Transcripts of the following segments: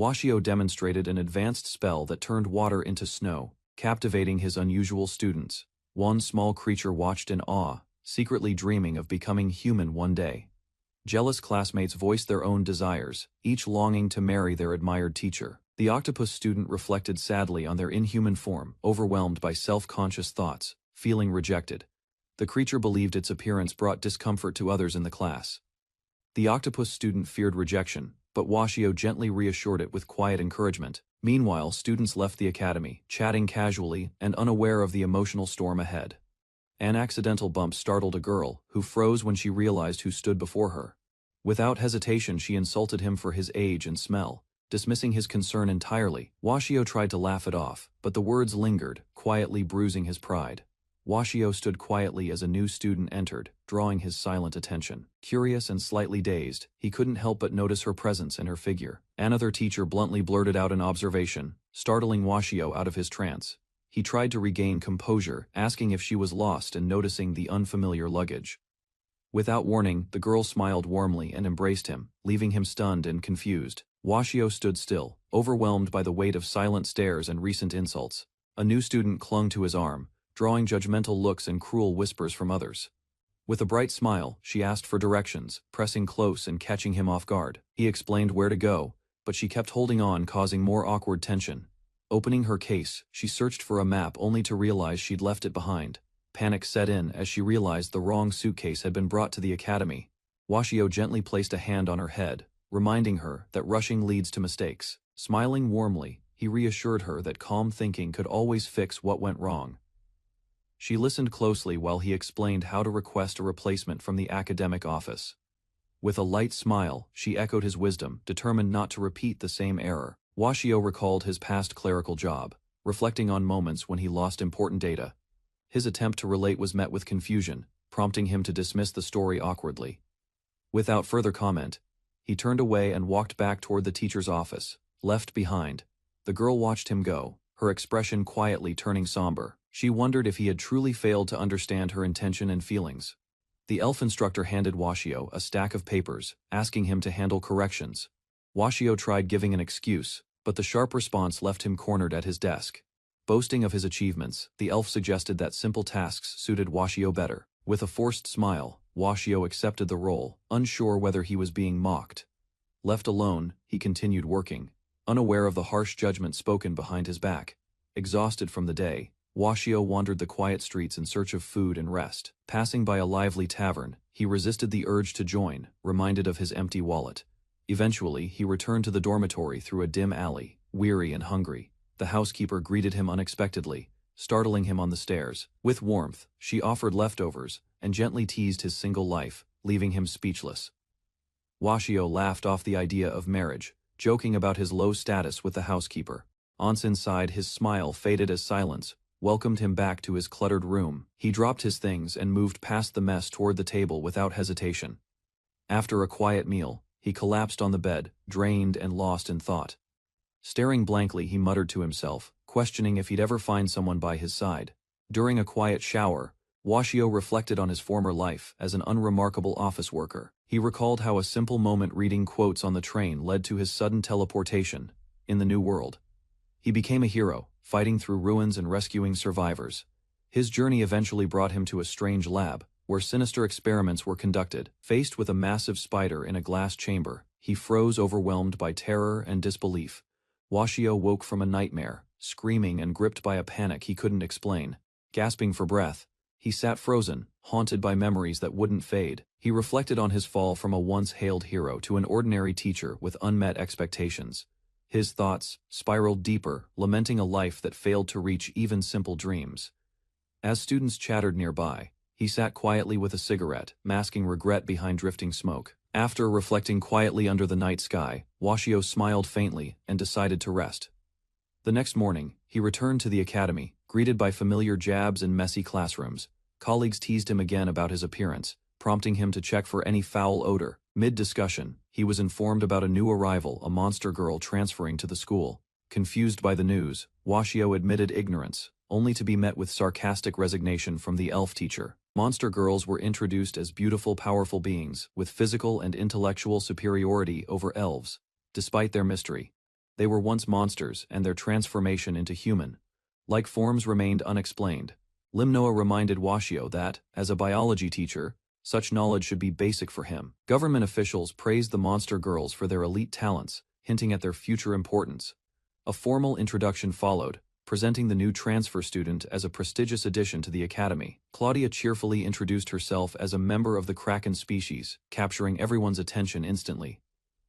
Washio demonstrated an advanced spell that turned water into snow, captivating his unusual students. One small creature watched in awe, secretly dreaming of becoming human one day. Jealous classmates voiced their own desires, each longing to marry their admired teacher. The octopus student reflected sadly on their inhuman form, overwhelmed by self-conscious thoughts, feeling rejected. The creature believed its appearance brought discomfort to others in the class. The octopus student feared rejection, but Washio gently reassured it with quiet encouragement. Meanwhile, students left the academy, chatting casually and unaware of the emotional storm ahead. An accidental bump startled a girl, who froze when she realized who stood before her. Without hesitation, she insulted him for his age and smell, dismissing his concern entirely. Washio tried to laugh it off, but the words lingered, quietly bruising his pride. Washio stood quietly as a new student entered, drawing his silent attention. Curious and slightly dazed, he couldn't help but notice her presence and her figure. Another teacher bluntly blurted out an observation, startling Washio out of his trance. He tried to regain composure, asking if she was lost and noticing the unfamiliar luggage. Without warning, the girl smiled warmly and embraced him, leaving him stunned and confused. Washio stood still, overwhelmed by the weight of silent stares and recent insults. A new student clung to his arm, drawing judgmental looks and cruel whispers from others. With a bright smile, she asked for directions, pressing close and catching him off guard. He explained where to go, but she kept holding on, causing more awkward tension. Opening her case, she searched for a map only to realize she'd left it behind. Panic set in as she realized the wrong suitcase had been brought to the academy. Washio gently placed a hand on her head, reminding her that rushing leads to mistakes. Smiling warmly, he reassured her that calm thinking could always fix what went wrong. She listened closely while he explained how to request a replacement from the academic office. With a light smile, she echoed his wisdom, determined not to repeat the same error. Washio recalled his past clerical job, reflecting on moments when he lost important data. His attempt to relate was met with confusion, prompting him to dismiss the story awkwardly. Without further comment, he turned away and walked back toward the teacher's office. Left behind, the girl watched him go, her expression quietly turning somber. She wondered if he had truly failed to understand her intention and feelings. The elf instructor handed Washio a stack of papers, asking him to handle corrections. Washio tried giving an excuse, but the sharp response left him cornered at his desk. Boasting of his achievements, the elf suggested that simple tasks suited Washio better. With a forced smile, Washio accepted the role, unsure whether he was being mocked. Left alone, he continued working, unaware of the harsh judgment spoken behind his back. Exhausted from the day, Washio wandered the quiet streets in search of food and rest. Passing by a lively tavern, he resisted the urge to join, reminded of his empty wallet. Eventually, he returned to the dormitory through a dim alley, weary and hungry. The housekeeper greeted him unexpectedly, startling him on the stairs. With warmth, she offered leftovers and gently teased his single life, leaving him speechless. Washio laughed off the idea of marriage, joking about his low status with the housekeeper. Once inside, his smile faded as silence welcomed him back to his cluttered room. He dropped his things and moved past the mess toward the table without hesitation. After a quiet meal, he collapsed on the bed, drained and lost in thought. Staring blankly, he muttered to himself, questioning if he'd ever find someone by his side. During a quiet shower, Washio reflected on his former life as an unremarkable office worker. He recalled how a simple moment reading quotes on the train led to his sudden teleportation in the new world. He became a hero, fighting through ruins and rescuing survivors. His journey eventually brought him to a strange lab, where sinister experiments were conducted. Faced with a massive spider in a glass chamber, he froze, overwhelmed by terror and disbelief. Washio woke from a nightmare, screaming and gripped by a panic he couldn't explain. Gasping for breath, he sat frozen, haunted by memories that wouldn't fade. He reflected on his fall from a once-hailed hero to an ordinary teacher with unmet expectations. His thoughts spiraled deeper, lamenting a life that failed to reach even simple dreams. As students chattered nearby, he sat quietly with a cigarette, masking regret behind drifting smoke. After reflecting quietly under the night sky, Washio smiled faintly and decided to rest. The next morning, he returned to the academy, greeted by familiar jabs and messy classrooms. Colleagues teased him again about his appearance, prompting him to check for any foul odor. Mid-discussion, he was informed about a new arrival, a monster girl transferring to the school. Confused by the news, Washio admitted ignorance, only to be met with sarcastic resignation from the elf teacher. Monster girls were introduced as beautiful, powerful beings, with physical and intellectual superiority over elves. Despite their mystery, They were once monsters, and their transformation into human-like forms remained unexplained. Limnoa reminded Washio that, as a biology teacher, such knowledge should be basic for him. Government officials praised the monster girls for their elite talents, hinting at their future importance. A formal introduction followed, presenting the new transfer student as a prestigious addition to the academy. Claudia cheerfully introduced herself as a member of the Kraken species, capturing everyone's attention instantly.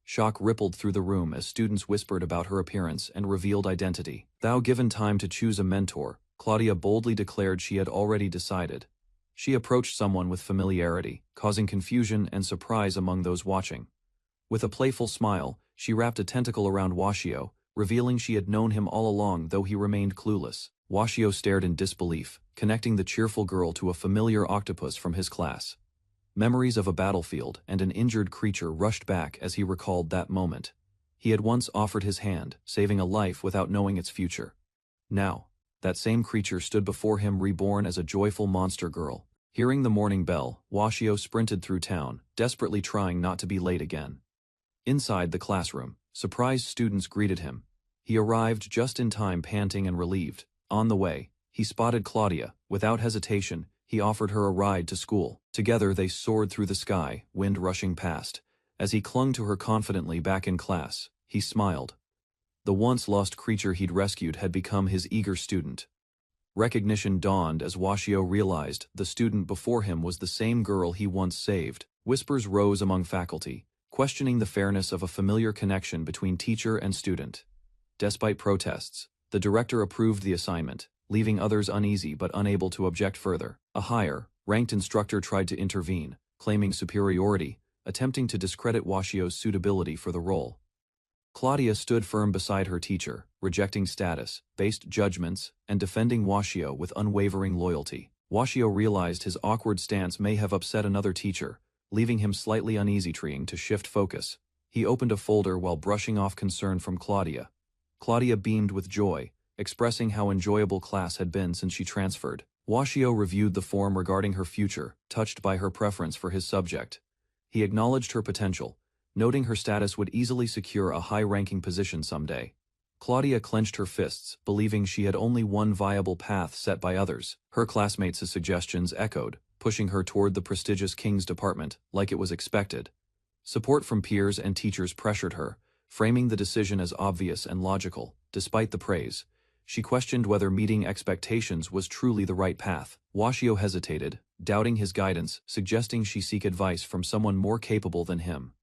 Shock rippled through the room as students whispered about her appearance and revealed identity. Though given time to choose a mentor, Claudia boldly declared she had already decided. She approached someone with familiarity, causing confusion and surprise among those watching. With a playful smile, she wrapped a tentacle around Washio, revealing she had known him all along though he remained clueless. Washio stared in disbelief, connecting the cheerful girl to a familiar octopus from his class. Memories of a battlefield and an injured creature rushed back as he recalled that moment. He had once offered his hand, saving a life without knowing its future. Now, that same creature stood before him reborn as a joyful monster girl. Hearing the morning bell, Washio sprinted through town, desperately trying not to be late again. Inside the classroom, surprised students greeted him. He arrived just in time, panting and relieved. On the way, he spotted Claudia. Without hesitation, he offered her a ride to school. Together they soared through the sky, wind rushing past. As he clung to her confidently back in class, he smiled. The once lost creature he'd rescued had become his eager student. Recognition dawned as Washio realized the student before him was the same girl he once saved. Whispers rose among faculty, questioning the fairness of a familiar connection between teacher and student. Despite protests, the director approved the assignment, leaving others uneasy but unable to object further. A higher, ranked instructor tried to intervene, claiming superiority, attempting to discredit Washio's suitability for the role. Claudia stood firm beside her teacher, rejecting status-based judgments and defending Washio with unwavering loyalty. Washio realized his awkward stance may have upset another teacher, leaving him slightly uneasy, trying to shift focus. He opened a folder while brushing off concern from Claudia. Claudia beamed with joy, expressing how enjoyable class had been since she transferred. Washio reviewed the form regarding her future, touched by her preference for his subject. He acknowledged her potential, noting her status would easily secure a high-ranking position someday. Claudia clenched her fists, believing she had only one viable path set by others. Her classmates' suggestions echoed, pushing her toward the prestigious King's department, like it was expected. Support from peers and teachers pressured her, framing the decision as obvious and logical. Despite the praise, she questioned whether meeting expectations was truly the right path. Washio hesitated, doubting his guidance, suggesting she seek advice from someone more capable than him.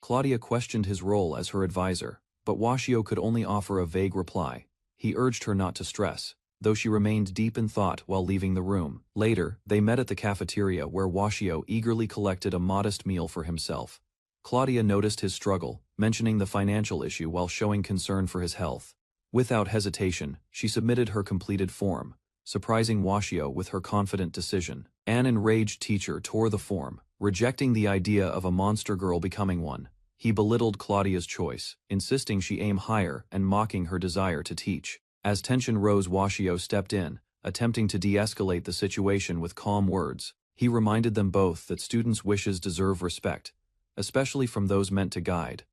Claudia questioned his role as her advisor, but Washio could only offer a vague reply. He urged her not to stress, though she remained deep in thought while leaving the room. Later, they met at the cafeteria where Washio eagerly collected a modest meal for himself. Claudia noticed his struggle, mentioning the financial issue while showing concern for his health. Without hesitation, she submitted her completed form, surprising Washio with her confident decision. An enraged teacher tore the form, rejecting the idea of a monster girl becoming one. He belittled Claudia's choice, insisting she aim higher and mocking her desire to teach. As tension rose, Washio stepped in, attempting to de-escalate the situation with calm words. He reminded them both that students' wishes deserve respect, especially from those meant to guide.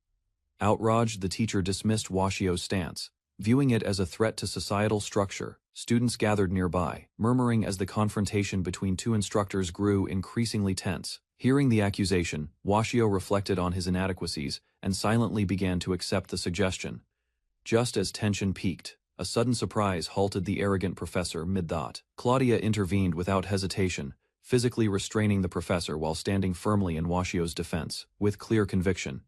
Outraged, the teacher dismissed Washio's stance, viewing it as a threat to societal structure. Students gathered nearby, murmuring as the confrontation between two instructors grew increasingly tense. Hearing the accusation, Washio reflected on his inadequacies and silently began to accept the suggestion. Just as tension peaked, a sudden surprise halted the arrogant professor mid-thought. Claudia intervened without hesitation, physically restraining the professor while standing firmly in Washio's defense, with clear conviction.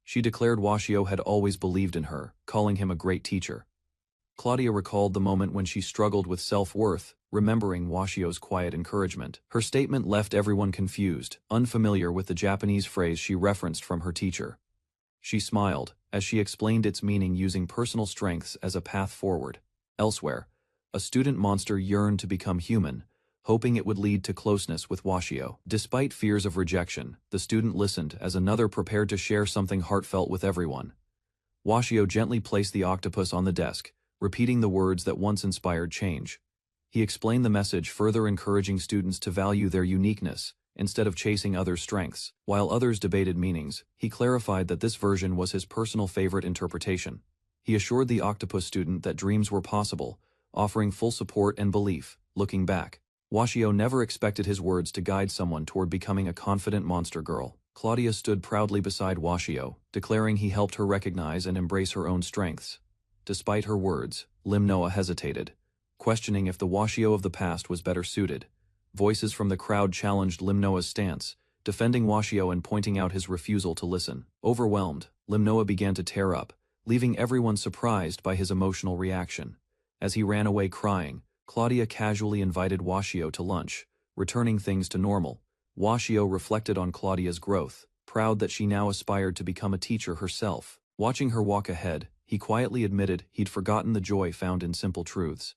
She declared Washio had always believed in her, calling him a great teacher. Claudia recalled the moment when she struggled with self-worth, remembering Washio's quiet encouragement. Her statement left everyone confused, unfamiliar with the Japanese phrase she referenced from her teacher. She smiled, as she explained its meaning using personal strengths as a path forward. Elsewhere, a student monster yearned to become human, hoping it would lead to closeness with Washio. Despite fears of rejection, the student listened as another prepared to share something heartfelt with everyone. Washio gently placed the octopus on the desk, repeating the words that once inspired change. He explained the message, further encouraging students to value their uniqueness instead of chasing others' strengths. While others debated meanings, he clarified that this version was his personal favorite interpretation. He assured the octopus student that dreams were possible, offering full support and belief. Looking back, Washio never expected his words to guide someone toward becoming a confident monster girl. Claudia stood proudly beside Washio, declaring he helped her recognize and embrace her own strengths. Despite her words, Limnoa hesitated, questioning if the Washio of the past was better suited. Voices from the crowd challenged Limnoa's stance, defending Washio and pointing out his refusal to listen. Overwhelmed, Limnoa began to tear up, leaving everyone surprised by his emotional reaction. As he ran away crying, Claudia casually invited Washio to lunch, returning things to normal. Washio reflected on Claudia's growth, proud that she now aspired to become a teacher herself. Watching her walk ahead, he quietly admitted he'd forgotten the joy found in simple truths.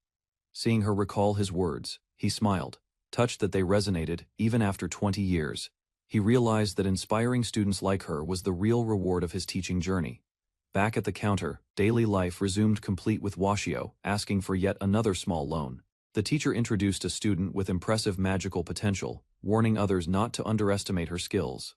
Seeing her recall his words, he smiled, touched that they resonated even after 20 years. He realized that inspiring students like her was the real reward of his teaching journey. Back at the counter, daily life resumed, complete with Washio asking for yet another small loan. The teacher introduced a student with impressive magical potential, warning others not to underestimate her skills.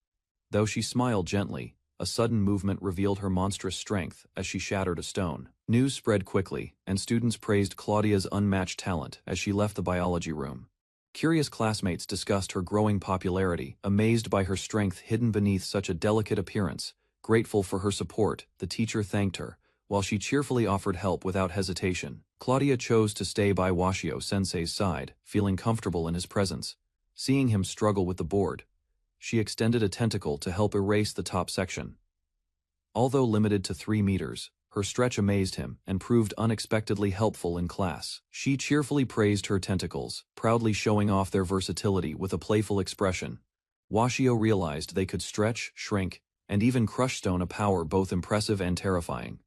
Though she smiled gently, a sudden movement revealed her monstrous strength as she shattered a stone. News spread quickly, and students praised Claudia's unmatched talent as she left the biology room. Curious classmates discussed her growing popularity, amazed by her strength hidden beneath such a delicate appearance. Grateful for her support, the teacher thanked her, while she cheerfully offered help without hesitation. Claudia chose to stay by Washio-sensei's side, feeling comfortable in his presence. Seeing him struggle with the board, she extended a tentacle to help erase the top section. Although limited to 3 meters, her stretch amazed him and proved unexpectedly helpful in class. She cheerfully praised her tentacles, proudly showing off their versatility with a playful expression. Washio realized they could stretch, shrink, and even crush stone, a power both impressive and terrifying.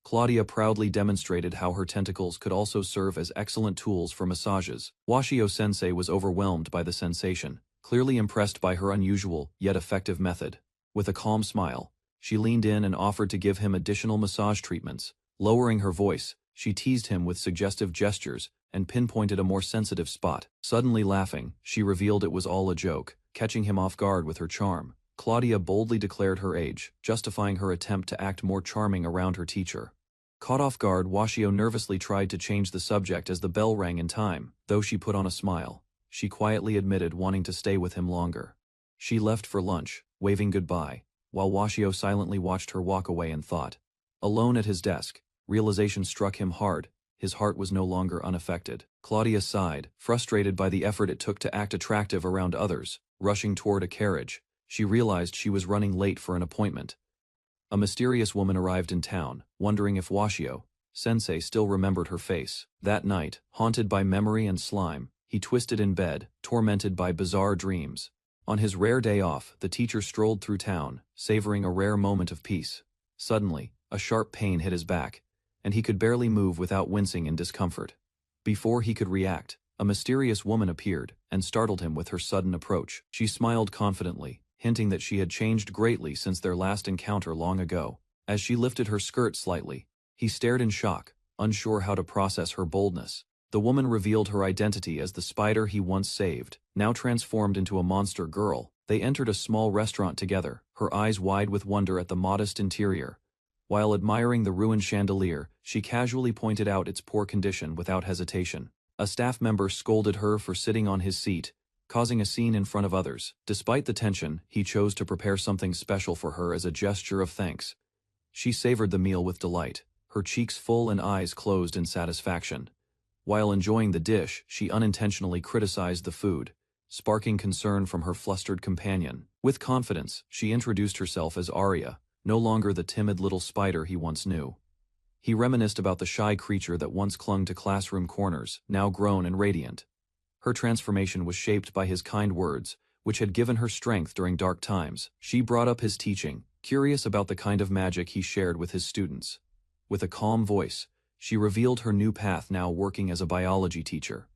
Claudia proudly demonstrated how her tentacles could also serve as excellent tools for massages. Washio-sensei was overwhelmed by the sensation, clearly impressed by her unusual, yet effective method. With a calm smile, she leaned in and offered to give him additional massage treatments. Lowering her voice, she teased him with suggestive gestures and pinpointed a more sensitive spot. Suddenly laughing, she revealed it was all a joke, catching him off guard with her charm. Claudia boldly declared her age, justifying her attempt to act more charming around her teacher. Caught off guard, Washio nervously tried to change the subject as the bell rang in time. Though she put on a smile, she quietly admitted wanting to stay with him longer. She left for lunch, waving goodbye, while Washio silently watched her walk away in thought. Alone at his desk, realization struck him hard. His heart was no longer unaffected. Claudia sighed, frustrated by the effort it took to act attractive around others. Rushing toward a carriage, she realized she was running late for an appointment. A mysterious woman arrived in town, wondering if Washio-sensei still remembered her face. That night, haunted by memory and slime, he twisted in bed, tormented by bizarre dreams. On his rare day off, the teacher strolled through town, savoring a rare moment of peace. Suddenly, a sharp pain hit his back, and he could barely move without wincing in discomfort. Before he could react, a mysterious woman appeared and startled him with her sudden approach. She smiled confidently, hinting that she had changed greatly since their last encounter long ago. As she lifted her skirt slightly, he stared in shock, unsure how to process her boldness. The woman revealed her identity as the spider he once saved, now transformed into a monster girl. They entered a small restaurant together, her eyes wide with wonder at the modest interior. While admiring the ruined chandelier, she casually pointed out its poor condition without hesitation. A staff member scolded her for sitting on his seat, causing a scene in front of others. Despite the tension, he chose to prepare something special for her as a gesture of thanks. She savored the meal with delight, her cheeks full and eyes closed in satisfaction. While enjoying the dish, she unintentionally criticized the food, sparking concern from her flustered companion. With confidence, she introduced herself as Arya, no longer the timid little spider he once knew. He reminisced about the shy creature that once clung to classroom corners, now grown and radiant. Her transformation was shaped by his kind words, which had given her strength during dark times. She brought up his teaching, curious about the kind of magic he shared with his students. With a calm voice, she revealed her new path, now working as a biology teacher.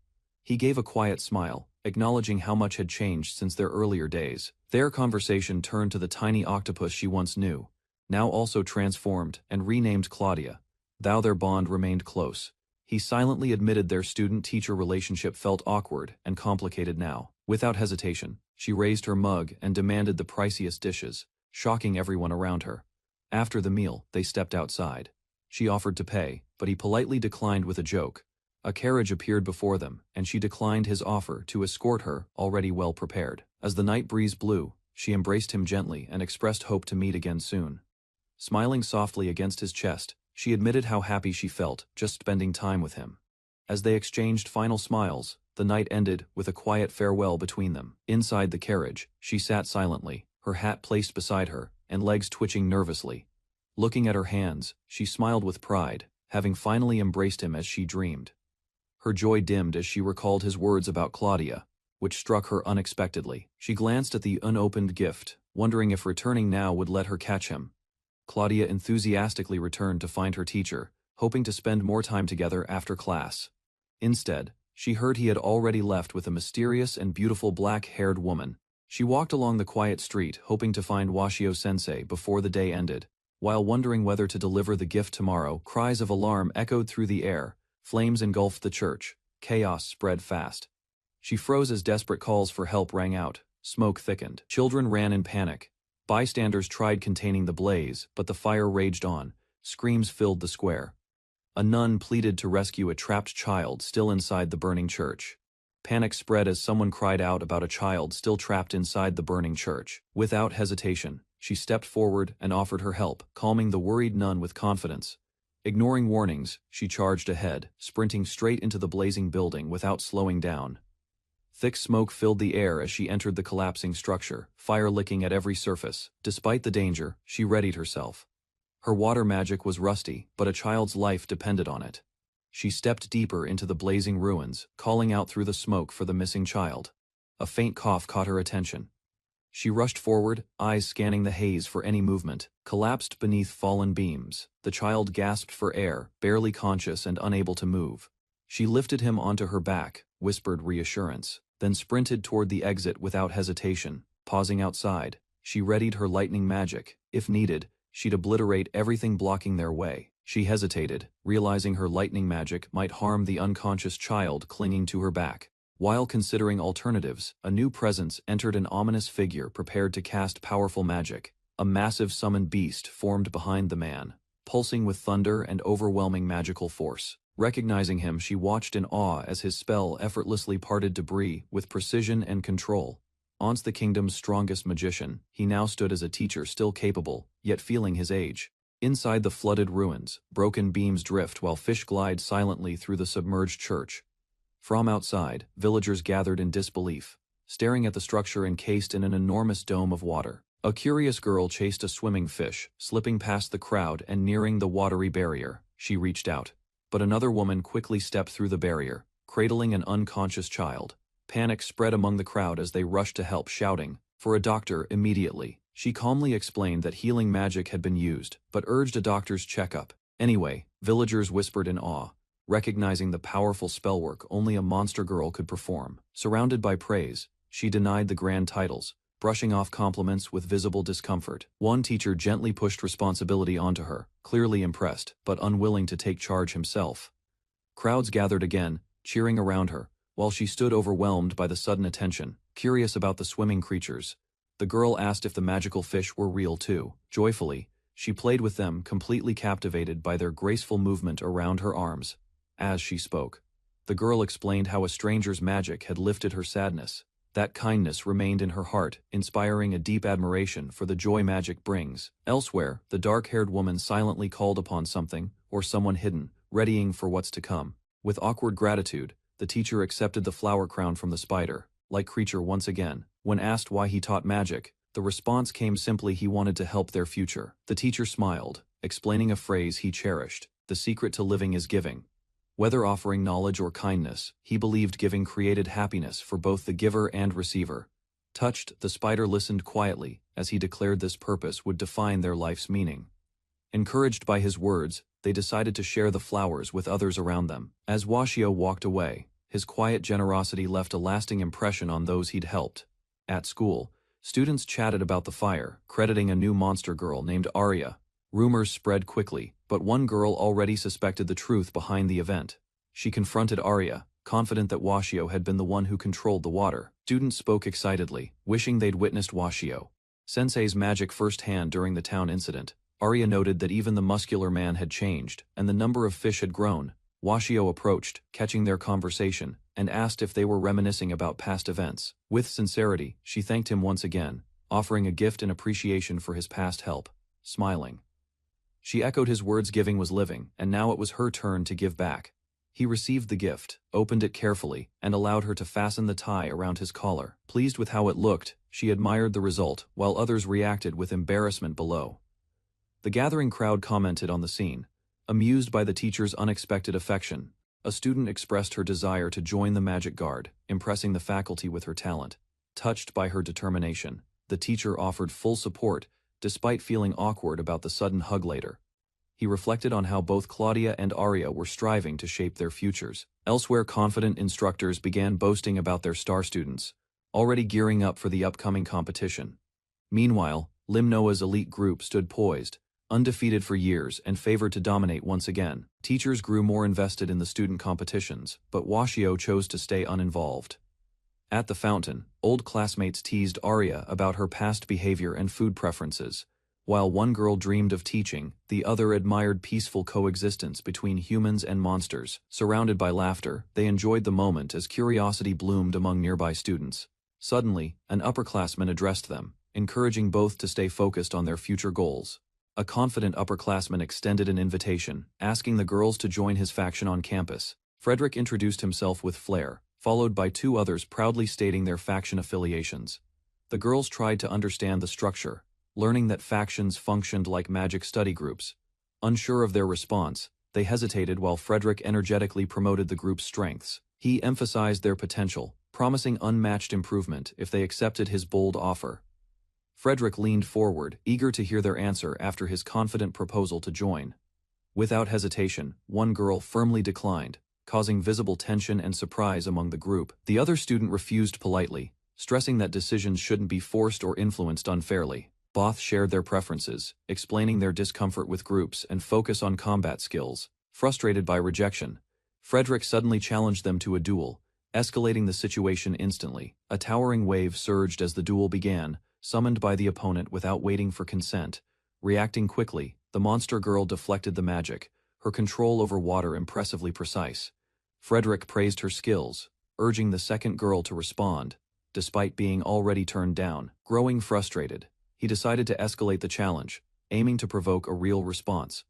He gave a quiet smile, acknowledging how much had changed since their earlier days. Their conversation turned to the tiny octopus she once knew, now also transformed and renamed Claudia. Though their bond remained close, he silently admitted their student-teacher relationship felt awkward and complicated now. Without hesitation, she raised her mug and demanded the priciest dishes, shocking everyone around her. After the meal, they stepped outside. She offered to pay, but he politely declined with a joke. A carriage appeared before them, and she declined his offer to escort her, already well prepared. As the night breeze blew, she embraced him gently and expressed hope to meet again soon. Smiling softly against his chest, she admitted how happy she felt just spending time with him. As they exchanged final smiles, the night ended with a quiet farewell between them. Inside the carriage, she sat silently, her hat placed beside her, and legs twitching nervously. Looking at her hands, she smiled with pride, having finally embraced him as she dreamed. Her joy dimmed as she recalled his words about Claudia, which struck her unexpectedly. She glanced at the unopened gift, wondering if returning now would let her catch him. Claudia enthusiastically returned to find her teacher, hoping to spend more time together after class. Instead, she heard he had already left with a mysterious and beautiful black-haired woman. She walked along the quiet street, hoping to find Washio-sensei before the day ended. While wondering whether to deliver the gift tomorrow, cries of alarm echoed through the air, flames engulfed the church, chaos spread fast. She froze as desperate calls for help rang out, smoke thickened. Children ran in panic. Bystanders tried containing the blaze, but the fire raged on, screams filled the square. A nun pleaded to rescue a trapped child still inside the burning church. Panic spread as someone cried out about a child still trapped inside the burning church. Without hesitation, she stepped forward and offered her help, calming the worried nun with confidence. Ignoring warnings, she charged ahead, sprinting straight into the blazing building without slowing down. Thick smoke filled the air as she entered the collapsing structure, fire licking at every surface. Despite the danger, she readied herself. Her water magic was rusty, but a child's life depended on it. She stepped deeper into the blazing ruins, calling out through the smoke for the missing child. A faint cough caught her attention. She rushed forward, eyes scanning the haze for any movement. Collapsed beneath fallen beams, the child gasped for air, barely conscious and unable to move. She lifted him onto her back, whispered reassurance, then sprinted toward the exit without hesitation. Pausing outside, she readied her lightning magic. If needed, she'd obliterate everything blocking their way. She hesitated, realizing her lightning magic might harm the unconscious child clinging to her back. While considering alternatives, a new presence entered, an ominous figure prepared to cast powerful magic. A massive summoned beast formed behind the man, pulsing with thunder and overwhelming magical force. Recognizing him, she watched in awe as his spell effortlessly parted debris with precision and control. Once the kingdom's strongest magician, he now stood as a teacher still capable, yet feeling his age. Inside the flooded ruins, broken beams drift while fish glide silently through the submerged church. From outside, villagers gathered in disbelief, staring at the structure encased in an enormous dome of water. A curious girl chased a swimming fish, slipping past the crowd and nearing the watery barrier. She reached out, but another woman quickly stepped through the barrier, cradling an unconscious child. Panic spread among the crowd as they rushed to help, shouting for a doctor immediately. She calmly explained that healing magic had been used, but urged a doctor's checkup. Anyway, villagers whispered in awe, recognizing the powerful spellwork only a monster girl could perform. Surrounded by praise, she denied the grand titles, brushing off compliments with visible discomfort. One teacher gently pushed responsibility onto her, clearly impressed, but unwilling to take charge himself. Crowds gathered again, cheering around her, while she stood overwhelmed by the sudden attention, curious about the swimming creatures. The girl asked if the magical fish were real too. Joyfully, she played with them, completely captivated by their graceful movement around her arms. As she spoke, the girl explained how a stranger's magic had lifted her sadness. That kindness remained in her heart, inspiring a deep admiration for the joy magic brings. Elsewhere, the dark-haired woman silently called upon something, or someone hidden, readying for what's to come. With awkward gratitude, the teacher accepted the flower crown from the spider-like creature once again. When asked why he taught magic, the response came simply: he wanted to help their future. The teacher smiled, explaining a phrase he cherished: the secret to living is giving. Whether offering knowledge or kindness, he believed giving created happiness for both the giver and receiver. Touched, the spider listened quietly, as he declared this purpose would define their life's meaning. Encouraged by his words, they decided to share the flowers with others around them. As Washio walked away, his quiet generosity left a lasting impression on those he'd helped. At school, students chatted about the fire, crediting a new monster girl named Arya. Rumors spread quickly, but one girl already suspected the truth behind the event. She confronted Arya, confident that Washio had been the one who controlled the water. Students spoke excitedly, wishing they'd witnessed Washio Sensei's magic firsthand during the town incident. Arya noted that even the muscular man had changed, and the number of fish had grown. Washio approached, catching their conversation, and asked if they were reminiscing about past events. With sincerity, she thanked him once again, offering a gift in appreciation for his past help. Smiling, she echoed his words, giving was living, and now it was her turn to give back. He received the gift, opened it carefully, and allowed her to fasten the tie around his collar. Pleased with how it looked, she admired the result, while others reacted with embarrassment below. The gathering crowd commented on the scene, amused by the teacher's unexpected affection. A student expressed her desire to join the Magic Guard, impressing the faculty with her talent. Touched by her determination, the teacher offered full support, despite feeling awkward about the sudden hug later. He reflected on how both Claudia and Arya were striving to shape their futures. Elsewhere, confident instructors began boasting about their star students, already gearing up for the upcoming competition. Meanwhile, Limnoa's elite group stood poised, undefeated for years and favored to dominate once again. Teachers grew more invested in the student competitions, but Washio chose to stay uninvolved. At the fountain, old classmates teased Arya about her past behavior and food preferences. While one girl dreamed of teaching, the other admired peaceful coexistence between humans and monsters. Surrounded by laughter, they enjoyed the moment as curiosity bloomed among nearby students. Suddenly, an upperclassman addressed them, encouraging both to stay focused on their future goals. A confident upperclassman extended an invitation, asking the girls to join his faction on campus. Frederick introduced himself with flair, followed by two others proudly stating their faction affiliations. The girls tried to understand the structure, learning that factions functioned like magic study groups. Unsure of their response, they hesitated while Frederick energetically promoted the group's strengths. He emphasized their potential, promising unmatched improvement if they accepted his bold offer. Frederick leaned forward, eager to hear their answer after his confident proposal to join. Without hesitation, one girl firmly declined, causing visible tension and surprise among the group. The other student refused politely, stressing that decisions shouldn't be forced or influenced unfairly. Both shared their preferences, explaining their discomfort with groups and focus on combat skills. Frustrated by rejection, Frederick suddenly challenged them to a duel, escalating the situation instantly. A towering wave surged as the duel began, summoned by the opponent without waiting for consent. Reacting quickly, the monster girl deflected the magic, her control over water impressively precise. Frederick praised her skills, urging the second girl to respond, despite being already turned down. Growing frustrated, he decided to escalate the challenge, aiming to provoke a real response.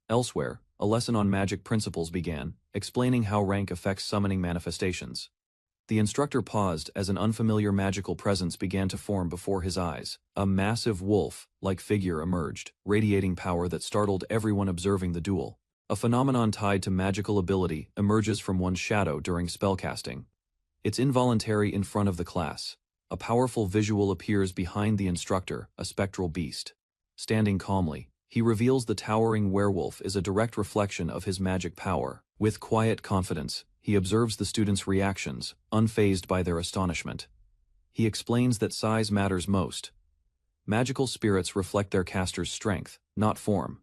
Elsewhere, a lesson on magic principles began, explaining how rank affects summoning manifestations. The instructor paused as an unfamiliar magical presence began to form before his eyes. A massive wolf-like figure emerged, radiating power that startled everyone observing the duel. A phenomenon tied to magical ability emerges from one's shadow during spellcasting. It's involuntary in front of the class. A powerful visual appears behind the instructor, a spectral beast. Standing calmly, he reveals the towering werewolf is a direct reflection of his magic power. With quiet confidence, he observes the students' reactions, unfazed by their astonishment. He explains that size matters most. Magical spirits reflect their caster's strength, not form.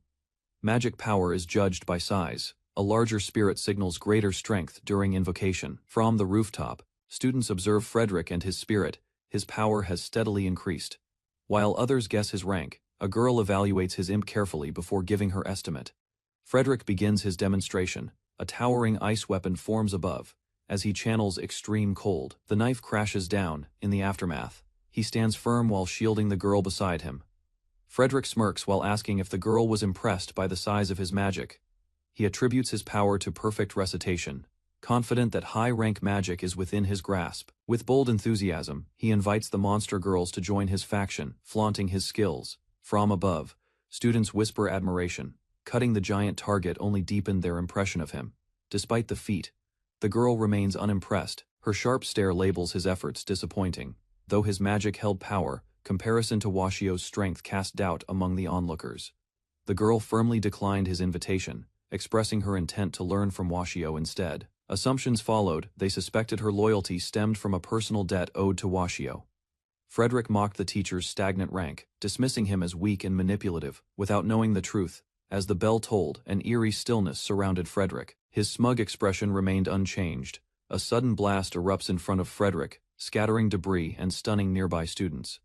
Magic power is judged by size. A larger spirit signals greater strength during invocation. From the rooftop, students observe Frederick and his spirit. His power has steadily increased. While others guess his rank, a girl evaluates his imp carefully before giving her estimate. Frederick begins his demonstration. A towering ice weapon forms above. As he channels extreme cold, the knife crashes down. In the aftermath, he stands firm while shielding the girl beside him. Frederick smirks while asking if the girl was impressed by the size of his magic. He attributes his power to perfect recitation, confident that high-rank magic is within his grasp. With bold enthusiasm, he invites the monster girls to join his faction, flaunting his skills. From above, students whisper admiration. Cutting the giant target only deepened their impression of him. Despite the feat, the girl remains unimpressed. Her sharp stare labels his efforts disappointing. Though his magic held power, comparison to Washio's strength cast doubt among the onlookers. The girl firmly declined his invitation, expressing her intent to learn from Washio instead. Assumptions followed. They suspected her loyalty stemmed from a personal debt owed to Washio. Frederick mocked the teacher's stagnant rank, dismissing him as weak and manipulative, without knowing the truth. As the bell tolled, an eerie stillness surrounded Frederick. His smug expression remained unchanged. A sudden blast erupts in front of Frederick, scattering debris and stunning nearby students.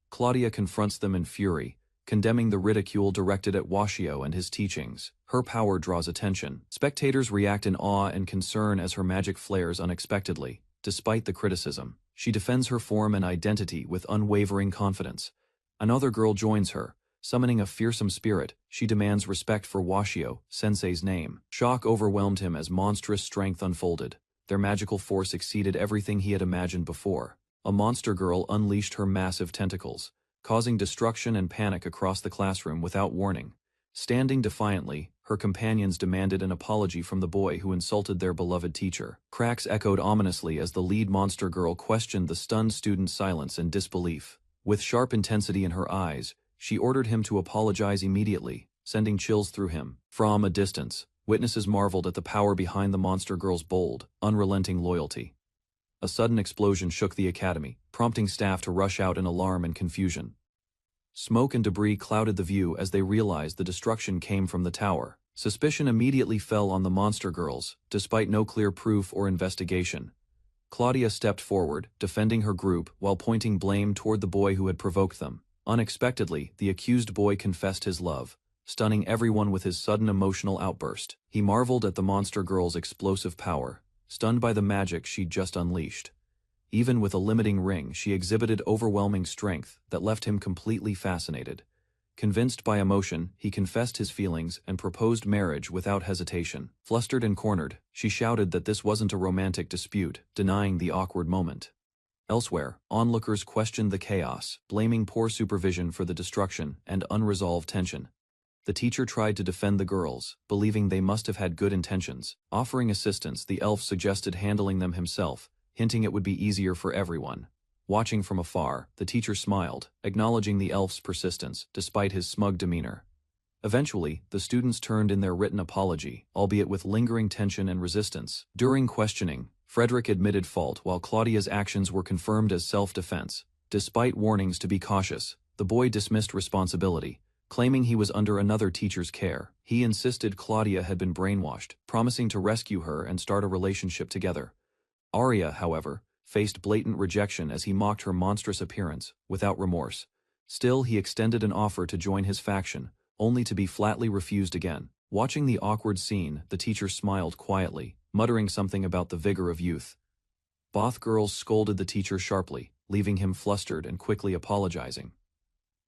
Claudia confronts them in fury, condemning the ridicule directed at Washio and his teachings. Her power draws attention. Spectators react in awe and concern as her magic flares unexpectedly. Despite the criticism, she defends her form and identity with unwavering confidence. Another girl joins her. Summoning a fearsome spirit, she demands respect for Washio, sensei's name. Shock overwhelmed him as monstrous strength unfolded. Their magical force exceeded everything he had imagined before. A monster girl unleashed her massive tentacles, causing destruction and panic across the classroom without warning. Standing defiantly, her companions demanded an apology from the boy who insulted their beloved teacher. Cracks echoed ominously as the lead monster girl questioned the stunned student's silence and disbelief. With sharp intensity in her eyes, she ordered him to apologize immediately, sending chills through him. From a distance, witnesses marveled at the power behind the monster girl's bold, unrelenting loyalty. A sudden explosion shook the academy, prompting staff to rush out in alarm and confusion. Smoke and debris clouded the view as they realized the destruction came from the tower. Suspicion immediately fell on the monster girls, despite no clear proof or investigation. Claudia stepped forward, defending her group while pointing blame toward the boy who had provoked them. Unexpectedly, the accused boy confessed his love, stunning everyone with his sudden emotional outburst. He marveled at the monster girl's explosive power, stunned by the magic she'd just unleashed. Even with a limiting ring, she exhibited overwhelming strength that left him completely fascinated. Convinced by emotion, he confessed his feelings and proposed marriage without hesitation. Flustered and cornered, she shouted that this wasn't a romantic dispute, denying the awkward moment. Elsewhere, onlookers questioned the chaos, blaming poor supervision for the destruction and unresolved tension. The teacher tried to defend the girls, believing they must have had good intentions. Offering assistance, the elf suggested handling them himself, hinting it would be easier for everyone. Watching from afar, the teacher smiled, acknowledging the elf's persistence, despite his smug demeanor. Eventually, the students turned in their written apology, albeit with lingering tension and resistance. During questioning, Frederick admitted fault while Claudia's actions were confirmed as self-defense. Despite warnings to be cautious, the boy dismissed responsibility, claiming he was under another teacher's care. He insisted Claudia had been brainwashed, promising to rescue her and start a relationship together. Arya, however, faced blatant rejection as he mocked her monstrous appearance, without remorse. Still, he extended an offer to join his faction, only to be flatly refused again. Watching the awkward scene, the teacher smiled quietly, muttering something about the vigor of youth. Both girls scolded the teacher sharply, leaving him flustered and quickly apologizing.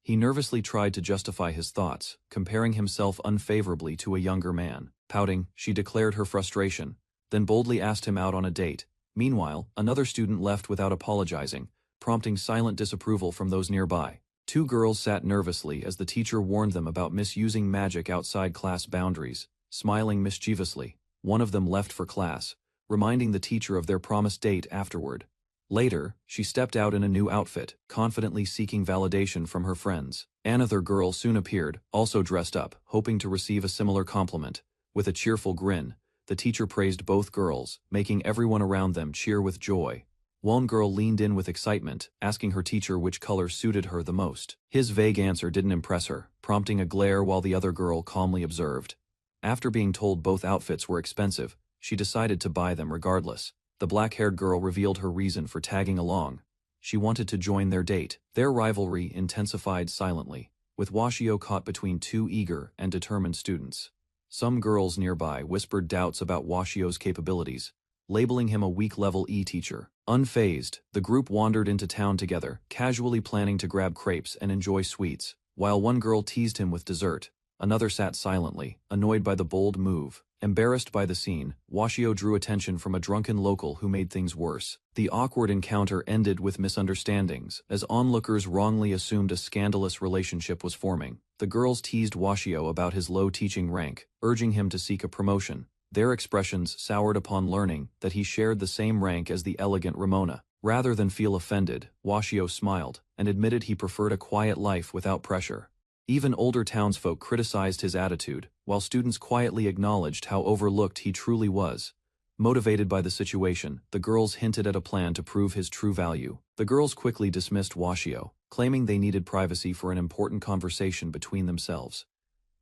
He nervously tried to justify his thoughts, comparing himself unfavorably to a younger man. Pouting, she declared her frustration, then boldly asked him out on a date. Meanwhile, another student left without apologizing, prompting silent disapproval from those nearby. Two girls sat nervously as the teacher warned them about misusing magic outside class boundaries. Smiling mischievously, one of them left for class, reminding the teacher of their promised date afterward. Later, she stepped out in a new outfit, confidently seeking validation from her friends. Another girl soon appeared, also dressed up, hoping to receive a similar compliment. With a cheerful grin, the teacher praised both girls, making everyone around them cheer with joy. One girl leaned in with excitement, asking her teacher which color suited her the most. His vague answer didn't impress her, prompting a glare while the other girl calmly observed. After being told both outfits were expensive, she decided to buy them regardless. The black-haired girl revealed her reason for tagging along. She wanted to join their date. Their rivalry intensified silently, with Washio caught between two eager and determined students. Some girls nearby whispered doubts about Washio's capabilities, labeling him a weak-level E-teacher. Unfazed, the group wandered into town together, casually planning to grab crepes and enjoy sweets. While one girl teased him with dessert, another sat silently, annoyed by the bold move. Embarrassed by the scene, Washio drew attention from a drunken local who made things worse. The awkward encounter ended with misunderstandings, as onlookers wrongly assumed a scandalous relationship was forming. The girls teased Washio about his low teaching rank, urging him to seek a promotion. Their expressions soured upon learning that he shared the same rank as the elegant Ramona. Rather than feel offended, Washio smiled, and admitted he preferred a quiet life without pressure. Even older townsfolk criticized his attitude, while students quietly acknowledged how overlooked he truly was. Motivated by the situation, the girls hinted at a plan to prove his true value. The girls quickly dismissed Washio, claiming they needed privacy for an important conversation between themselves.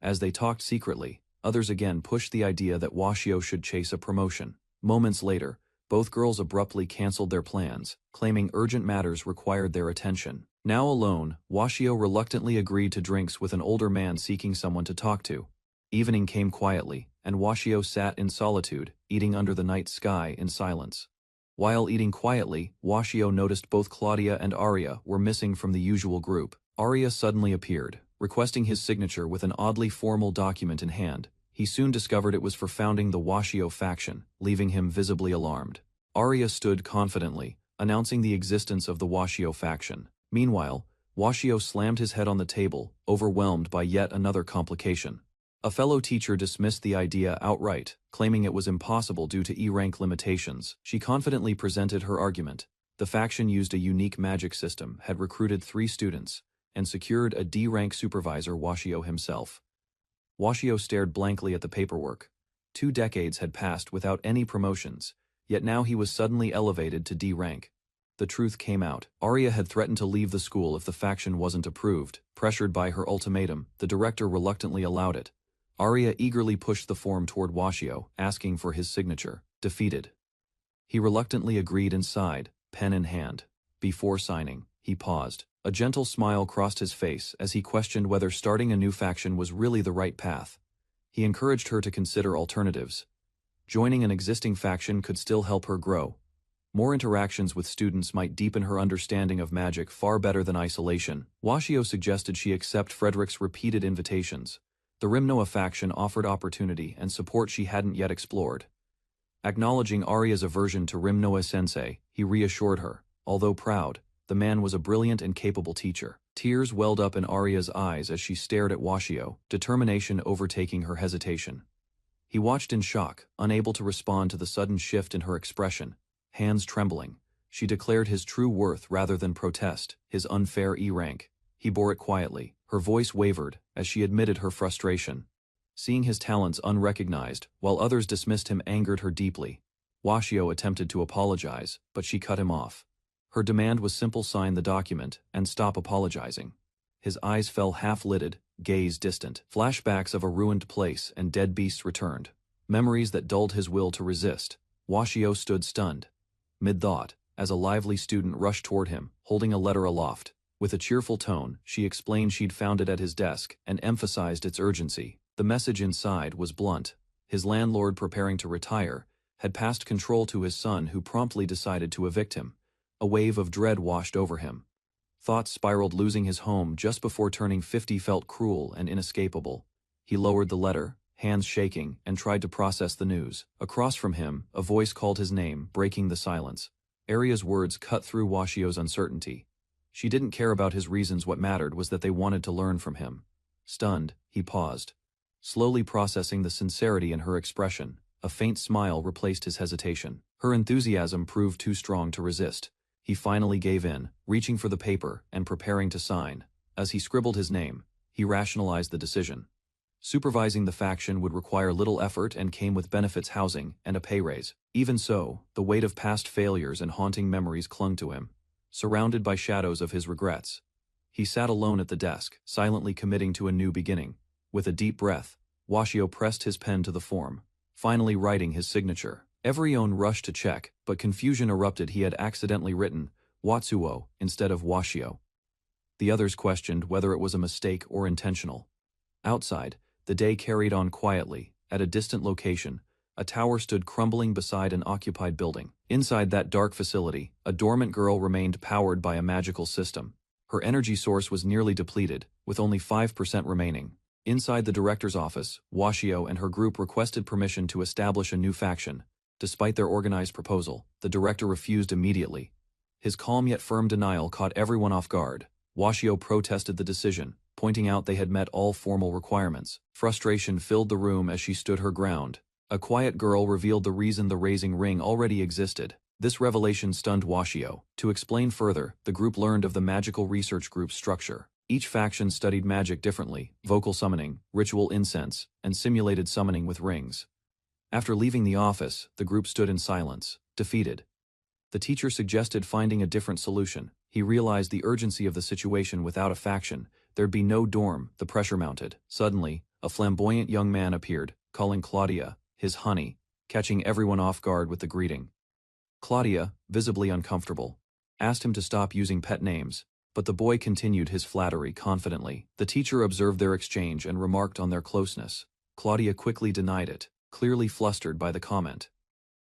As they talked secretly, others again pushed the idea that Washio should chase a promotion. Moments later, both girls abruptly canceled their plans, claiming urgent matters required their attention. Now alone, Washio reluctantly agreed to drinks with an older man seeking someone to talk to. Evening came quietly, and Washio sat in solitude, eating under the night sky in silence. While eating quietly, Washio noticed both Claudia and Arya were missing from the usual group. Arya suddenly appeared, requesting his signature with an oddly formal document in hand. He soon discovered it was for founding the Washio faction, leaving him visibly alarmed. Arya stood confidently, announcing the existence of the Washio faction. Meanwhile, Washio slammed his head on the table, overwhelmed by yet another complication. A fellow teacher dismissed the idea outright, claiming it was impossible due to E-rank limitations. She confidently presented her argument. The faction used a unique magic system, had recruited 3 students, and secured a D-rank supervisor, Washio himself. Washio stared blankly at the paperwork. 2 decades had passed without any promotions, yet now he was suddenly elevated to D rank. The truth came out. Arya had threatened to leave the school if the faction wasn't approved. Pressured by her ultimatum, the director reluctantly allowed it. Arya eagerly pushed the form toward Washio, asking for his signature. Defeated. He reluctantly agreed and sighed, pen in hand. Before signing, he paused. A gentle smile crossed his face as he questioned whether starting a new faction was really the right path. He encouraged her to consider alternatives. Joining an existing faction could still help her grow. More interactions with students might deepen her understanding of magic far better than isolation. Washio suggested she accept Frederick's repeated invitations. The Rimnoa faction offered opportunity and support she hadn't yet explored. Acknowledging Arya's aversion to Rimnoa-sensei, he reassured her. Although proud, the man was a brilliant and capable teacher. Tears welled up in Arya's eyes as she stared at Washio, determination overtaking her hesitation. He watched in shock, unable to respond to the sudden shift in her expression. Hands trembling, she declared his true worth rather than protest, his unfair E-rank. He bore it quietly. Her voice wavered as she admitted her frustration. Seeing his talents unrecognized, while others dismissed him, angered her deeply. Washio attempted to apologize, but she cut him off. Her demand was simple: sign the document and stop apologizing. His eyes fell half-lidded, gaze distant. Flashbacks of a ruined place and dead beasts returned. Memories that dulled his will to resist. Washio stood stunned. Mid-thought, as a lively student rushed toward him, holding a letter aloft. With a cheerful tone, she explained she'd found it at his desk and emphasized its urgency. The message inside was blunt. His landlord, preparing to retire, had passed control to his son, who promptly decided to evict him. A wave of dread washed over him. Thoughts spiraled. Losing his home just before turning 50 felt cruel and inescapable. He lowered the letter, hands shaking, and tried to process the news. Across from him, a voice called his name, breaking the silence. Arya's words cut through Washio's uncertainty. She didn't care about his reasons. What mattered was that they wanted to learn from him. Stunned, he paused, slowly processing the sincerity in her expression. A faint smile replaced his hesitation. Her enthusiasm proved too strong to resist. He finally gave in, reaching for the paper and preparing to sign. As he scribbled his name, he rationalized the decision. Supervising the faction would require little effort and came with benefits, housing, and a pay raise. Even so, the weight of past failures and haunting memories clung to him, surrounded by shadows of his regrets. He sat alone at the desk, silently committing to a new beginning. With a deep breath, Washio pressed his pen to the form, finally writing his signature. Everyone rushed to check, but confusion erupted. He had accidentally written Watsuo instead of Washio. The others questioned whether it was a mistake or intentional. Outside, the day carried on quietly. At a distant location, a tower stood crumbling beside an occupied building. Inside that dark facility, a dormant girl remained, powered by a magical system. Her energy source was nearly depleted, with only 5% remaining. Inside the director's office, Washio and her group requested permission to establish a new faction. Despite their organized proposal, the director refused immediately. His calm yet firm denial caught everyone off guard. Washio protested the decision, pointing out they had met all formal requirements. Frustration filled the room as she stood her ground. A quiet girl revealed the reason the raising ring already existed. This revelation stunned Washio. To explain further, the group learned of the magical research group's structure. Each faction studied magic differently: vocal summoning, ritual incense, and simulated summoning with rings. After leaving the office, the group stood in silence, defeated. The teacher suggested finding a different solution. He realized the urgency of the situation. Without a faction, there'd be no dorm. The pressure mounted. Suddenly, a flamboyant young man appeared, calling Claudia his honey, catching everyone off guard with the greeting. Claudia, visibly uncomfortable, asked him to stop using pet names. But the boy continued his flattery confidently. The teacher observed their exchange and remarked on their closeness. Claudia quickly denied it, clearly flustered by the comment.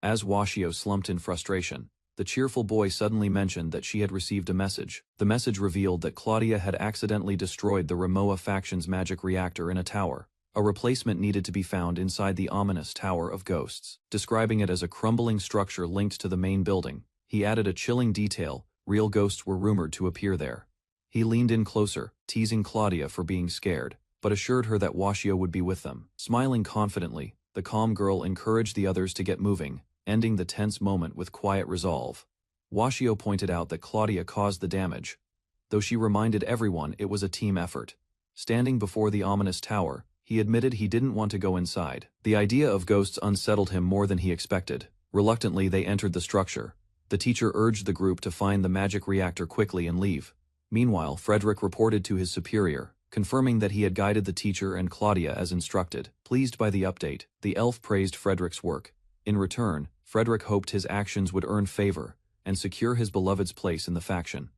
As Washio slumped in frustration, the cheerful boy suddenly mentioned that she had received a message. The message revealed that Claudia had accidentally destroyed the Rimowa faction's magic reactor in a tower. A replacement needed to be found inside the ominous Tower of Ghosts. Describing it as a crumbling structure linked to the main building, he added a chilling detail: real ghosts were rumored to appear there. He leaned in closer, teasing Claudia for being scared, but assured her that Washio would be with them. Smiling confidently, the calm girl encouraged the others to get moving, ending the tense moment with quiet resolve. Washio pointed out that Claudia caused the damage, though she reminded everyone it was a team effort. Standing before the ominous tower, he admitted he didn't want to go inside. The idea of ghosts unsettled him more than he expected. Reluctantly, they entered the structure. The teacher urged the group to find the magic reactor quickly and leave. Meanwhile, Frederick reported to his superior, confirming that he had guided the teacher and Claudia as instructed. Pleased by the update, the elf praised Frederick's work. In return, Frederick hoped his actions would earn favor and secure his beloved's place in the faction.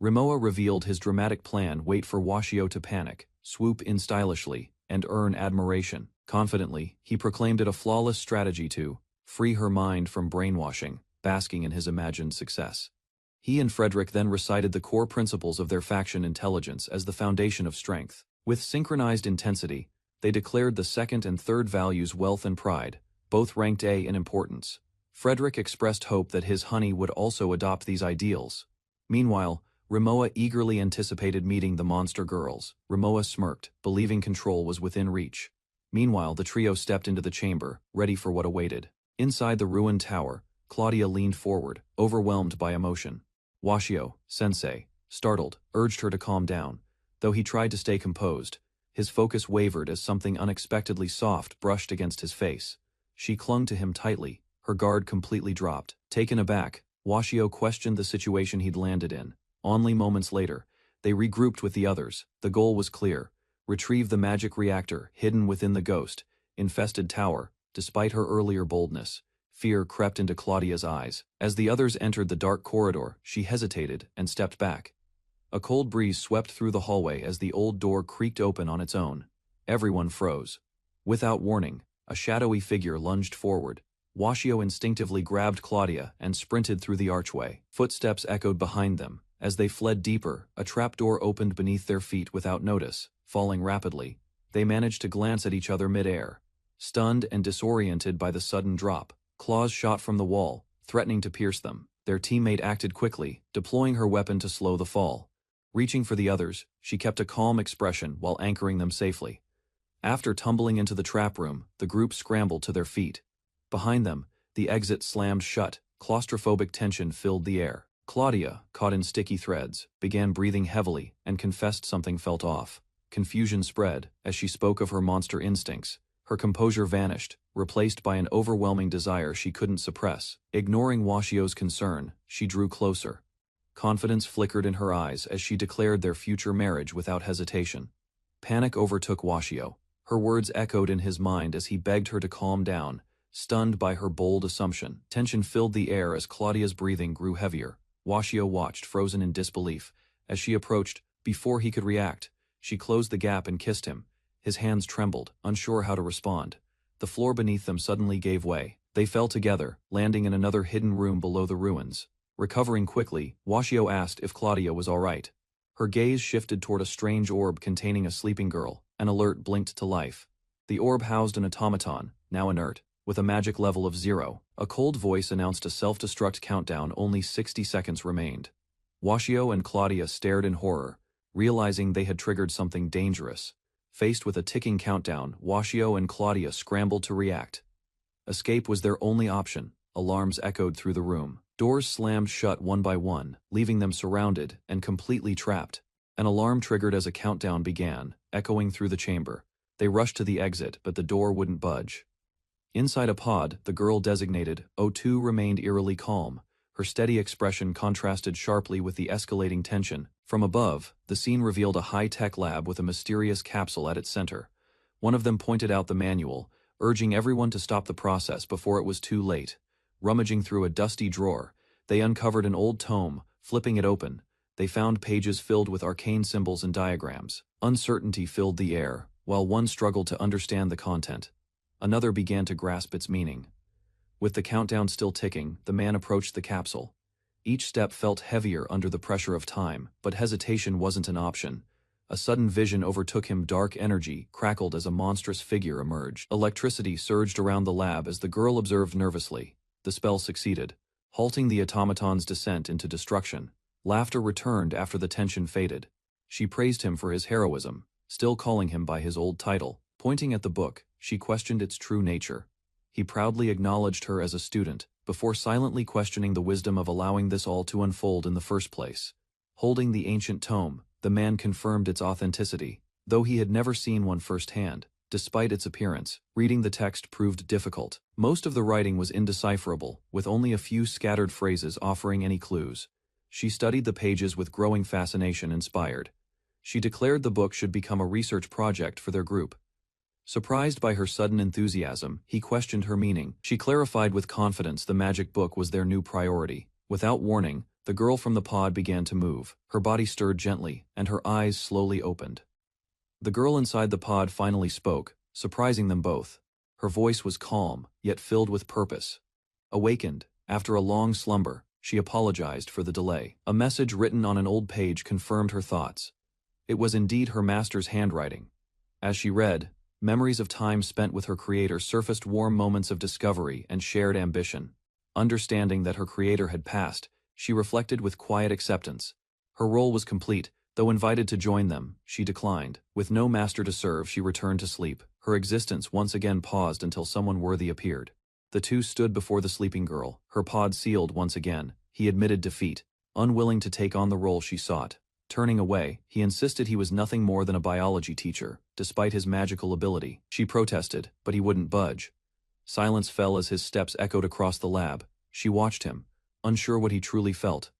Rimowa revealed his dramatic plan: wait for Washio to panic, swoop in stylishly, and earn admiration. Confidently, he proclaimed it a flawless strategy to free her mind from brainwashing, basking in his imagined success. He and Frederick then recited the core principles of their faction: intelligence as the foundation of strength. With synchronized intensity, they declared the second and third values: wealth and pride, both ranked A in importance. Frederick expressed hope that his honey would also adopt these ideals. Meanwhile, Rimowa eagerly anticipated meeting the monster girls. Rimowa smirked, believing control was within reach. Meanwhile, the trio stepped into the chamber, ready for what awaited. Inside the ruined tower, Claudia leaned forward, overwhelmed by emotion. Washio, sensei, startled, urged her to calm down. Though he tried to stay composed, his focus wavered as something unexpectedly soft brushed against his face. She clung to him tightly, her guard completely dropped. Taken aback, Washio questioned the situation he'd landed in. Only moments later, they regrouped with the others. The goal was clear: retrieve the magic reactor hidden within the ghost-infested tower. Despite her earlier boldness, fear crept into Claudia's eyes. As the others entered the dark corridor, she hesitated and stepped back. A cold breeze swept through the hallway as the old door creaked open on its own. Everyone froze. Without warning, a shadowy figure lunged forward. Washio instinctively grabbed Claudia and sprinted through the archway. Footsteps echoed behind them. As they fled deeper, a trapdoor opened beneath their feet without notice. Falling rapidly, they managed to glance at each other mid-air. Stunned and disoriented by the sudden drop, claws shot from the wall, threatening to pierce them. Their teammate acted quickly, deploying her weapon to slow the fall. Reaching for the others, she kept a calm expression while anchoring them safely. After tumbling into the trap room, the group scrambled to their feet. Behind them, the exit slammed shut. Claustrophobic tension filled the air. Claudia, caught in sticky threads, began breathing heavily and confessed something felt off. Confusion spread as she spoke of her monster instincts. Her composure vanished, replaced by an overwhelming desire she couldn't suppress. Ignoring Washio's concern, she drew closer. Confidence flickered in her eyes as she declared their future marriage without hesitation. Panic overtook Washio. Her words echoed in his mind as he begged her to calm down, stunned by her bold assumption. Tension filled the air as Claudia's breathing grew heavier. Washio watched, frozen in disbelief. As she approached, before he could react, she closed the gap and kissed him. His hands trembled, unsure how to respond. The floor beneath them suddenly gave way. They fell together, landing in another hidden room below the ruins. Recovering quickly, Washio asked if Claudia was all right. Her gaze shifted toward a strange orb containing a sleeping girl. An alert blinked to life. The orb housed an automaton, now inert, with a magic level of 0. A cold voice announced a self-destruct countdown. Only 60 seconds remained. Washio and Claudia stared in horror, realizing they had triggered something dangerous. Faced with a ticking countdown, Washio and Claudia scrambled to react. Escape was their only option. Alarms echoed through the room. Doors slammed shut one by one, leaving them surrounded and completely trapped. An alarm triggered as a countdown began, echoing through the chamber. They rushed to the exit, but the door wouldn't budge. Inside a pod, the girl designated O2 remained eerily calm. Her steady expression contrasted sharply with the escalating tension. From above, the scene revealed a high-tech lab with a mysterious capsule at its center. One of them pointed out the manual, urging everyone to stop the process before it was too late. Rummaging through a dusty drawer, they uncovered an old tome. Flipping it open, They found pages filled with arcane symbols and diagrams. Uncertainty filled the air, while one struggled to understand the content. Another began to grasp its meaning. With the countdown still ticking, the man approached the capsule. Each step felt heavier under the pressure of time, but hesitation wasn't an option. A sudden vision overtook him. Dark energy crackled as a monstrous figure emerged. Electricity surged around the lab as the girl observed nervously. The spell succeeded, halting the automaton's descent into destruction. Laughter returned after the tension faded. She praised him for his heroism, still calling him by his old title. Pointing at the book, she questioned its true nature. He proudly acknowledged her as a student, before silently questioning the wisdom of allowing this all to unfold in the first place. Holding the ancient tome, the man confirmed its authenticity, though he had never seen one firsthand. Despite its appearance, reading the text proved difficult. Most of the writing was indecipherable, with only a few scattered phrases offering any clues. She studied the pages with growing fascination. Inspired, she declared the book should become a research project for their group. Surprised by her sudden enthusiasm, he questioned her meaning. She clarified with confidence the magic book was their new priority. Without warning, the girl from the pod began to move. Her body stirred gently, and her eyes slowly opened. The girl inside the pod finally spoke, surprising them both. Her voice was calm, yet filled with purpose. Awakened, after a long slumber, she apologized for the delay. A message written on an old page confirmed her thoughts. It was indeed her master's handwriting. As she read, memories of time spent with her creator surfaced. Warm moments of discovery and shared ambition. Understanding that her creator had passed, she reflected with quiet acceptance. Her role was complete. Though invited to join them, she declined. With no master to serve, she returned to sleep. Her existence once again paused until someone worthy appeared. The two stood before the sleeping girl, her pod sealed once again. He admitted defeat, unwilling to take on the role she sought. Turning away, he insisted he was nothing more than a biology teacher, despite his magical ability. She protested, but he wouldn't budge. Silence fell as his steps echoed across the lab. She watched him, unsure what he truly felt.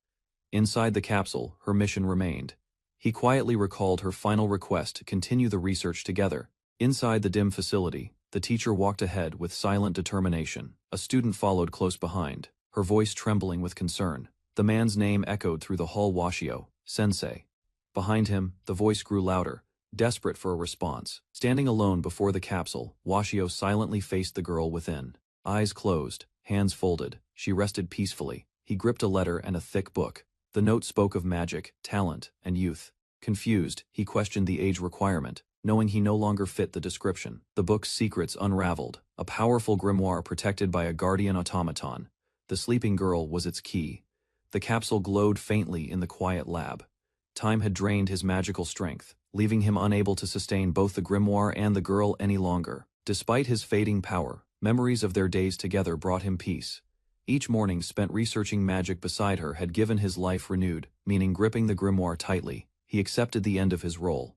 Inside the capsule, her mission remained. He quietly recalled her final request to continue the research together. Inside the dim facility, the teacher walked ahead with silent determination. A student followed close behind, her voice trembling with concern. The man's name echoed through the hall. Washio, Sensei. Behind him, the voice grew louder, desperate for a response. Standing alone before the capsule, Washio silently faced the girl within. Eyes closed, hands folded, she rested peacefully. He gripped a letter and a thick book. The note spoke of magic, talent, and youth. Confused, he questioned the age requirement, knowing he no longer fit the description. The book's secrets unraveled, a powerful grimoire protected by a guardian automaton. The sleeping girl was its key. The capsule glowed faintly in the quiet lab. Time had drained his magical strength, leaving him unable to sustain both the grimoire and the girl any longer. Despite his fading power, memories of their days together brought him peace. Each morning spent researching magic beside her had given his life renewed meaning. Gripping the grimoire tightly, he accepted the end of his role.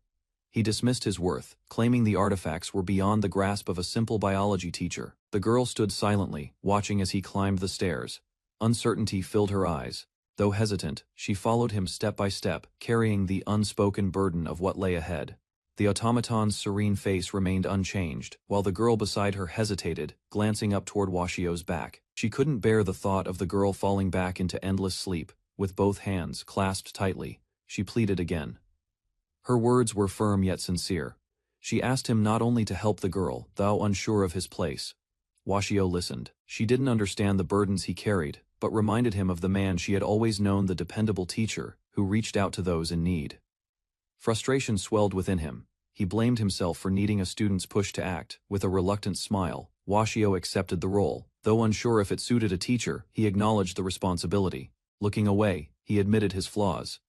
He dismissed his worth, claiming the artifacts were beyond the grasp of a simple biology teacher. The girl stood silently, watching as he climbed the stairs. Uncertainty filled her eyes. Though hesitant, she followed him step by step, carrying the unspoken burden of what lay ahead. The automaton's serene face remained unchanged, while the girl beside her hesitated, glancing up toward Washio's back. She couldn't bear the thought of the girl falling back into endless sleep. With both hands clasped tightly, she pleaded again. Her words were firm yet sincere. She asked him not only to help the girl, though unsure of his place. Washio listened. She didn't understand the burdens he carried, but reminded him of the man she had always known, the dependable teacher who reached out to those in need. Frustration swelled within him. He blamed himself for needing a student's push to act. With a reluctant smile, Washio accepted the role. Though unsure if it suited a teacher, he acknowledged the responsibility. Looking away, he admitted his flaws.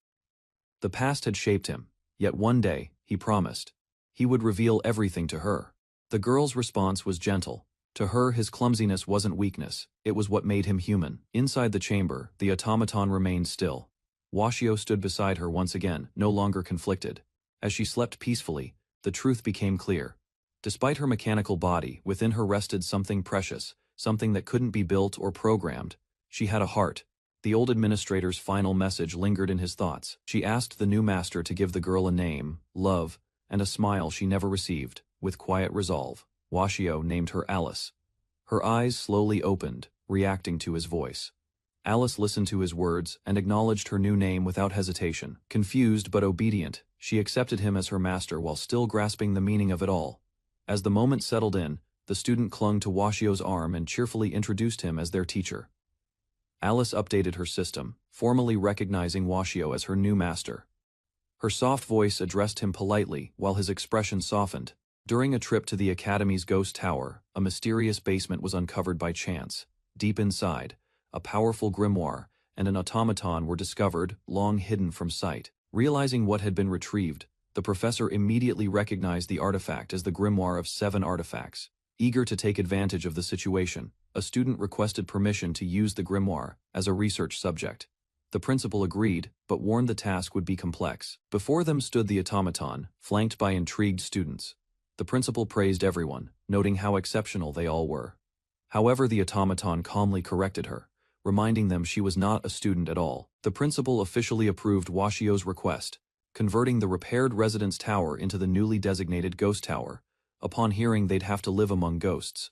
The past had shaped him, yet one day, he promised, he would reveal everything to her. The girl's response was gentle. To her, his clumsiness wasn't weakness, it was what made him human. Inside the chamber, the automaton remained still. Washio stood beside her once again, no longer conflicted. As she slept peacefully, the truth became clear. Despite her mechanical body, within her rested something precious, something that couldn't be built or programmed. She had a heart. The old administrator's final message lingered in his thoughts. She asked the new master to give the girl a name, love, and a smile she never received. With quiet resolve, Washio named her Alice. Her eyes slowly opened, reacting to his voice. Alice listened to his words and acknowledged her new name without hesitation. Confused but obedient, she accepted him as her master while still grasping the meaning of it all. As the moment settled in, the student clung to Washio's arm and cheerfully introduced him as their teacher. Alice updated her system, formally recognizing Washio as her new master. Her soft voice addressed him politely while his expression softened. During a trip to the Academy's ghost tower, a mysterious basement was uncovered by chance. Deep inside, a powerful grimoire and an automaton were discovered, long hidden from sight. Realizing what had been retrieved, the professor immediately recognized the artifact as the grimoire of 7 artifacts. Eager to take advantage of the situation, a student requested permission to use the grimoire as a research subject. The principal agreed, but warned the task would be complex. Before them stood the automaton, flanked by intrigued students. The principal praised everyone, noting how exceptional they all were. However, the automaton calmly corrected her, reminding them she was not a student at all. The principal officially approved Washio's request, converting the repaired residence tower into the newly designated ghost tower. Upon hearing they'd have to live among ghosts,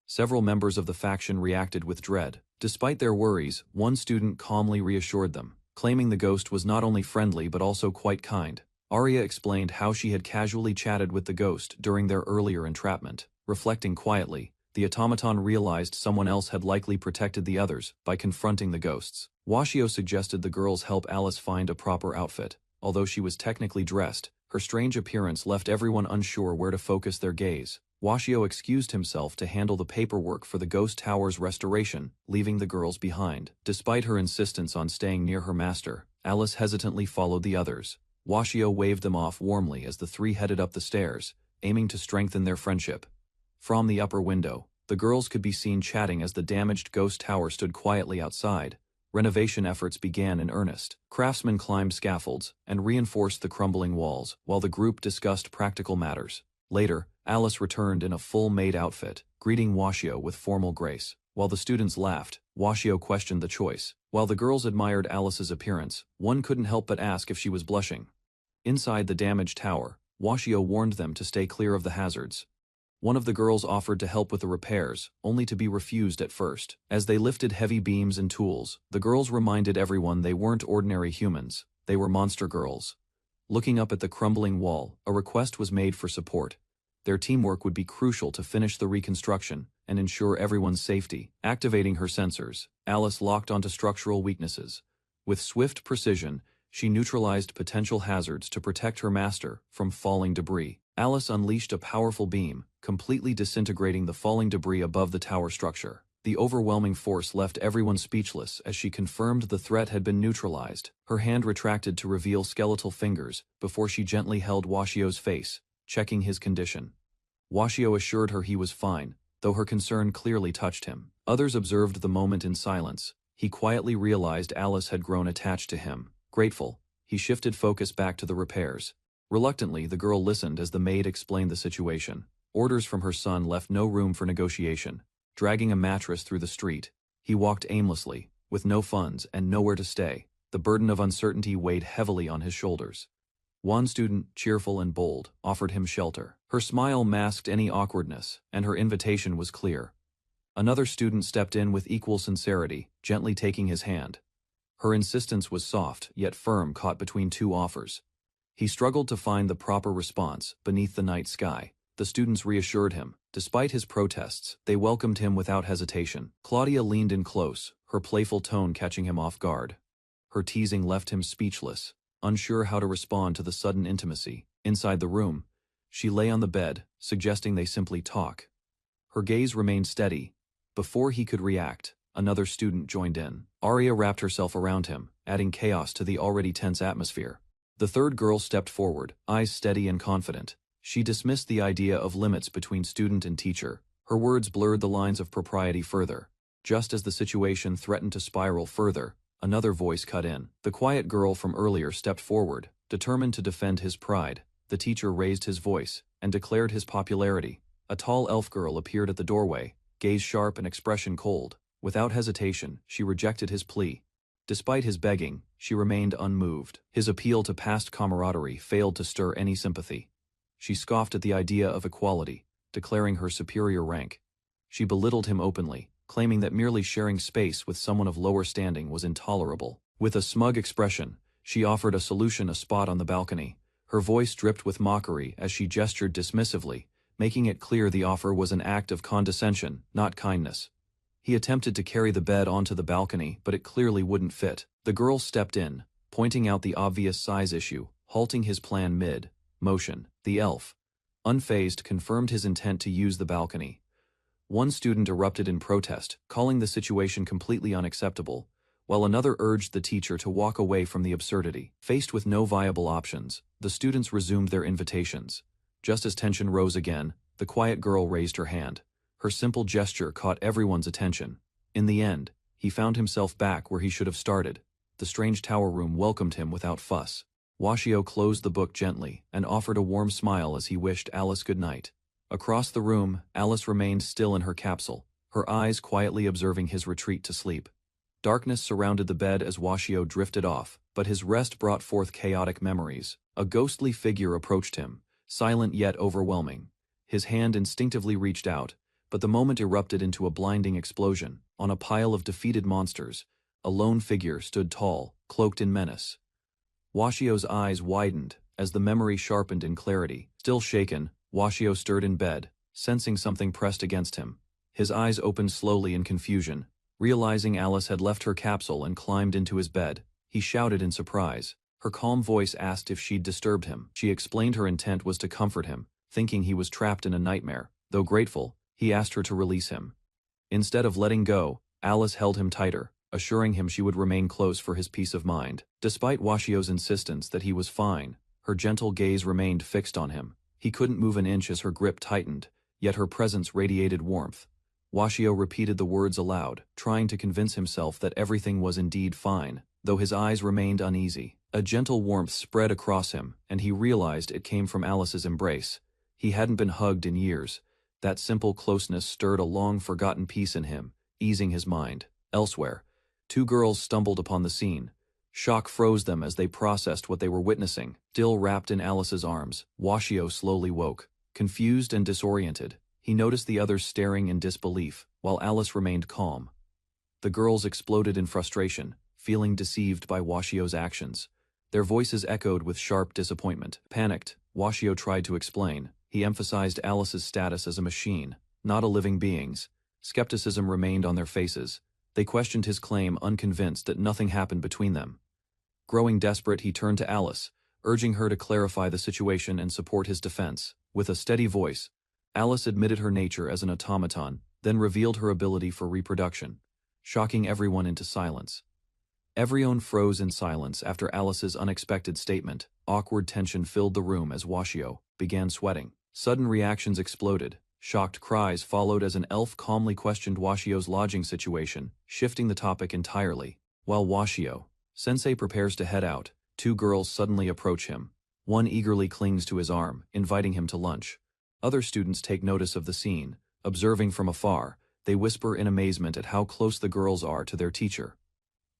several members of the faction reacted with dread. Despite their worries, one student calmly reassured them, claiming the ghost was not only friendly but also quite kind. Arya explained how she had casually chatted with the ghost during their earlier entrapment. Reflecting quietly, the automaton realized someone else had likely protected the others by confronting the ghosts. Washio suggested the girls help Alice find a proper outfit. Although she was technically dressed, her strange appearance left everyone unsure where to focus their gaze. Washio excused himself to handle the paperwork for the ghost tower's restoration, leaving the girls behind. Despite her insistence on staying near her master, Alice hesitantly followed the others. Washio waved them off warmly as the three headed up the stairs, aiming to strengthen their friendship. From the upper window, the girls could be seen chatting as the damaged ghost tower stood quietly outside. Renovation efforts began in earnest. Craftsmen climbed scaffolds and reinforced the crumbling walls, while the group discussed practical matters. Later, Alice returned in a full maid outfit, greeting Washio with formal grace. While the students laughed, Washio questioned the choice. While the girls admired Alice's appearance, one couldn't help but ask if she was blushing. Inside the damaged tower, Washio warned them to stay clear of the hazards. One of the girls offered to help with the repairs, only to be refused at first. As they lifted heavy beams and tools, the girls reminded everyone they weren't ordinary humans, they were monster girls. Looking up at the crumbling wall, a request was made for support. Their teamwork would be crucial to finish the reconstruction and ensure everyone's safety. Activating her sensors, Alice locked onto structural weaknesses. With swift precision, she neutralized potential hazards to protect her master from falling debris. Alice unleashed a powerful beam, completely disintegrating the falling debris above the tower structure. The overwhelming force left everyone speechless as she confirmed the threat had been neutralized. Her hand retracted to reveal skeletal fingers before she gently held Washio's face, checking his condition. Washio assured her he was fine, though her concern clearly touched him. Others observed the moment in silence. He quietly realized Alice had grown attached to him. Grateful, he shifted focus back to the repairs. Reluctantly, the girl listened as the maid explained the situation. Orders from her son left no room for negotiation. Dragging a mattress through the street, he walked aimlessly, with no funds and nowhere to stay. The burden of uncertainty weighed heavily on his shoulders. One student, cheerful and bold, offered him shelter. Her smile masked any awkwardness, and her invitation was clear. Another student stepped in with equal sincerity, gently taking his hand. Her insistence was soft, yet firm, caught between two offers. He struggled to find the proper response beneath the night sky. The students reassured him. Despite his protests, they welcomed him without hesitation. Claudia leaned in close, her playful tone catching him off guard. Her teasing left him speechless, unsure how to respond to the sudden intimacy. Inside the room, she lay on the bed, suggesting they simply talk. Her gaze remained steady. Before he could react, another student joined in. Arya wrapped herself around him, adding chaos to the already tense atmosphere. The third girl stepped forward, eyes steady and confident. She dismissed the idea of limits between student and teacher. Her words blurred the lines of propriety further. Just as the situation threatened to spiral further, another voice cut in. The quiet girl from earlier stepped forward, determined to defend his pride. The teacher raised his voice and declared his popularity. A tall elf girl appeared at the doorway, gaze sharp and expression cold. Without hesitation, she rejected his plea. Despite his begging, she remained unmoved. His appeal to past camaraderie failed to stir any sympathy. She scoffed at the idea of equality, declaring her superior rank. She belittled him openly, claiming that merely sharing space with someone of lower standing was intolerable. With a smug expression, she offered a spot on the balcony. Her voice dripped with mockery as she gestured dismissively, making it clear the offer was an act of condescension, not kindness. He attempted to carry the bed onto the balcony, but it clearly wouldn't fit. The girl stepped in, pointing out the obvious size issue, halting his plan mid-motion. The elf, unfazed, confirmed his intent to use the balcony. One student erupted in protest, calling the situation completely unacceptable, while another urged the teacher to walk away from the absurdity. Faced with no viable options, the students resumed their invitations. Just as tension rose again, the quiet girl raised her hand. Her simple gesture caught everyone's attention. In the end, he found himself back where he should have started. The strange tower room welcomed him without fuss. Washio closed the book gently and offered a warm smile as he wished Alice good night. Across the room, Alice remained still in her capsule, her eyes quietly observing his retreat to sleep. Darkness surrounded the bed as Washio drifted off, but his rest brought forth chaotic memories. A ghostly figure approached him, silent yet overwhelming. His hand instinctively reached out, but the moment erupted into a blinding explosion. On a pile of defeated monsters, a lone figure stood tall, cloaked in menace. Washio's eyes widened as the memory sharpened in clarity. Still shaken, Washio stirred in bed, sensing something pressed against him. His eyes opened slowly in confusion. Realizing Alice had left her capsule and climbed into his bed, he shouted in surprise. Her calm voice asked if she'd disturbed him. She explained her intent was to comfort him, thinking he was trapped in a nightmare. Though grateful, he asked her to release him. Instead of letting go, Alice held him tighter, assuring him she would remain close for his peace of mind. Despite Washio's insistence that he was fine, her gentle gaze remained fixed on him. He couldn't move an inch as her grip tightened, yet her presence radiated warmth. Washio repeated the words aloud, trying to convince himself that everything was indeed fine, though his eyes remained uneasy. A gentle warmth spread across him, and he realized it came from Alice's embrace. He hadn't been hugged in years. That simple closeness stirred a long-forgotten peace in him, easing his mind. Elsewhere, two girls stumbled upon the scene. Shock froze them as they processed what they were witnessing. Still wrapped in Alice's arms, Washio slowly woke. Confused and disoriented, he noticed the others staring in disbelief, while Alice remained calm. The girls exploded in frustration, feeling deceived by Washio's actions. Their voices echoed with sharp disappointment. Panicked, Washio tried to explain. He emphasized Alice's status as a machine, not a living being's. Skepticism remained on their faces. They questioned his claim, unconvinced that nothing happened between them. Growing desperate, he turned to Alice, urging her to clarify the situation and support his defense. With a steady voice, Alice admitted her nature as an automaton, then revealed her ability for reproduction, shocking everyone into silence. Everyone froze in silence after Alice's unexpected statement. Awkward tension filled the room as Washio began sweating. Sudden reactions exploded. Shocked cries followed as an elf calmly questioned Washio's lodging situation, shifting the topic entirely. While Washio-sensei prepares to head out, two girls suddenly approach him. One eagerly clings to his arm, inviting him to lunch. Other students take notice of the scene. Observing from afar, they whisper in amazement at how close the girls are to their teacher.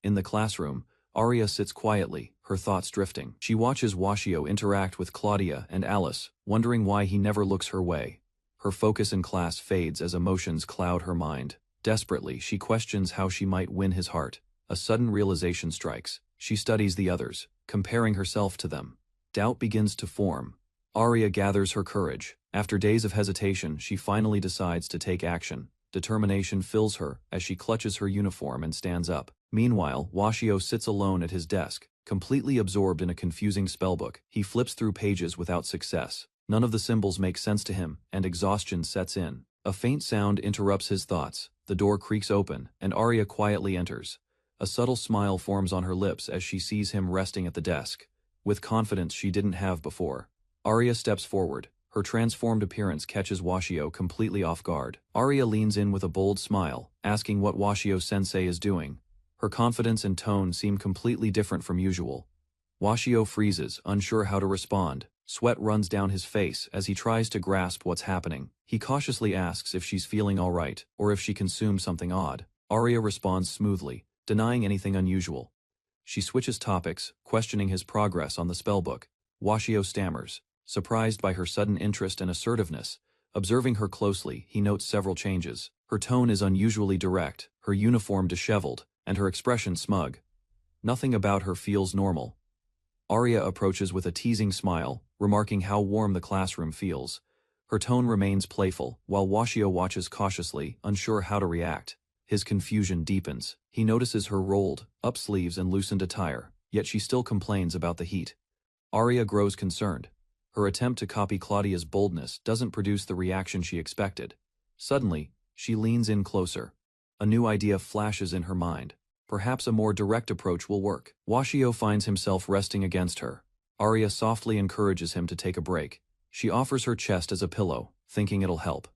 In the classroom, Arya sits quietly, her thoughts drifting. She watches Washio interact with Claudia and Alice, wondering why he never looks her way. Her focus in class fades as emotions cloud her mind. Desperately, she questions how she might win his heart. A sudden realization strikes. She studies the others, comparing herself to them. Doubt begins to form. Arya gathers her courage. After days of hesitation, she finally decides to take action. Determination fills her as she clutches her uniform and stands up. Meanwhile, Washio sits alone at his desk, completely absorbed in a confusing spellbook. He flips through pages without success. None of the symbols make sense to him, and exhaustion sets in. A faint sound interrupts his thoughts. The door creaks open, and Arya quietly enters. A subtle smile forms on her lips as she sees him resting at the desk, with confidence she didn't have before. Arya steps forward. Her transformed appearance catches Washio completely off guard. Arya leans in with a bold smile, asking what Washio-sensei is doing. Her confidence and tone seem completely different from usual. Washio freezes, unsure how to respond. Sweat runs down his face as he tries to grasp what's happening. He cautiously asks if she's feeling all right, or if she consumed something odd. Arya responds smoothly, denying anything unusual. She switches topics, questioning his progress on the spellbook. Washio stammers, surprised by her sudden interest and assertiveness, Observing her closely, he notes several changes. Her tone is unusually direct, her uniform disheveled, and her expression smug. Nothing about her feels normal. Arya approaches with a teasing smile, remarking how warm the classroom feels. Her tone remains playful, while Washio watches cautiously, unsure how to react. His confusion deepens. He notices her rolled up sleeves and loosened attire, yet she still complains about the heat. Arya grows concerned. Her attempt to copy Claudia's boldness doesn't produce the reaction she expected. Suddenly, she leans in closer. A new idea flashes in her mind. Perhaps a more direct approach will work. Washio finds himself resting against her. Arya softly encourages him to take a break. She offers her chest as a pillow, thinking it'll help.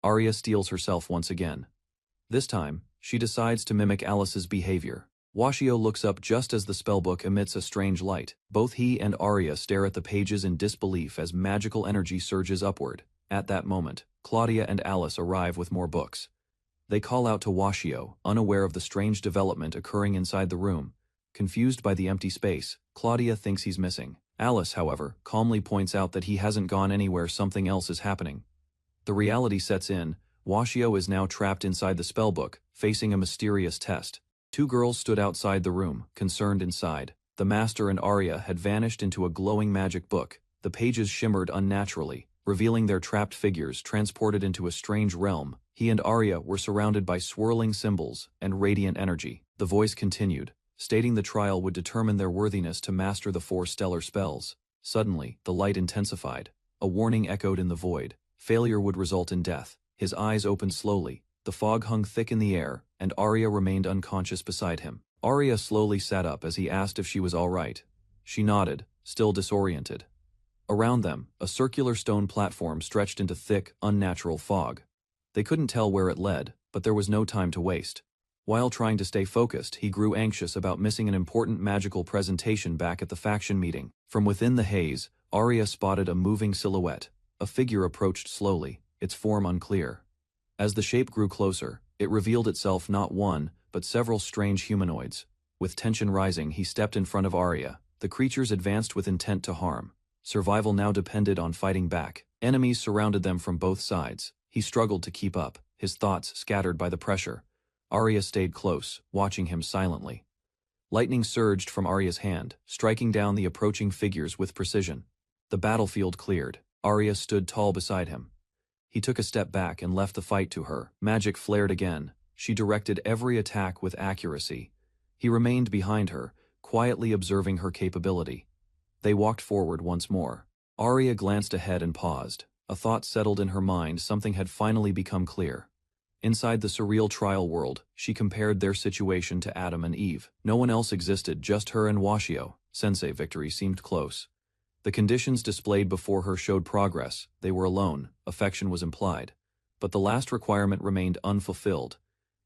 Arya steels herself once again. This time, she decides to mimic Alice's behavior. Washio looks up just as the spellbook emits a strange light. Both he and Arya stare at the pages in disbelief as magical energy surges upward. At that moment, Claudia and Alice arrive with more books. They call out to Washio, unaware of the strange development occurring inside the room. Confused by the empty space, Claudia thinks he's missing. Alice, however, calmly points out that he hasn't gone anywhere, something else is happening. The reality sets in. Washio is now trapped inside the spellbook, facing a mysterious test. Two girls stood outside the room, concerned inside. The master and Arya had vanished into a glowing magic book. The pages shimmered unnaturally, revealing their trapped figures transported into a strange realm. He and Arya were surrounded by swirling symbols and radiant energy. The voice continued, stating the trial would determine their worthiness to master the 4 stellar spells. Suddenly, the light intensified. A warning echoed in the void. Failure would result in death. His eyes opened slowly. The fog hung thick in the air, and Arya remained unconscious beside him. Arya slowly sat up as he asked if she was all right. She nodded, still disoriented. Around them, a circular stone platform stretched into thick, unnatural fog. They couldn't tell where it led, but there was no time to waste. While trying to stay focused, he grew anxious about missing an important magical presentation back at the faction meeting. From within the haze, Arya spotted a moving silhouette. A figure approached slowly, its form unclear. As the shape grew closer, it revealed itself not one, but several strange humanoids. With tension rising, he stepped in front of Arya. The creatures advanced with intent to harm. Survival now depended on fighting back. Enemies surrounded them from both sides. He struggled to keep up, his thoughts scattered by the pressure. Arya stayed close, watching him silently. Lightning surged from Arya's hand, striking down the approaching figures with precision. The battlefield cleared. Arya stood tall beside him. He took a step back and left the fight to her. Magic flared again. She directed every attack with accuracy. He remained behind her, quietly observing her capability. They walked forward once more. Arya glanced ahead and paused. A thought settled in her mind. Something had finally become clear. Inside the surreal trial world, she compared their situation to Adam and Eve. No one else existed, just her and Washio. Sensei victory seemed close. The conditions displayed before her showed progress. They were alone, affection was implied. But the last requirement remained unfulfilled.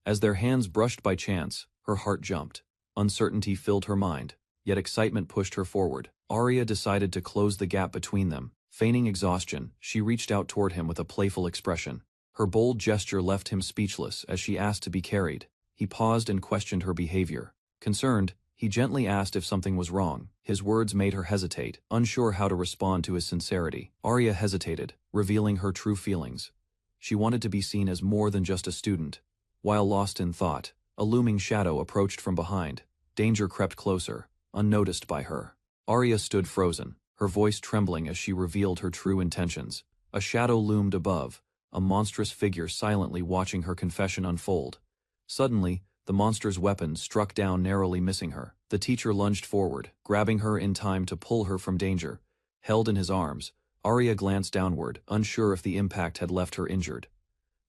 As their hands brushed by chance, her heart jumped. Uncertainty filled her mind, yet excitement pushed her forward. Arya decided to close the gap between them. Feigning exhaustion, she reached out toward him with a playful expression. Her bold gesture left him speechless as she asked to be carried. He paused and questioned her behavior. Concerned, he gently asked if something was wrong. His words made her hesitate, unsure how to respond to his sincerity. Arya hesitated, revealing her true feelings. She wanted to be seen as more than just a student. While lost in thought, a looming shadow approached from behind. Danger crept closer, unnoticed by her. Arya stood frozen, her voice trembling as she revealed her true intentions. A shadow loomed above, a monstrous figure silently watching her confession unfold. Suddenly, the monster's weapon struck down, narrowly missing her. The teacher lunged forward, grabbing her in time to pull her from danger. Held in his arms, Arya glanced downward, unsure if the impact had left her injured.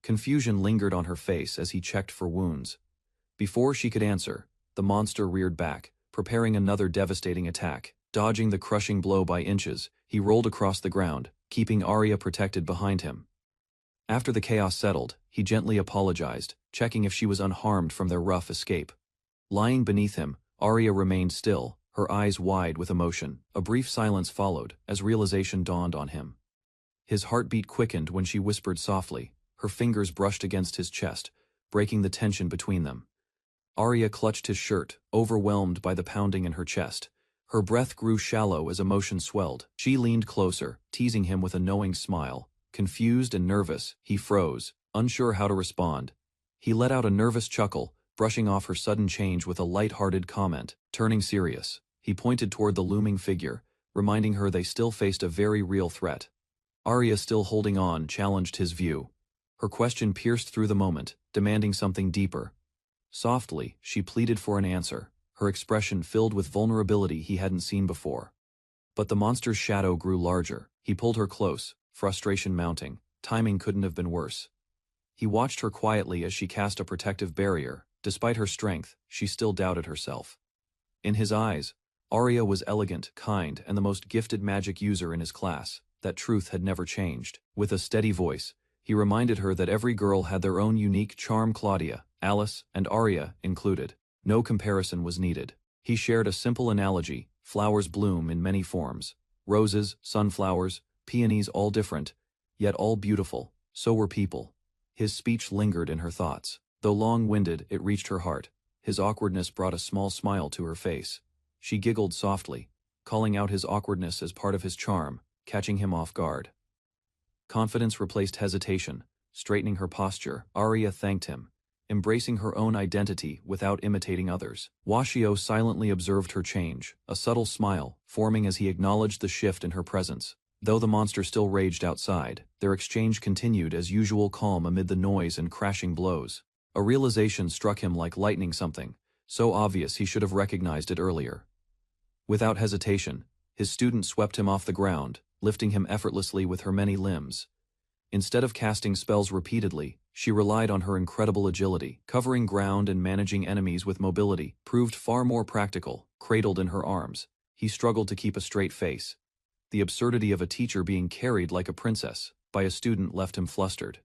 Confusion lingered on her face as he checked for wounds. Before she could answer, the monster reared back, preparing another devastating attack. Dodging the crushing blow by inches, he rolled across the ground, keeping Arya protected behind him. After the chaos settled, he gently apologized, checking if she was unharmed from their rough escape. Lying beneath him, Arya remained still, her eyes wide with emotion. A brief silence followed, as realization dawned on him. His heartbeat quickened when she whispered softly. Her fingers brushed against his chest, breaking the tension between them. Arya clutched his shirt, overwhelmed by the pounding in her chest. Her breath grew shallow as emotion swelled. She leaned closer, teasing him with a knowing smile. Confused and nervous, he froze, unsure how to respond. He let out a nervous chuckle, brushing off her sudden change with a light-hearted comment. Turning serious, he pointed toward the looming figure, reminding her they still faced a very real threat. Arya, still holding on, challenged his view. Her question pierced through the moment, demanding something deeper. Softly, she pleaded for an answer, her expression filled with vulnerability he hadn't seen before. But the monster's shadow grew larger. He pulled her close, frustration mounting. Timing couldn't have been worse. He watched her quietly as she cast a protective barrier. Despite her strength, she still doubted herself. In his eyes, Arya was elegant, kind, and the most gifted magic user in his class. That truth had never changed. With a steady voice, he reminded her that every girl had their own unique charm, Claudia, Alice, and Arya included. No comparison was needed. He shared a simple analogy: flowers bloom in many forms. Roses, sunflowers, peonies, all different, yet all beautiful. So were people. His speech lingered in her thoughts. Though long-winded, it reached her heart. His awkwardness brought a small smile to her face. She giggled softly, calling out his awkwardness as part of his charm, catching him off guard. Confidence replaced hesitation. Straightening her posture, Arya thanked him, embracing her own identity without imitating others. Washio silently observed her change, a subtle smile forming as he acknowledged the shift in her presence. Though the monster still raged outside, their exchange continued as usual, calm amid the noise and crashing blows. A realization struck him like lightning, something so obvious he should have recognized it earlier. Without hesitation, his student swept him off the ground, lifting him effortlessly with her many limbs. Instead of casting spells repeatedly, she relied on her incredible agility. Covering ground and managing enemies with mobility proved far more practical. Cradled in her arms, he struggled to keep a straight face. The absurdity of a teacher being carried like a princess by a student left him flustered.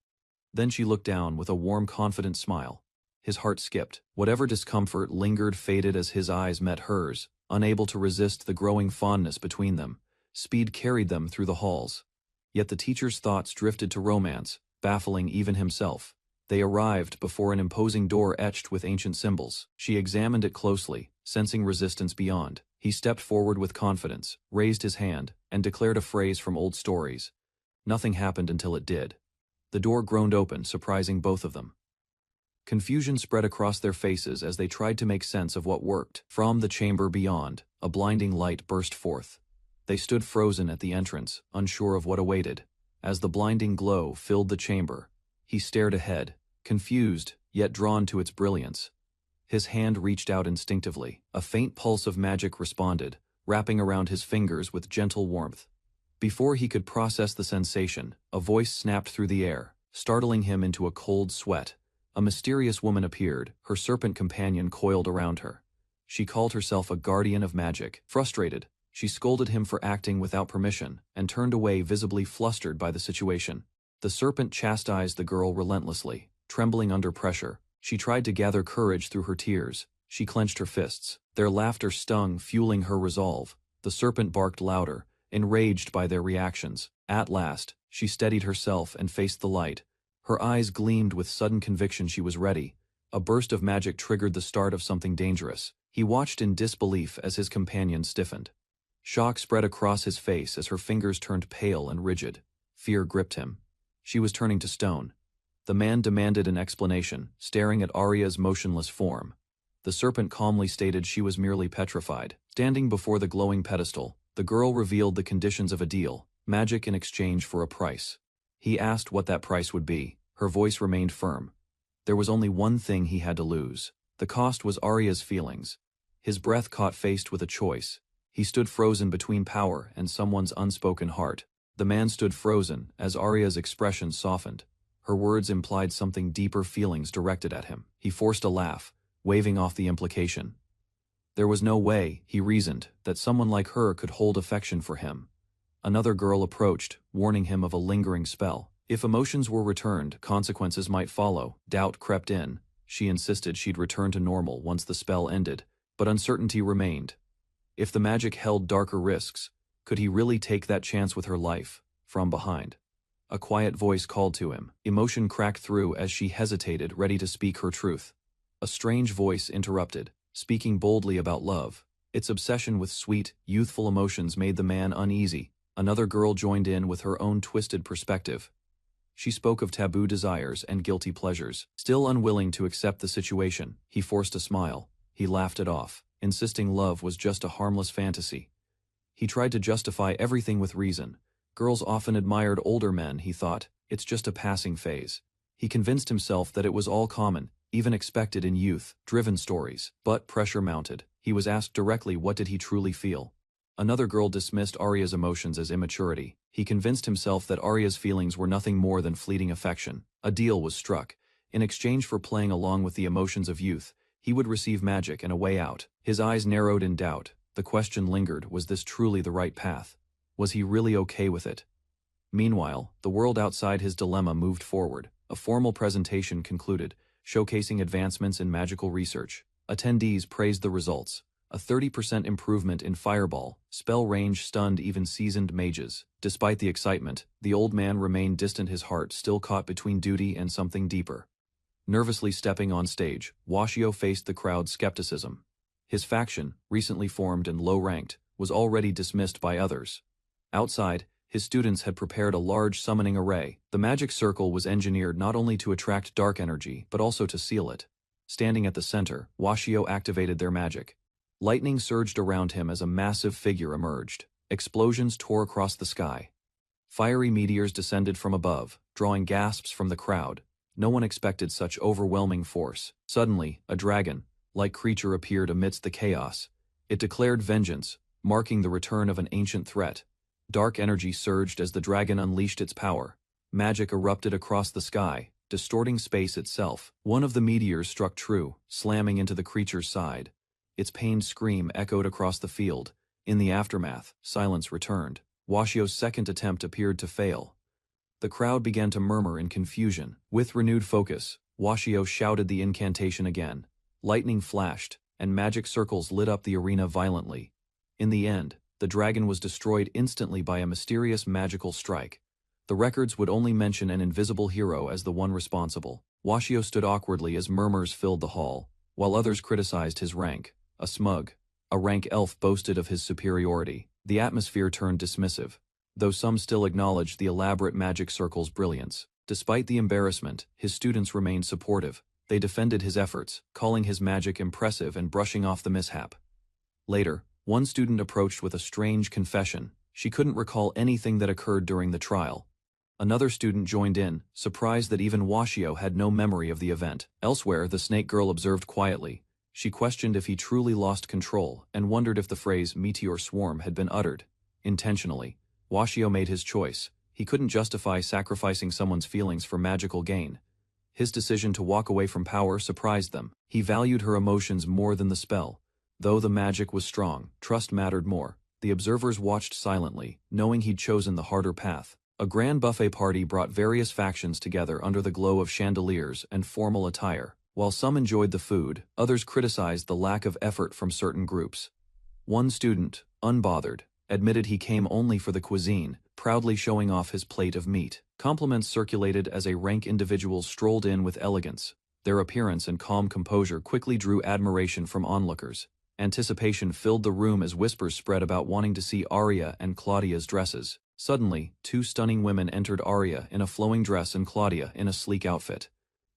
Then she looked down with a warm, confident smile. His heart skipped. Whatever discomfort lingered faded as his eyes met hers, unable to resist the growing fondness between them. Speed carried them through the halls. Yet the teacher's thoughts drifted to romance, baffling even himself. They arrived before an imposing door etched with ancient symbols. She examined it closely, sensing resistance beyond. He stepped forward with confidence, raised his hand, and declared a phrase from old stories. Nothing happened until it did. The door groaned open, surprising both of them. Confusion spread across their faces as they tried to make sense of what worked. From the chamber beyond, a blinding light burst forth. They stood frozen at the entrance, unsure of what awaited. As the blinding glow filled the chamber, he stared ahead, confused, yet drawn to its brilliance. His hand reached out instinctively. A faint pulse of magic responded, wrapping around his fingers with gentle warmth. Before he could process the sensation, a voice snapped through the air, startling him into a cold sweat. A mysterious woman appeared, her serpent companion coiled around her. She called herself a guardian of magic. Frustrated, she scolded him for acting without permission, and turned away, visibly flustered by the situation. The serpent chastised the girl relentlessly. Trembling under pressure, she tried to gather courage through her tears. She clenched her fists. Their laughter stung, fueling her resolve. The serpent barked louder, enraged by their reactions. At last, she steadied herself and faced the light. Her eyes gleamed with sudden conviction. She was ready. A burst of magic triggered the start of something dangerous. He watched in disbelief as his companion stiffened. Shock spread across his face as her fingers turned pale and rigid. Fear gripped him. She was turning to stone. The man demanded an explanation, staring at Arya's motionless form. The serpent calmly stated she was merely petrified. Standing before the glowing pedestal, the girl revealed the conditions of a deal: magic in exchange for a price. He asked what that price would be. Her voice remained firm. There was only one thing he had to lose. The cost was Arya's feelings. His breath caught, faced with a choice. He stood frozen between power and someone's unspoken heart. The man stood frozen as Arya's expression softened. Her words implied something deeper, feelings directed at him. He forced a laugh, waving off the implication. There was no way, he reasoned, that someone like her could hold affection for him. Another girl approached, warning him of a lingering spell. If emotions were returned, consequences might follow. Doubt crept in. She insisted she'd return to normal once the spell ended, but uncertainty remained. If the magic held darker risks, could he really take that chance with her life? From behind, a quiet voice called to him. Emotion cracked through as she hesitated, ready to speak her truth. A strange voice interrupted, speaking boldly about love. Its obsession with sweet, youthful emotions made the man uneasy. Another girl joined in with her own twisted perspective. She spoke of taboo desires and guilty pleasures. Still unwilling to accept the situation, he forced a smile. He laughed it off, insisting love was just a harmless fantasy. He tried to justify everything with reason. Girls often admired older men, he thought. It's just a passing phase. He convinced himself that it was all common, even expected in youth-driven stories. But pressure mounted. He was asked directly what did he truly feel. Another girl dismissed Arya's emotions as immaturity. He convinced himself that Arya's feelings were nothing more than fleeting affection. A deal was struck. In exchange for playing along with the emotions of youth, he would receive magic and a way out. His eyes narrowed in doubt. The question lingered, was this truly the right path? Was he really okay with it? Meanwhile, the world outside his dilemma moved forward. A formal presentation concluded, showcasing advancements in magical research. Attendees praised the results. A 30% improvement in fireball, spell range stunned even seasoned mages. Despite the excitement, the old man remained distant, his heart still caught between duty and something deeper. Nervously stepping on stage, Washio faced the crowd's skepticism. His faction, recently formed and low-ranked, was already dismissed by others. Outside, his students had prepared a large summoning array. The magic circle was engineered not only to attract dark energy, but also to seal it. Standing at the center, Washio activated their magic. Lightning surged around him as a massive figure emerged. Explosions tore across the sky. Fiery meteors descended from above, drawing gasps from the crowd. No one expected such overwhelming force. Suddenly, a dragon-like creature appeared amidst the chaos. It declared vengeance, marking the return of an ancient threat. Dark energy surged as the dragon unleashed its power. Magic erupted across the sky, distorting space itself. One of the meteors struck true, slamming into the creature's side. Its pained scream echoed across the field. In the aftermath, silence returned. Washio's second attempt appeared to fail. The crowd began to murmur in confusion. With renewed focus, Washio shouted the incantation again. Lightning flashed, and magic circles lit up the arena violently. In the end, the dragon was destroyed instantly by a mysterious magical strike. The records would only mention an invisible hero as the one responsible. Washio stood awkwardly as murmurs filled the hall, while others criticized his rank. A rank elf boasted of his superiority. The atmosphere turned dismissive, though some still acknowledged the elaborate magic circle's brilliance. Despite the embarrassment, his students remained supportive. They defended his efforts, calling his magic impressive and brushing off the mishap. Later, one student approached with a strange confession. She couldn't recall anything that occurred during the trial. Another student joined in, surprised that even Washio had no memory of the event. Elsewhere, the snake girl observed quietly. She questioned if he truly lost control and wondered if the phrase meteor swarm had been uttered intentionally. Washio made his choice. He couldn't justify sacrificing someone's feelings for magical gain. His decision to walk away from power surprised them. He valued her emotions more than the spell. Though the magic was strong, trust mattered more. The observers watched silently, knowing he'd chosen the harder path. A grand buffet party brought various factions together under the glow of chandeliers and formal attire. While some enjoyed the food, others criticized the lack of effort from certain groups. One student, unbothered, admitted he came only for the cuisine, proudly showing off his plate of meat. Compliments circulated as a rank individuals strolled in with elegance. Their appearance and calm composure quickly drew admiration from onlookers. Anticipation filled the room as whispers spread about wanting to see Arya and Claudia's dresses. Suddenly, two stunning women entered, Arya in a flowing dress and Claudia in a sleek outfit.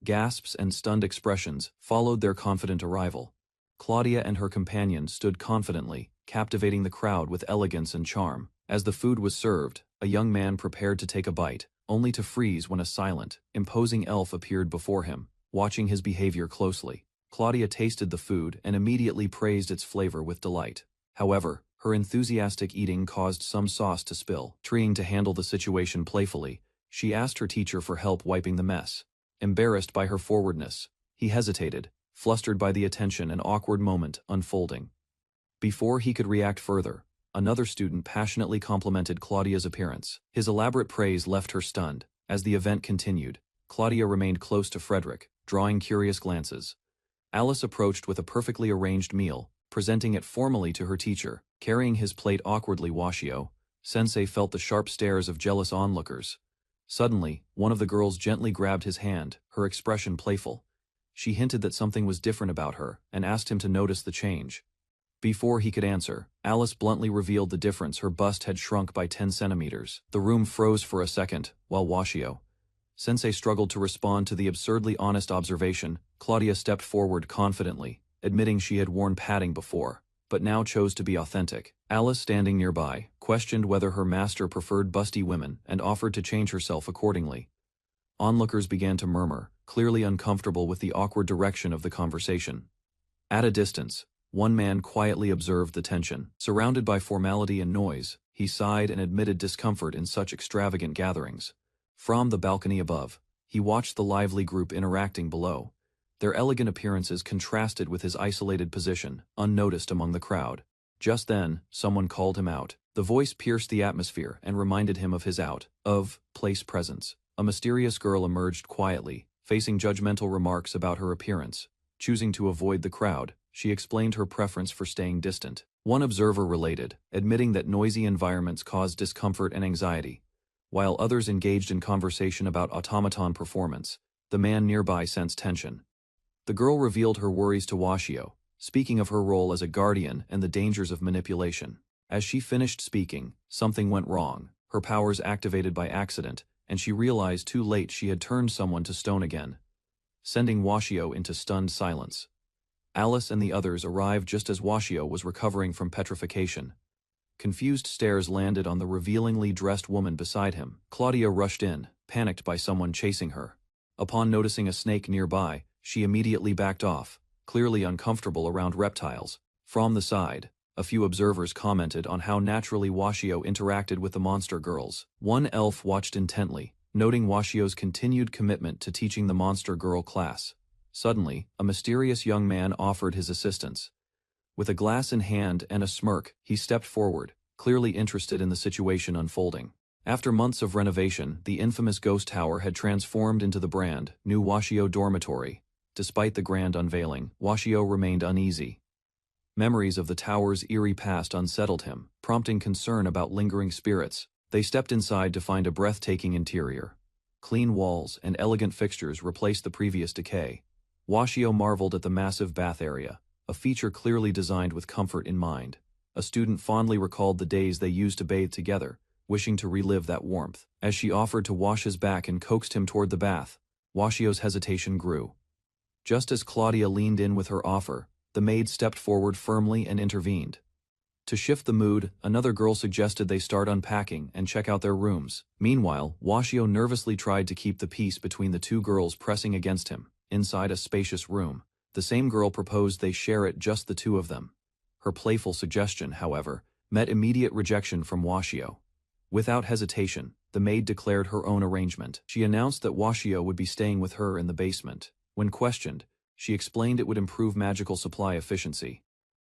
Gasps and stunned expressions followed their confident arrival. Claudia and her companion stood confidently, captivating the crowd with elegance and charm. As the food was served, a young man prepared to take a bite, only to freeze when a silent, imposing elf appeared before him, watching his behavior closely. Claudia tasted the food and immediately praised its flavor with delight. However, her enthusiastic eating caused some sauce to spill. Trying to handle the situation playfully, she asked her teacher for help wiping the mess. Embarrassed by her forwardness, he hesitated, flustered by the attention and awkward moment unfolding. Before he could react further, another student passionately complimented Claudia's appearance. His elaborate praise left her stunned. As the event continued, Claudia remained close to Frederick, drawing curious glances. Alice approached with a perfectly arranged meal, presenting it formally to her teacher. Carrying his plate awkwardly, Washio Sensei felt the sharp stares of jealous onlookers. Suddenly, one of the girls gently grabbed his hand, her expression playful. She hinted that something was different about her and asked him to notice the change. Before he could answer, Alice bluntly revealed the difference. Her bust had shrunk by 10 centimeters. The room froze for a second, while Sensei struggled to respond to the absurdly honest observation. Claudia stepped forward confidently, admitting she had worn padding before, but now chose to be authentic. Alice, standing nearby, questioned whether her master preferred busty women and offered to change herself accordingly. Onlookers began to murmur, clearly uncomfortable with the awkward direction of the conversation. At a distance, one man quietly observed the tension. Surrounded by formality and noise, he sighed and admitted discomfort in such extravagant gatherings. From the balcony above, he watched the lively group interacting below. Their elegant appearances contrasted with his isolated position, unnoticed among the crowd. Just then, someone called him out. The voice pierced the atmosphere and reminded him of his out-of-place presence. A mysterious girl emerged quietly, facing judgmental remarks about her appearance. Choosing to avoid the crowd, she explained her preference for staying distant. One observer related, admitting that noisy environments caused discomfort and anxiety. While others engaged in conversation about automaton performance, the man nearby sensed tension. The girl revealed her worries to Washio, speaking of her role as a guardian and the dangers of manipulation. As she finished speaking, something went wrong. Her powers activated by accident, and she realized too late she had turned someone to stone again, sending Washio into stunned silence. Alice and the others arrived just as Washio was recovering from petrification. Confused stares landed on the revealingly dressed woman beside him. Claudia rushed in, panicked by someone chasing her. Upon noticing a snake nearby, she immediately backed off, clearly uncomfortable around reptiles. From the side, a few observers commented on how naturally Washio interacted with the monster girls. One elf watched intently, noting Washio's continued commitment to teaching the monster girl class. Suddenly, a mysterious young man offered his assistance. With a glass in hand and a smirk, he stepped forward, clearly interested in the situation unfolding. After months of renovation, the infamous ghost tower had transformed into the brand new Washio dormitory. Despite the grand unveiling, Washio remained uneasy. Memories of the tower's eerie past unsettled him, prompting concern about lingering spirits. They stepped inside to find a breathtaking interior. Clean walls and elegant fixtures replaced the previous decay. Washio marveled at the massive bath area, a feature clearly designed with comfort in mind. A student fondly recalled the days they used to bathe together, wishing to relive that warmth. As she offered to wash his back and coaxed him toward the bath, Washio's hesitation grew. Just as Claudia leaned in with her offer, the maid stepped forward firmly and intervened. To shift the mood, another girl suggested they start unpacking and check out their rooms. Meanwhile, Washio nervously tried to keep the peace between the two girls pressing against him. Inside a spacious room, the same girl proposed they share it, just the two of them. Her playful suggestion, however, met immediate rejection from Washio. Without hesitation, the maid declared her own arrangement. She announced that Washio would be staying with her in the basement. When questioned, she explained it would improve magical supply efficiency.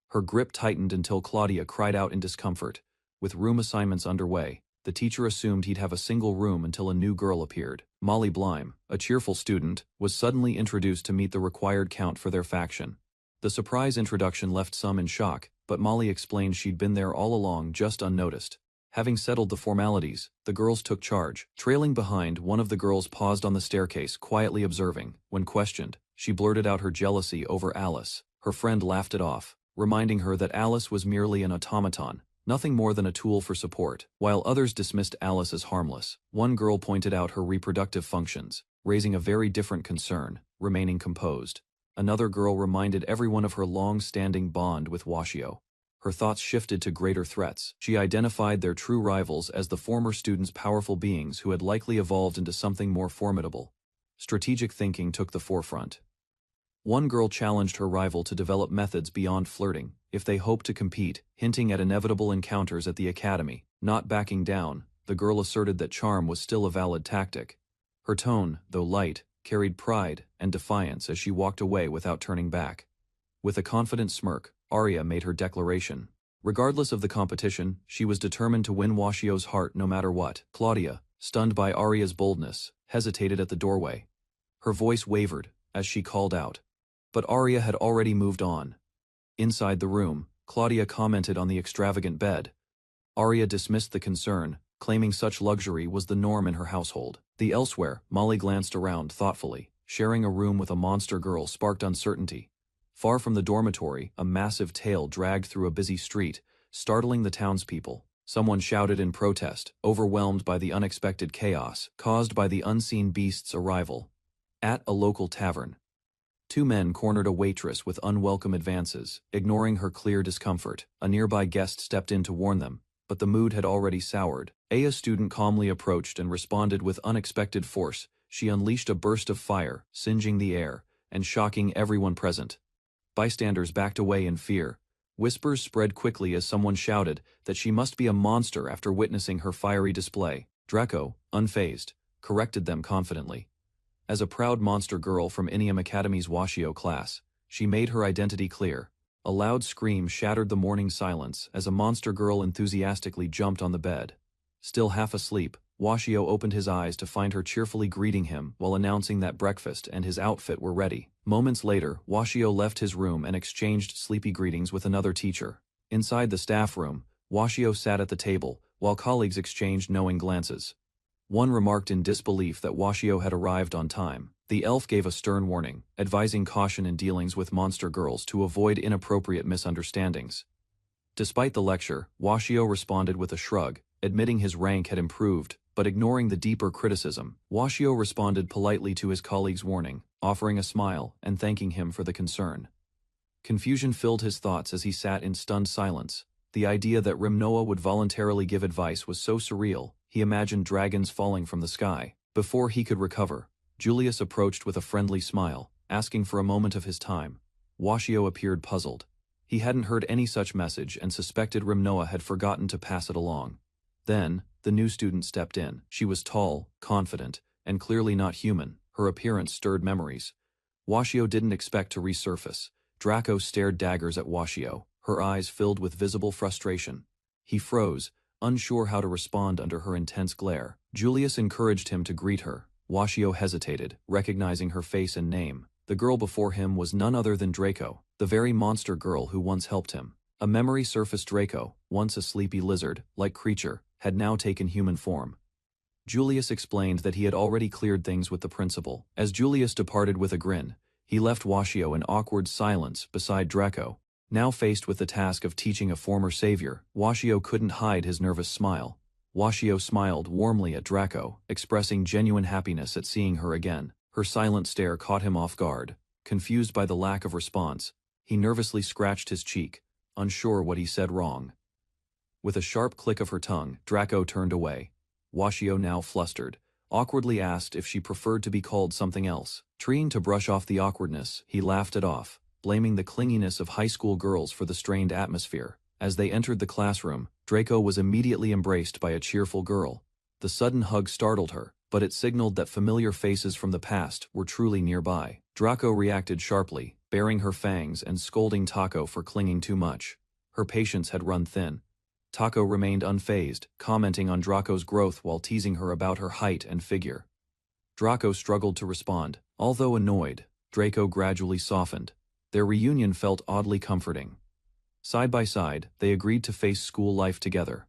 Her grip tightened until Claudia cried out in discomfort. With room assignments underway, the teacher assumed he'd have a single room until a new girl appeared. Molly Blime, a cheerful student, was suddenly introduced to meet the required count for their faction. The surprise introduction left some in shock, but Molly explained she'd been there all along, just unnoticed. Having settled the formalities, the girls took charge. Trailing behind, one of the girls paused on the staircase, quietly observing. When questioned, she blurted out her jealousy over Alice. Her friend laughed it off, reminding her that Alice was merely an automaton, nothing more than a tool for support. While others dismissed Alice as harmless, one girl pointed out her reproductive functions, raising a very different concern. Remaining composed, another girl reminded everyone of her long-standing bond with Washio. Her thoughts shifted to greater threats. She identified their true rivals as the former students' powerful beings who had likely evolved into something more formidable. Strategic thinking took the forefront. One girl challenged her rival to develop methods beyond flirting if they hoped to compete, hinting at inevitable encounters at the academy. Not backing down, the girl asserted that charm was still a valid tactic. Her tone, though light, carried pride and defiance as she walked away without turning back. With a confident smirk, Arya made her declaration. Regardless of the competition, she was determined to win Washio's heart no matter what. Claudia, stunned by Arya's boldness, hesitated at the doorway. Her voice wavered as she called out. But Arya had already moved on. Inside the room, Claudia commented on the extravagant bed. Arya dismissed the concern, claiming such luxury was the norm in her household. Elsewhere, Molly glanced around thoughtfully. Sharing a room with a monster girl sparked uncertainty. Far from the dormitory, a massive tail dragged through a busy street, startling the townspeople. Someone shouted in protest, overwhelmed by the unexpected chaos caused by the unseen beast's arrival. At a local tavern, two men cornered a waitress with unwelcome advances, ignoring her clear discomfort. A nearby guest stepped in to warn them, but the mood had already soured. A student calmly approached and responded with unexpected force. She unleashed a burst of fire, singeing the air and shocking everyone present. Bystanders backed away in fear. Whispers spread quickly as someone shouted that she must be a monster after witnessing her fiery display. Draco, unfazed, corrected them confidently. As a proud monster girl from Inium Academy's Washio class, she made her identity clear. A loud scream shattered the morning silence as a monster girl enthusiastically jumped on the bed. Still half asleep, Washio opened his eyes to find her cheerfully greeting him while announcing that breakfast and his outfit were ready. Moments later, Washio left his room and exchanged sleepy greetings with another teacher. Inside the staff room, Washio sat at the table, while colleagues exchanged knowing glances. One remarked in disbelief that Washio had arrived on time. The elf gave a stern warning, advising caution in dealings with monster girls to avoid inappropriate misunderstandings. Despite the lecture, Washio responded with a shrug, admitting his rank had improved, but ignoring the deeper criticism. Washio responded politely to his colleague's warning, offering a smile and thanking him for the concern. Confusion filled his thoughts as he sat in stunned silence. The idea that Rimnoa would voluntarily give advice was so surreal, he imagined dragons falling from the sky. Before he could recover, Julius approached with a friendly smile, asking for a moment of his time. Washio appeared puzzled. He hadn't heard any such message and suspected Rimnoa had forgotten to pass it along. Then, the new student stepped in. She was tall, confident, and clearly not human. Her appearance stirred memories. Washio didn't expect to resurface. Draco stared daggers at Washio, her eyes filled with visible frustration. He froze, unsure how to respond under her intense glare. Julius encouraged him to greet her. Washio hesitated, recognizing her face and name. The girl before him was none other than Draco, the very monster girl who once helped him. A memory surfaced. Draco, once a sleepy lizard-like creature, had now taken human form. Julius explained that he had already cleared things with the principal. As Julius departed with a grin, he left Washio in awkward silence beside Draco. Now faced with the task of teaching a former savior, Washio couldn't hide his nervous smile. Washio smiled warmly at Draco, expressing genuine happiness at seeing her again. Her silent stare caught him off guard. Confused by the lack of response, he nervously scratched his cheek, unsure what he said wrong. With a sharp click of her tongue, Draco turned away. Washio, now flustered, awkwardly asked if she preferred to be called something else. Trying to brush off the awkwardness, he laughed it off, blaming the clinginess of high school girls for the strained atmosphere. As they entered the classroom, Draco was immediately embraced by a cheerful girl. The sudden hug startled her, but it signaled that familiar faces from the past were truly nearby. Draco reacted sharply, baring her fangs and scolding Taco for clinging too much. Her patience had run thin. Taco remained unfazed, commenting on Draco's growth while teasing her about her height and figure. Draco struggled to respond. Although annoyed, Draco gradually softened. Their reunion felt oddly comforting. Side by side, they agreed to face school life together.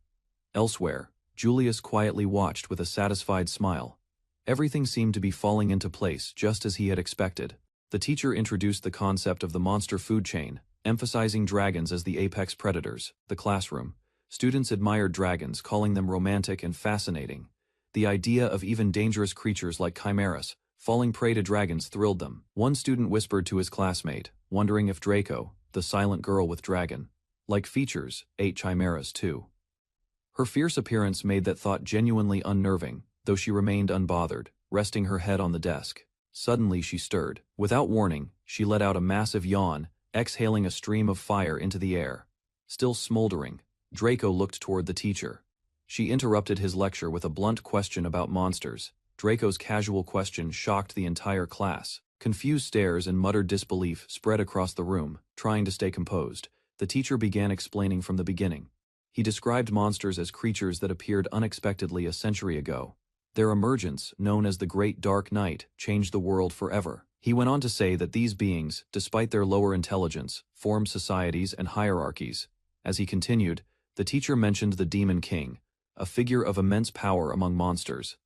Elsewhere, Julius quietly watched with a satisfied smile. Everything seemed to be falling into place just as he had expected. The teacher introduced the concept of the monster food chain, emphasizing dragons as the apex predators. The classroom. Students admired dragons, calling them romantic and fascinating. The idea of even dangerous creatures like chimeras falling prey to dragons thrilled them. One student whispered to his classmate, wondering if Draco, the silent girl with dragon-like features, ate chimeras too. Her fierce appearance made that thought genuinely unnerving, though she remained unbothered, resting her head on the desk. Suddenly she stirred. Without warning, she let out a massive yawn, exhaling a stream of fire into the air. Still smoldering, Draco looked toward the teacher. She interrupted his lecture with a blunt question about monsters. Draco's casual question shocked the entire class. Confused stares and muttered disbelief spread across the room. Trying to stay composed, the teacher began explaining from the beginning. He described monsters as creatures that appeared unexpectedly a century ago. Their emergence, known as the Great Dark Night, changed the world forever. He went on to say that these beings, despite their lower intelligence, formed societies and hierarchies. As he continued, the teacher mentioned the Demon King, a figure of immense power among monsters.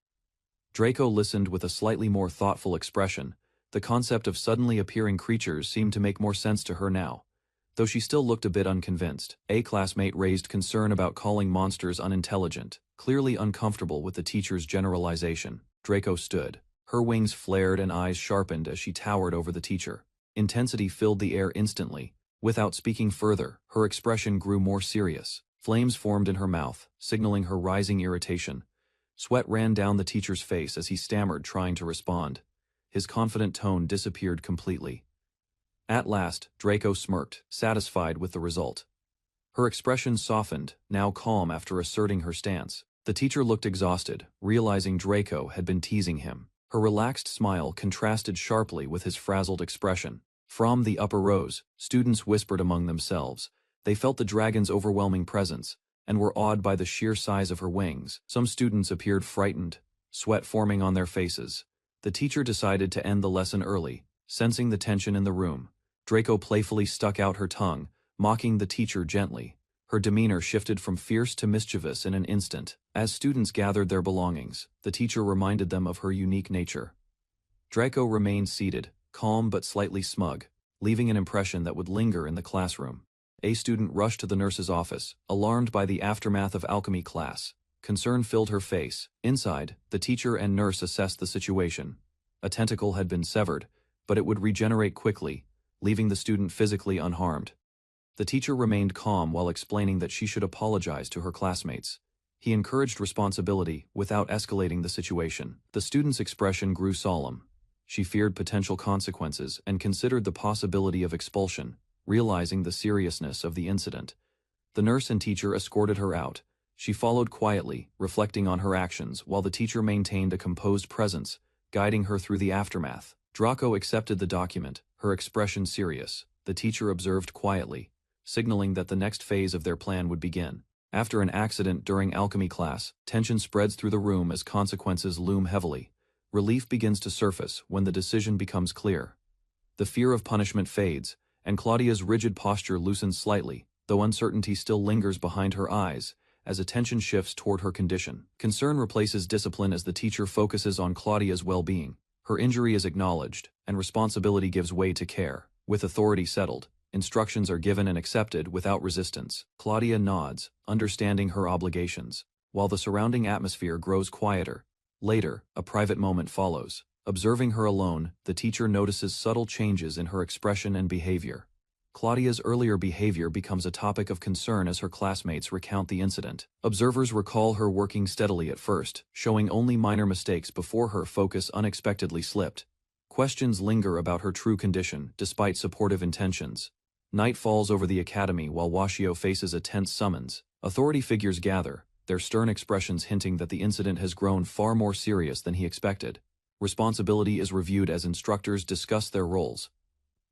Draco listened with a slightly more thoughtful expression, The concept of suddenly appearing creatures seemed to make more sense to her now, though she still looked a bit unconvinced. A classmate raised concern about calling monsters unintelligent, clearly uncomfortable with the teacher's generalization. Draco stood. Her wings flared and eyes sharpened as she towered over the teacher. Intensity filled the air instantly. Without speaking further, her expression grew more serious. Flames formed in her mouth, signaling her rising irritation. Sweat ran down the teacher's face as he stammered, trying to respond. His confident tone disappeared completely. At last, Draco smirked, satisfied with the result. Her expression softened, now calm after asserting her stance. The teacher looked exhausted, realizing Draco had been teasing him. Her relaxed smile contrasted sharply with his frazzled expression. From the upper rows, students whispered among themselves. They felt the dragon's overwhelming presence, and were awed by the sheer size of her wings. Some students appeared frightened, sweat forming on their faces. The teacher decided to end the lesson early, sensing the tension in the room. Draco playfully stuck out her tongue, mocking the teacher gently. Her demeanor shifted from fierce to mischievous in an instant. As students gathered their belongings, the teacher reminded them of her unique nature. Draco remained seated, calm but slightly smug, leaving an impression that would linger in the classroom. A student rushed to the nurse's office, alarmed by the aftermath of alchemy class. Concern filled her face. Inside, the teacher and nurse assessed the situation. A tentacle had been severed, but it would regenerate quickly, leaving the student physically unharmed. The teacher remained calm while explaining that she should apologize to her classmates. He encouraged responsibility without escalating the situation. The student's expression grew solemn. She feared potential consequences and considered the possibility of expulsion, realizing the seriousness of the incident. The nurse and teacher escorted her out. She followed quietly, reflecting on her actions, while the teacher maintained a composed presence, guiding her through the aftermath. Draco accepted the document, her expression serious. The teacher observed quietly, signaling that the next phase of their plan would begin. After an accident during alchemy class, tension spreads through the room as consequences loom heavily. Relief begins to surface when the decision becomes clear. The fear of punishment fades, and Claudia's rigid posture loosens slightly, though uncertainty still lingers behind her eyes as attention shifts toward her condition. Concern replaces discipline as the teacher focuses on Claudia's well-being. Her injury is acknowledged, and responsibility gives way to care. With authority settled, instructions are given and accepted without resistance. Claudia nods, understanding her obligations, while the surrounding atmosphere grows quieter. Later, a private moment follows. Observing her alone, the teacher notices subtle changes in her expression and behavior. Claudia's earlier behavior becomes a topic of concern as her classmates recount the incident. Observers recall her working steadily at first, showing only minor mistakes before her focus unexpectedly slipped. Questions linger about her true condition, despite supportive intentions. Night falls over the academy while Washio faces a tense summons. Authority figures gather, their stern expressions hinting that the incident has grown far more serious than he expected. Responsibility is reviewed as instructors discuss their roles.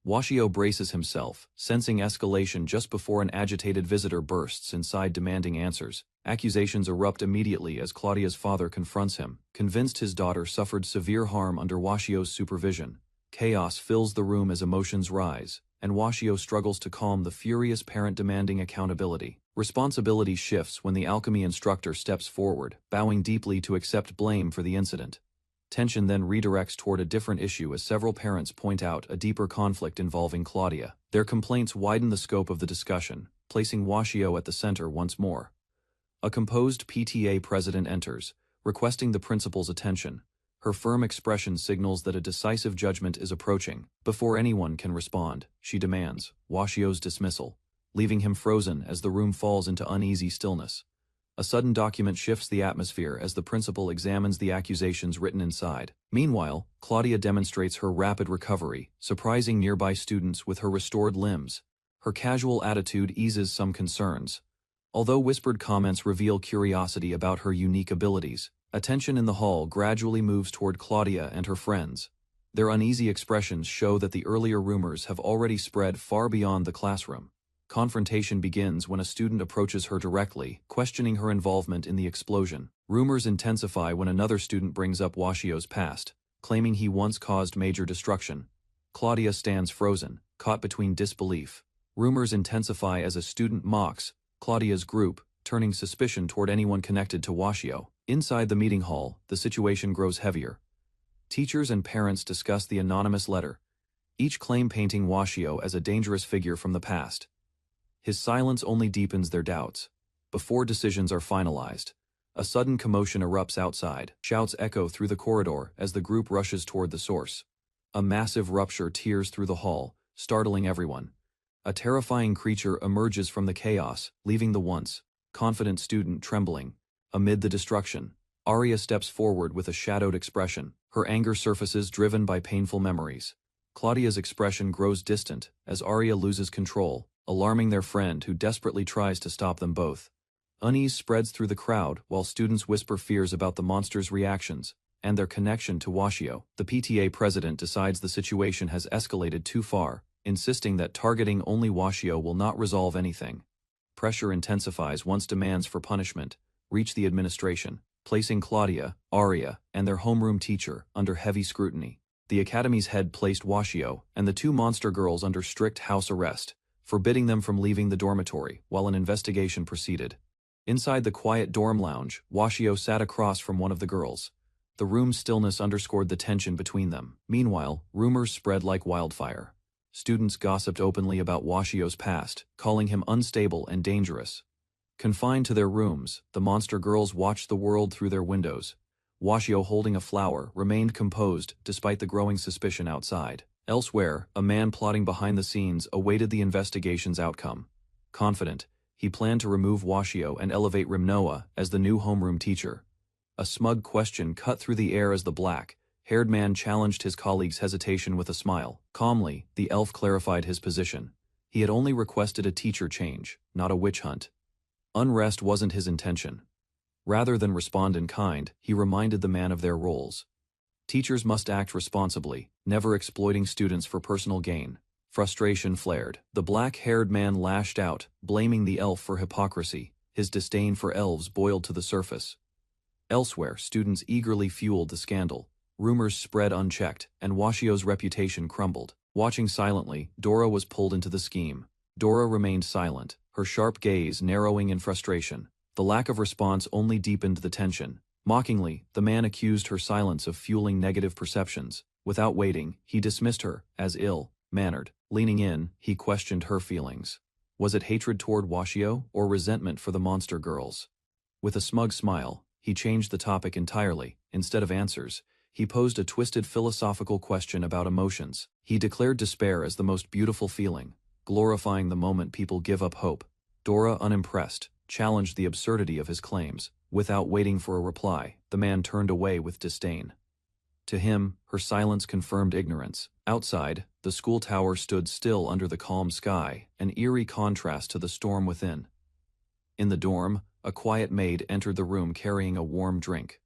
Washio braces himself, sensing escalation just before an agitated visitor bursts inside demanding answers. Accusations erupt immediately as Claudia's father confronts him, convinced his daughter suffered severe harm under Washio's supervision. Chaos fills the room as emotions rise, and Washio struggles to calm the furious parent demanding accountability. Responsibility shifts when the alchemy instructor steps forward, bowing deeply to accept blame for the incident. Tension then redirects toward a different issue as several parents point out a deeper conflict involving Claudia. Their complaints widen the scope of the discussion, placing Washio at the center once more. A composed PTA president enters, requesting the principal's attention. Her firm expression signals that a decisive judgment is approaching. Before anyone can respond, she demands Washio's dismissal, leaving him frozen as the room falls into uneasy stillness. A sudden document shifts the atmosphere as the principal examines the accusations written inside. Meanwhile, Claudia demonstrates her rapid recovery, surprising nearby students with her restored limbs. Her casual attitude eases some concerns. Although whispered comments reveal curiosity about her unique abilities, attention in the hall gradually moves toward Claudia and her friends. Their uneasy expressions show that the earlier rumors have already spread far beyond the classroom. Confrontation begins when a student approaches her directly, questioning her involvement in the explosion. Rumors intensify when another student brings up Washio's past, claiming he once caused major destruction. Claudia stands frozen, caught between disbelief. Rumors intensify as a student mocks Claudia's group, turning suspicion toward anyone connected to Washio. Inside the meeting hall, the situation grows heavier. Teachers and parents discuss the anonymous letter, each claim painting Washio as a dangerous figure from the past. His silence only deepens their doubts. Before decisions are finalized, a sudden commotion erupts outside. Shouts echo through the corridor as the group rushes toward the source. A massive rupture tears through the hall, startling everyone. A terrifying creature emerges from the chaos, leaving the once confident student trembling. Amid the destruction, Arya steps forward with a shadowed expression. Her anger surfaces, driven by painful memories. Claudia's expression grows distant as Arya loses control, alarming their friend who desperately tries to stop them both. Unease spreads through the crowd while students whisper fears about the monster's reactions and their connection to Washio. The PTA president decides the situation has escalated too far, insisting that targeting only Washio will not resolve anything. Pressure intensifies once demands for punishment reach the administration, placing Claudia, Arya, and their homeroom teacher under heavy scrutiny. The academy's head placed Washio and the two monster girls under strict house arrest, forbidding them from leaving the dormitory while an investigation proceeded. Inside the quiet dorm lounge, Washio sat across from one of the girls. The room's stillness underscored the tension between them. Meanwhile, rumors spread like wildfire. Students gossiped openly about Washio's past, calling him unstable and dangerous. Confined to their rooms, the monster girls watched the world through their windows. Washio, holding a flower, remained composed despite the growing suspicion outside. Elsewhere, a man plotting behind the scenes awaited the investigation's outcome. Confident, he planned to remove Washio and elevate Rimnoa as the new homeroom teacher. A smug question cut through the air as the black-haired man challenged his colleague's hesitation with a smile. Calmly, the elf clarified his position. He had only requested a teacher change, not a witch hunt. Unrest wasn't his intention. Rather than respond in kind, he reminded the man of their roles. Teachers must act responsibly, never exploiting students for personal gain. Frustration flared. The black-haired man lashed out, blaming the elf for hypocrisy. His disdain for elves boiled to the surface. Elsewhere, students eagerly fueled the scandal. Rumors spread unchecked, and Washio's reputation crumbled. Watching silently, Dora was pulled into the scheme. Dora remained silent, her sharp gaze narrowing in frustration. The lack of response only deepened the tension. Mockingly, the man accused her silence of fueling negative perceptions. Without waiting, he dismissed her as ill-mannered. Leaning in, he questioned her feelings. Was it hatred toward Washio or resentment for the monster girls? With a smug smile, he changed the topic entirely. Instead of answers, he posed a twisted philosophical question about emotions. He declared despair as the most beautiful feeling, glorifying the moment people give up hope. Dora, unimpressed, challenged the absurdity of his claims. Without waiting for a reply, the man turned away with disdain. To him, her silence confirmed ignorance. Outside, the school tower stood still under the calm sky, an eerie contrast to the storm within. In the dorm, a quiet maid entered the room carrying a warm drink.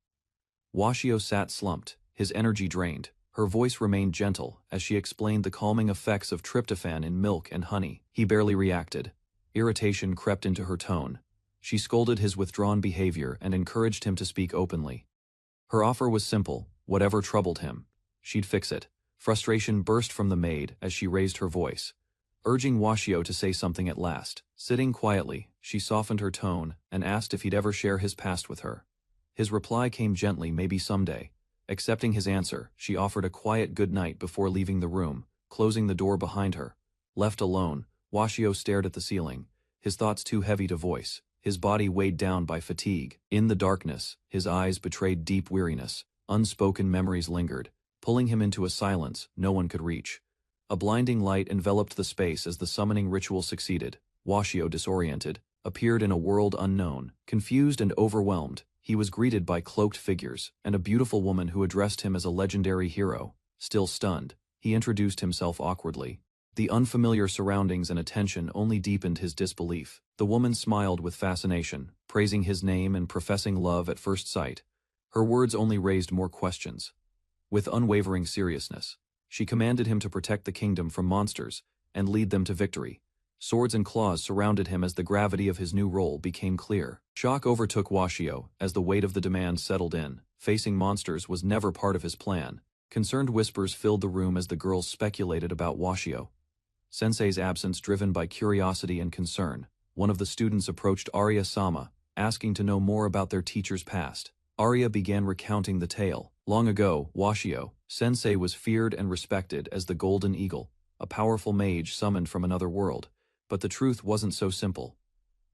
Washio sat slumped, his energy drained. Her voice remained gentle as she explained the calming effects of tryptophan in milk and honey. He barely reacted. Irritation crept into her tone. She scolded his withdrawn behavior and encouraged him to speak openly. Her offer was simple: whatever troubled him, she'd fix it. Frustration burst from the maid as she raised her voice, urging Washio to say something at last. Sitting quietly, she softened her tone and asked if he'd ever share his past with her. His reply came gently, maybe someday. Accepting his answer, she offered a quiet good night before leaving the room, closing the door behind her. Left alone, Washio stared at the ceiling, his thoughts too heavy to voice. His body weighed down by fatigue. In the darkness, his eyes betrayed deep weariness. Unspoken memories lingered, pulling him into a silence no one could reach. A blinding light enveloped the space as the summoning ritual succeeded. Washio, disoriented, appeared in a world unknown. Confused and overwhelmed, he was greeted by cloaked figures and a beautiful woman who addressed him as a legendary hero. Still stunned, he introduced himself awkwardly. The unfamiliar surroundings and attention only deepened his disbelief. The woman smiled with fascination, praising his name and professing love at first sight. Her words only raised more questions. With unwavering seriousness, she commanded him to protect the kingdom from monsters and lead them to victory. Swords and claws surrounded him as the gravity of his new role became clear. Shock overtook Washio as the weight of the demand settled in. Facing monsters was never part of his plan. Concerned whispers filled the room as the girls speculated about Washio. Sensei's absence driven by curiosity and concern. One of the students approached Arya-sama, asking to know more about their teacher's past. Arya began recounting the tale. Long ago, Washio, sensei was feared and respected as the Golden Eagle, a powerful mage summoned from another world. But the truth wasn't so simple.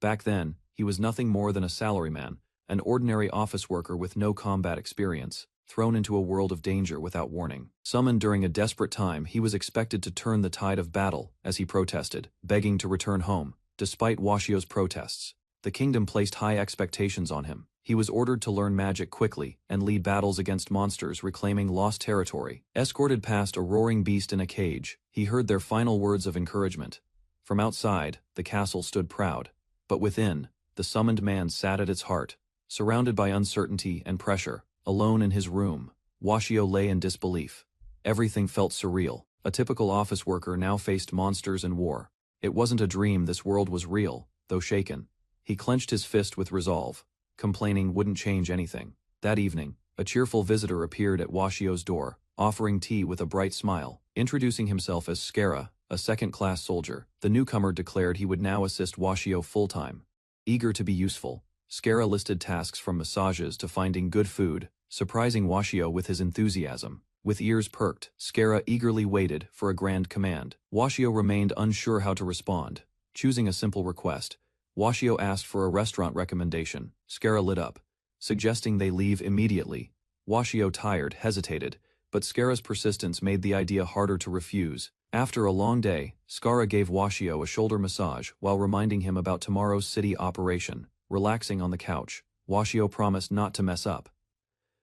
Back then, he was nothing more than a salaryman, an ordinary office worker with no combat experience, thrown into a world of danger without warning. Summoned during a desperate time, he was expected to turn the tide of battle, as he protested, begging to return home. Despite Washio's protests, the kingdom placed high expectations on him. He was ordered to learn magic quickly and lead battles against monsters reclaiming lost territory. Escorted past a roaring beast in a cage, he heard their final words of encouragement. From outside, the castle stood proud. But within, the summoned man sat at its heart, surrounded by uncertainty and pressure. Alone in his room, Washio lay in disbelief. Everything felt surreal. A typical office worker now faced monsters and war. It wasn't a dream, this world was real, though shaken. He clenched his fist with resolve. Complaining wouldn't change anything. That evening, a cheerful visitor appeared at Washio's door, offering tea with a bright smile. Introducing himself as Skara, a second-class soldier, the newcomer declared he would now assist Washio full-time. Eager to be useful, Skara listed tasks from massages to finding good food, surprising Washio with his enthusiasm. With ears perked, Skara eagerly waited for a grand command. Washio remained unsure how to respond. Choosing a simple request, Washio asked for a restaurant recommendation. Skara lit up, suggesting they leave immediately. Washio, tired, hesitated, but Skara's persistence made the idea harder to refuse. After a long day, Skara gave Washio a shoulder massage while reminding him about tomorrow's city operation. Relaxing on the couch, Washio promised not to mess up.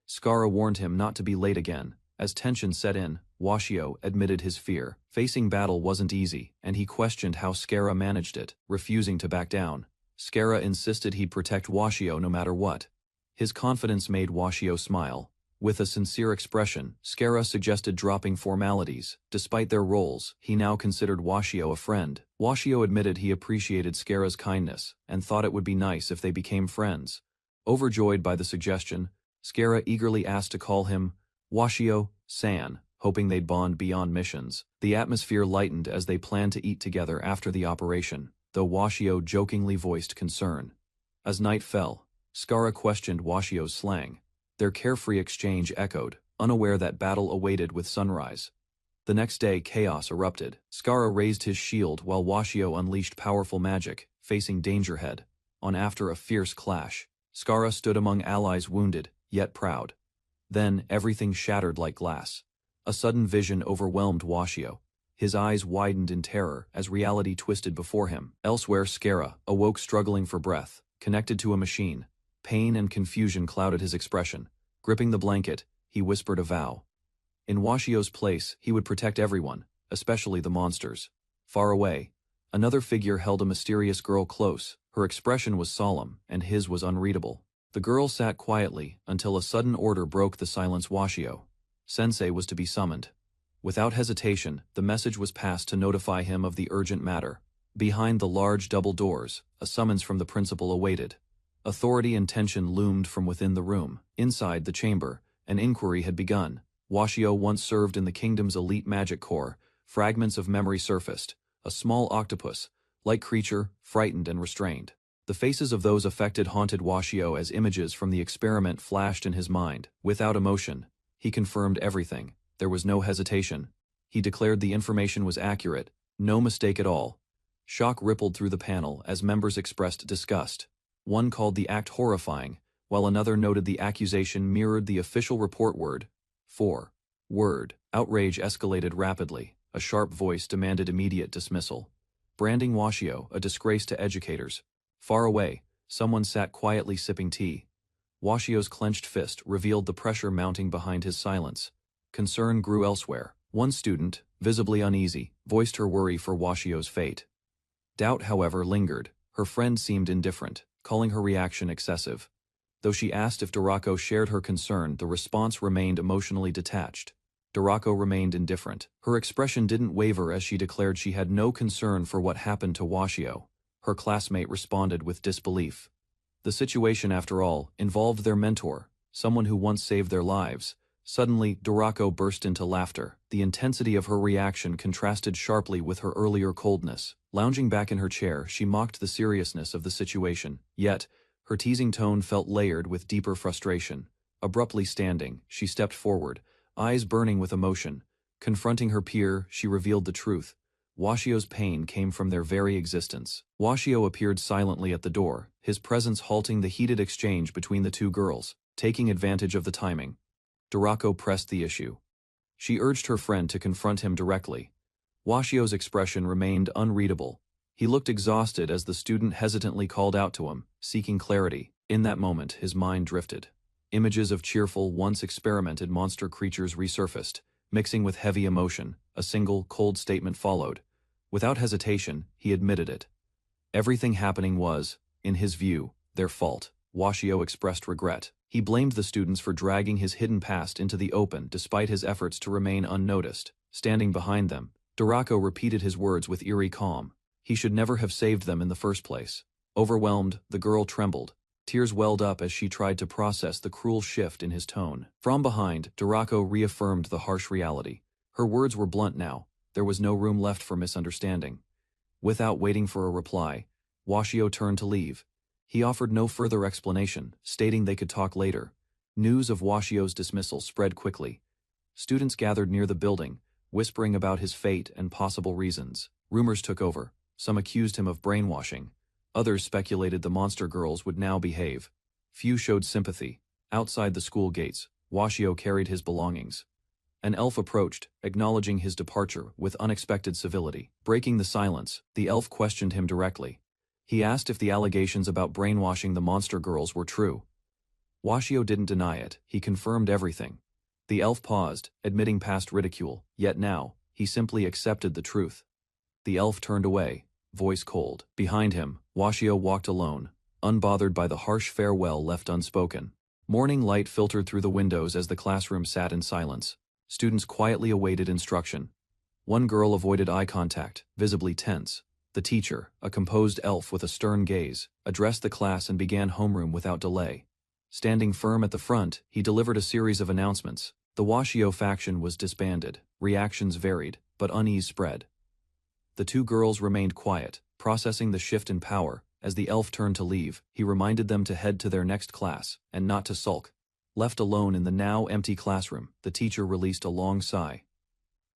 Skara warned him not to be late again. As tension set in, Washio admitted his fear. Facing battle wasn't easy, and he questioned how Skara managed it. Refusing to back down, Skara insisted he'd protect Washio no matter what. His confidence made Washio smile. With a sincere expression, Skara suggested dropping formalities. Despite their roles, he now considered Washio a friend. Washio admitted he appreciated Skara's kindness, and thought it would be nice if they became friends. Overjoyed by the suggestion, Skara eagerly asked to call him Washio-san, hoping they'd bond beyond missions. The atmosphere lightened as they planned to eat together after the operation, though Washio jokingly voiced concern. As night fell, Skara questioned Washio's slang. Their carefree exchange echoed, unaware that battle awaited with sunrise. The next day, chaos erupted. Skara raised his shield while Washio unleashed powerful magic, facing danger head. After a fierce clash, Skara stood among allies wounded, yet proud. Then, everything shattered like glass. A sudden vision overwhelmed Washio. His eyes widened in terror as reality twisted before him. Elsewhere, Skara awoke struggling for breath, connected to a machine. Pain and confusion clouded his expression. Gripping the blanket, he whispered a vow. In Washio's place, he would protect everyone, especially the monsters. Far away, another figure held a mysterious girl close. Her expression was solemn, and his was unreadable. The girl sat quietly until a sudden order broke the silence. Washio. Sensei was to be summoned. Without hesitation, the message was passed to notify him of the urgent matter. Behind the large double doors, a summons from the principal awaited. Authority and tension loomed from within the room. Inside the chamber, an inquiry had begun. Washio once served in the kingdom's elite magic corps. Fragments of memory surfaced. A small octopus-like creature, frightened and restrained. The faces of those affected haunted Washio as images from the experiment flashed in his mind. Without emotion, he confirmed everything. There was no hesitation. He declared the information was accurate, no mistake at all. Shock rippled through the panel as members expressed disgust. One called the act horrifying, while another noted the accusation mirrored the official report word. 4. Word. Outrage escalated rapidly. A sharp voice demanded immediate dismissal, branding Washio a disgrace to educators. Far away, someone sat quietly sipping tea. Washio's clenched fist revealed the pressure mounting behind his silence. Concern grew elsewhere. One student, visibly uneasy, voiced her worry for Washio's fate. Doubt, however, lingered. Her friend seemed indifferent, calling her reaction excessive. Though she asked if Dorako shared her concern, the response remained emotionally detached. Dorako remained indifferent. Her expression didn't waver as she declared she had no concern for what happened to Washio. Her classmate responded with disbelief. The situation, after all, involved their mentor, someone who once saved their lives. Suddenly, Dorako burst into laughter. The intensity of her reaction contrasted sharply with her earlier coldness. Lounging back in her chair, she mocked the seriousness of the situation. Yet, her teasing tone felt layered with deeper frustration. Abruptly standing, she stepped forward, eyes burning with emotion. Confronting her peer, she revealed the truth. Washio's pain came from their very existence. Washio appeared silently at the door, his presence halting the heated exchange between the two girls. Taking advantage of the timing, Dorako pressed the issue. She urged her friend to confront him directly. Washio's expression remained unreadable. He looked exhausted as the student hesitantly called out to him, seeking clarity. In that moment, his mind drifted. Images of cheerful, once experimented monster creatures resurfaced, mixing with heavy emotion. A single, cold statement followed. Without hesitation, he admitted it. Everything happening was, in his view, their fault. Washio expressed regret. He blamed the students for dragging his hidden past into the open despite his efforts to remain unnoticed. Standing behind them, Dorako repeated his words with eerie calm. He should never have saved them in the first place. Overwhelmed, the girl trembled. Tears welled up as she tried to process the cruel shift in his tone. From behind, Dorako reaffirmed the harsh reality. Her words were blunt now. There was no room left for misunderstanding. Without waiting for a reply, Washio turned to leave. He offered no further explanation, stating they could talk later. News of Washio's dismissal spread quickly. Students gathered near the building, whispering about his fate and possible reasons. Rumors took over. Some accused him of brainwashing. Others speculated the monster girls would now behave. Few showed sympathy. Outside the school gates, Washio carried his belongings. An elf approached, acknowledging his departure with unexpected civility. Breaking the silence, the elf questioned him directly. He asked if the allegations about brainwashing the monster girls were true. Washio didn't deny it, he confirmed everything. The elf paused, admitting past ridicule, yet now, he simply accepted the truth. The elf turned away, voice cold. Behind him, Washio walked alone, unbothered by the harsh farewell left unspoken. Morning light filtered through the windows as the classroom sat in silence. Students quietly awaited instruction. One girl avoided eye contact, visibly tense. The teacher, a composed elf with a stern gaze, addressed the class and began homeroom without delay. Standing firm at the front, he delivered a series of announcements. The Washio faction was disbanded. Reactions varied, but unease spread. The two girls remained quiet, processing the shift in power. As the elf turned to leave, he reminded them to head to their next class, and not to sulk. Left alone in the now empty classroom, the teacher released a long sigh.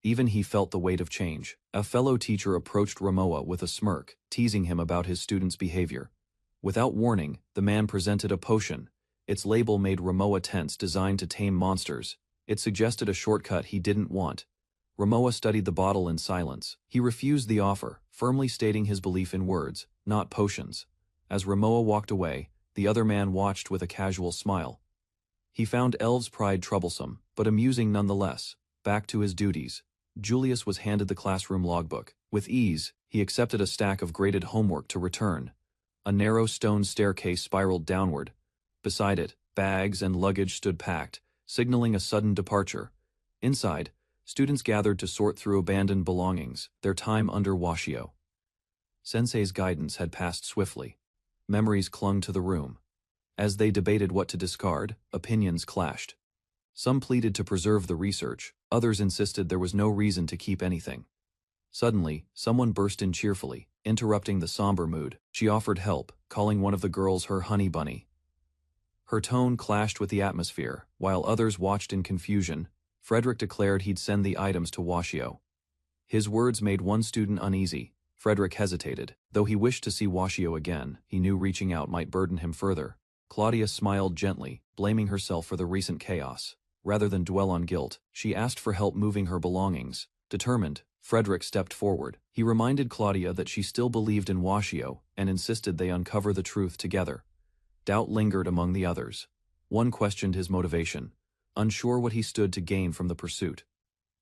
Even he felt the weight of change. A fellow teacher approached Ramoa with a smirk, teasing him about his student's behavior. Without warning, the man presented a potion. Its label made Ramoa tense, designed to tame monsters. It suggested a shortcut he didn't want. Ramoa studied the bottle in silence. He refused the offer, firmly stating his belief in words, not potions. As Ramoa walked away, the other man watched with a casual smile. He found elves' pride troublesome, but amusing nonetheless. Back to his duties, Julius was handed the classroom logbook. With ease, he accepted a stack of graded homework to return. A narrow stone staircase spiraled downward. Beside it, bags and luggage stood packed, signaling a sudden departure. Inside, students gathered to sort through abandoned belongings, their time under Washio. Sensei's guidance had passed swiftly. Memories clung to the room. As they debated what to discard, opinions clashed. Some pleaded to preserve the research, others insisted there was no reason to keep anything. Suddenly, someone burst in cheerfully, interrupting the somber mood. She offered help, calling one of the girls her honey bunny. Her tone clashed with the atmosphere, while others watched in confusion. Frederick declared he'd send the items to Washio. His words made one student uneasy. Frederick hesitated. Though he wished to see Washio again, he knew reaching out might burden him further. Claudia smiled gently, blaming herself for the recent chaos. Rather than dwell on guilt, she asked for help moving her belongings. Determined, Frederick stepped forward. He reminded Claudia that she still believed in Washio and insisted they uncover the truth together. Doubt lingered among the others. One questioned his motivation, unsure what he stood to gain from the pursuit.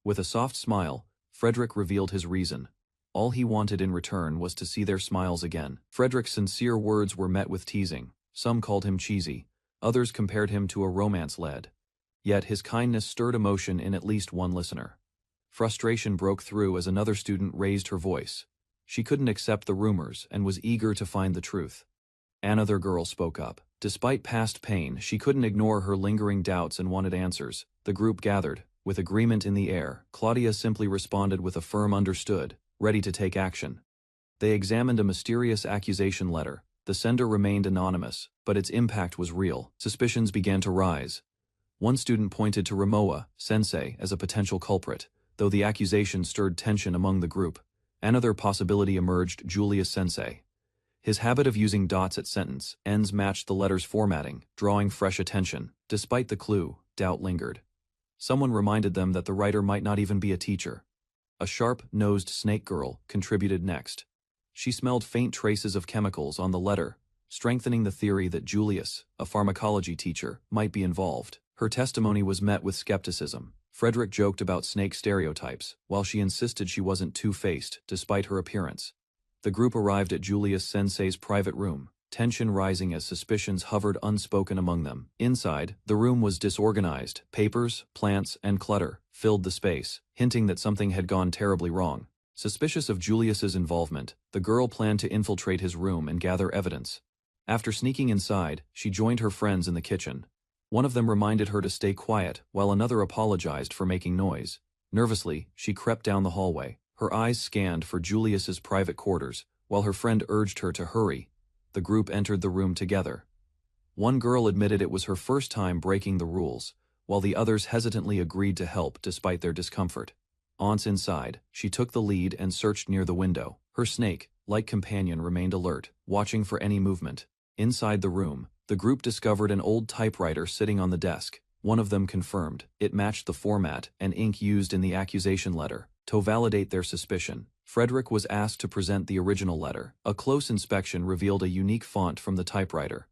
With a soft smile, Frederick revealed his reason. All he wanted in return was to see their smiles again. Frederick's sincere words were met with teasing. Some called him cheesy. Others compared him to a romance lead. Yet his kindness stirred emotion in at least one listener. Frustration broke through as another student raised her voice. She couldn't accept the rumors and was eager to find the truth. Another girl spoke up. Despite past pain, she couldn't ignore her lingering doubts and wanted answers. The group gathered, with agreement in the air. Claudia simply responded with a firm understood, ready to take action. They examined a mysterious accusation letter. The sender remained anonymous, but its impact was real. Suspicions began to rise. One student pointed to Ramoa sensei as a potential culprit, though the accusation stirred tension among the group. Another possibility emerged: Julius sensei. His habit of using dots at sentence ends matched the letter's formatting, drawing fresh attention. Despite the clue, doubt lingered. Someone reminded them that the writer might not even be a teacher. A sharp-nosed snake girl contributed next. She smelled faint traces of chemicals on the letter, strengthening the theory that Julius, a pharmacology teacher, might be involved. Her testimony was met with skepticism. Frederick joked about snake stereotypes, while she insisted she wasn't two-faced, despite her appearance. The group arrived at Julius Sensei's private room, tension rising as suspicions hovered unspoken among them. Inside, the room was disorganized. Papers, plants, and clutter filled the space, hinting that something had gone terribly wrong. Suspicious of Julius's involvement, the girl planned to infiltrate his room and gather evidence. After sneaking inside, she joined her friends in the kitchen. One of them reminded her to stay quiet, while another apologized for making noise. Nervously, she crept down the hallway. Her eyes scanned for Julius's private quarters, while her friend urged her to hurry. The group entered the room together. One girl admitted it was her first time breaking the rules, while the others hesitantly agreed to help despite their discomfort. Once inside, she took the lead and searched near the window. Her snake-like companion remained alert, watching for any movement. Inside the room, the group discovered an old typewriter sitting on the desk. One of them confirmed it matched the format and ink used in the accusation letter. To validate their suspicion, Frederick was asked to present the original letter. A close inspection revealed a unique font from the typewriter.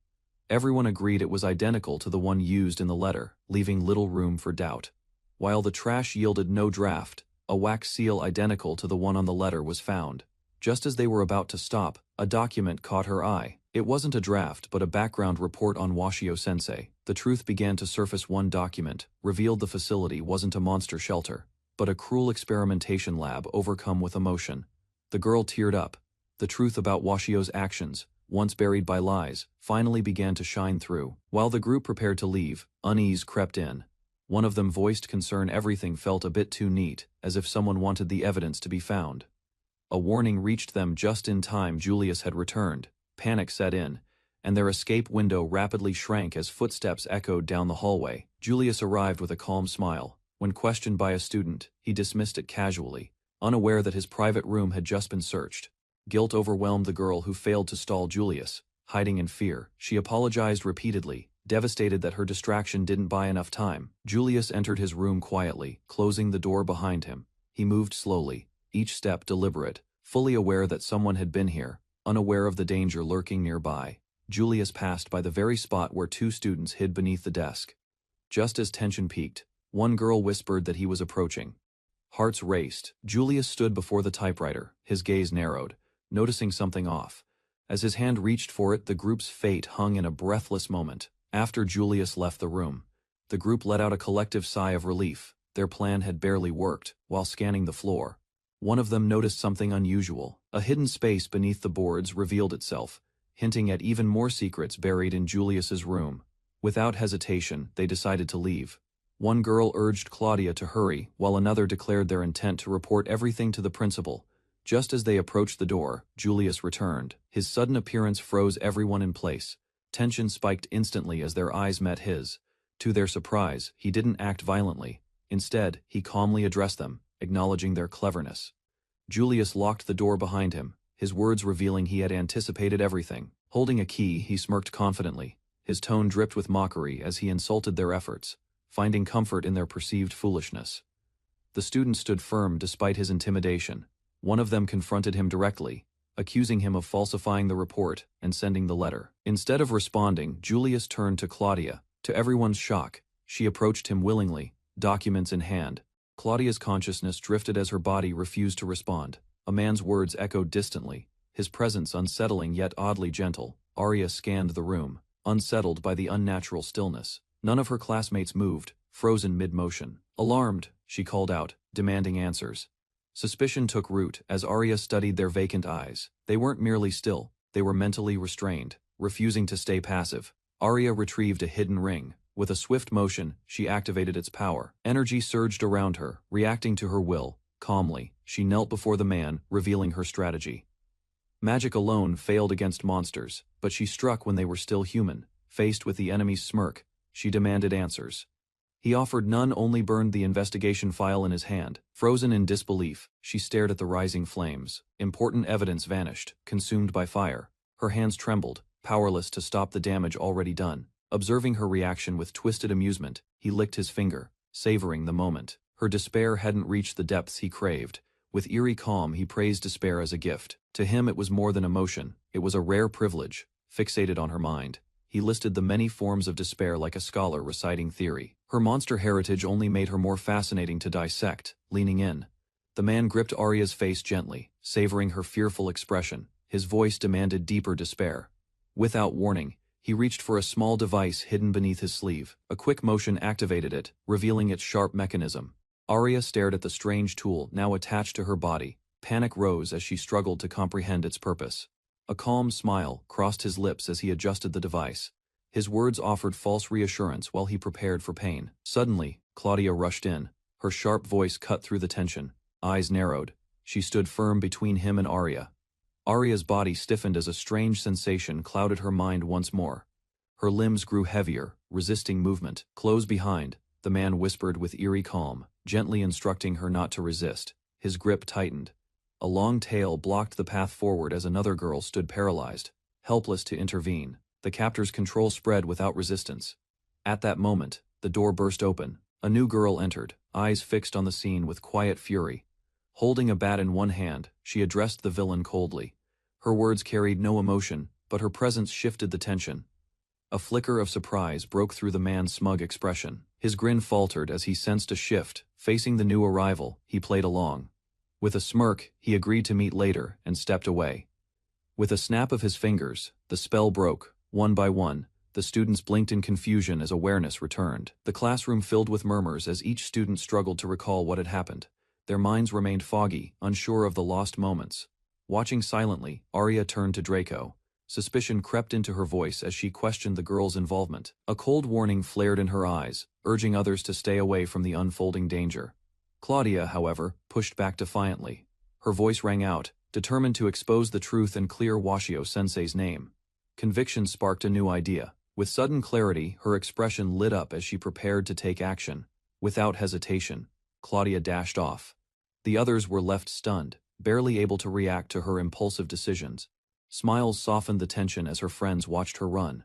Everyone agreed it was identical to the one used in the letter, leaving little room for doubt. While the trash yielded no draft, a wax seal identical to the one on the letter was found. Just as they were about to stop, a document caught her eye. It wasn't a draft but a background report on Washio-sensei. The truth began to surface. One document revealed the facility wasn't a monster shelter, but a cruel experimentation lab overcome with emotion. The girl teared up. The truth about Washio's actions, once buried by lies, finally began to shine through. While the group prepared to leave, unease crept in. One of them voiced concern everything felt a bit too neat, as if someone wanted the evidence to be found. A warning reached them just in time. Julius had returned. Panic set in, and their escape window rapidly shrank as footsteps echoed down the hallway. Julius arrived with a calm smile. When questioned by a student, he dismissed it casually, unaware that his private room had just been searched. Guilt overwhelmed the girl who failed to stall Julius. Hiding in fear, she apologized repeatedly, devastated that her distraction didn't buy enough time. Julius entered his room quietly, closing the door behind him. He moved slowly, each step deliberate, fully aware that someone had been here, unaware of the danger lurking nearby. Julius passed by the very spot where two students hid beneath the desk. Just as tension peaked, one girl whispered that he was approaching. Hearts raced. Julius stood before the typewriter, his gaze narrowed, noticing something off. As his hand reached for it, the group's fate hung in a breathless moment. After Julius left the room, the group let out a collective sigh of relief. Their plan had barely worked. While scanning the floor, one of them noticed something unusual. A hidden space beneath the boards revealed itself, hinting at even more secrets buried in Julius's room. Without hesitation, they decided to leave. One girl urged Claudia to hurry, while another declared their intent to report everything to the principal. Just as they approached the door, Julius returned. His sudden appearance froze everyone in place. Tension spiked instantly as their eyes met his. To their surprise, he didn't act violently. Instead, he calmly addressed them, acknowledging their cleverness. Julius locked the door behind him, his words revealing he had anticipated everything. Holding a key, he smirked confidently. His tone dripped with mockery as he insulted their efforts, finding comfort in their perceived foolishness. The student stood firm despite his intimidation. One of them confronted him directly, accusing him of falsifying the report and sending the letter. Instead of responding, Julius turned to Claudia. To everyone's shock, she approached him willingly, documents in hand. Claudia's consciousness drifted as her body refused to respond. A man's words echoed distantly, his presence unsettling yet oddly gentle. Arya scanned the room, unsettled by the unnatural stillness. None of her classmates moved, frozen mid-motion. Alarmed, she called out, demanding answers. Suspicion took root as Arya studied their vacant eyes. They weren't merely still, they were mentally restrained, refusing to stay passive. Arya retrieved a hidden ring. With a swift motion, she activated its power. Energy surged around her, reacting to her will. Calmly, she knelt before the man, revealing her strategy. Magic alone failed against monsters, but she struck when they were still human. Faced with the enemy's smirk, she demanded answers. He offered none, only burned the investigation file in his hand. Frozen in disbelief, she stared at the rising flames. Important evidence vanished, consumed by fire. Her hands trembled, powerless to stop the damage already done. Observing her reaction with twisted amusement, he licked his finger, savoring the moment. Her despair hadn't reached the depths he craved. With eerie calm, he praised despair as a gift. To him it was more than emotion, it was a rare privilege. Fixated on her mind, he listed the many forms of despair like a scholar reciting theory. Her monster heritage only made her more fascinating to dissect. Leaning in, the man gripped Arya's face gently, savoring her fearful expression. His voice demanded deeper despair. Without warning, he reached for a small device hidden beneath his sleeve. A quick motion activated it, revealing its sharp mechanism. Arya stared at the strange tool now attached to her body. Panic rose as she struggled to comprehend its purpose. A calm smile crossed his lips as he adjusted the device. His words offered false reassurance while he prepared for pain. Suddenly, Claudia rushed in. Her sharp voice cut through the tension. Eyes narrowed. She stood firm between him and Arya. Arya's body stiffened as a strange sensation clouded her mind once more. Her limbs grew heavier, resisting movement. Close behind, the man whispered with eerie calm, gently instructing her not to resist. His grip tightened. A long tail blocked the path forward as another girl stood paralyzed, helpless to intervene. The captor's control spread without resistance. At that moment, the door burst open. A new girl entered, eyes fixed on the scene with quiet fury. Holding a bat in one hand, she addressed the villain coldly. Her words carried no emotion, but her presence shifted the tension. A flicker of surprise broke through the man's smug expression. His grin faltered as he sensed a shift. Facing the new arrival, he played along. With a smirk, he agreed to meet later and stepped away. With a snap of his fingers, the spell broke. One by one, the students blinked in confusion as awareness returned. The classroom filled with murmurs as each student struggled to recall what had happened. Their minds remained foggy, unsure of the lost moments. Watching silently, Arya turned to Draco. Suspicion crept into her voice as she questioned the girl's involvement. A cold warning flared in her eyes, urging others to stay away from the unfolding danger. Claudia, however, pushed back defiantly. Her voice rang out, determined to expose the truth and clear Washio-sensei's name. Conviction sparked a new idea. With sudden clarity, her expression lit up as she prepared to take action. Without hesitation, Claudia dashed off. The others were left stunned, barely able to react to her impulsive decisions. Smiles softened the tension as her friends watched her run.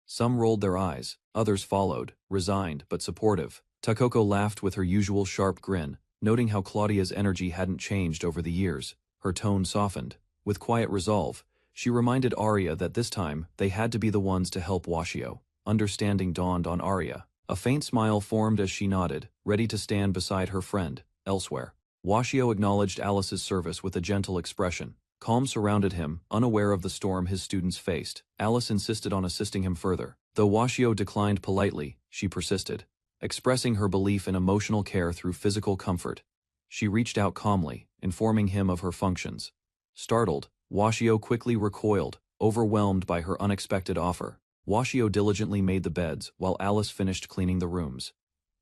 Some rolled their eyes, others followed, resigned but supportive. Takoko laughed with her usual sharp grin, noting how Claudia's energy hadn't changed over the years. Her tone softened. With quiet resolve, she reminded Arya that this time they had to be the ones to help Washio. Understanding dawned on Arya. A faint smile formed as she nodded, ready to stand beside her friend. Elsewhere, Washio acknowledged Alice's service with a gentle expression. Calm surrounded him, unaware of the storm his students faced. Alice insisted on assisting him further. Though Washio declined politely, she persisted, expressing her belief in emotional care through physical comfort. She reached out calmly, informing him of her functions. Startled, Washio quickly recoiled, overwhelmed by her unexpected offer. Washio diligently made the beds while Alice finished cleaning the rooms.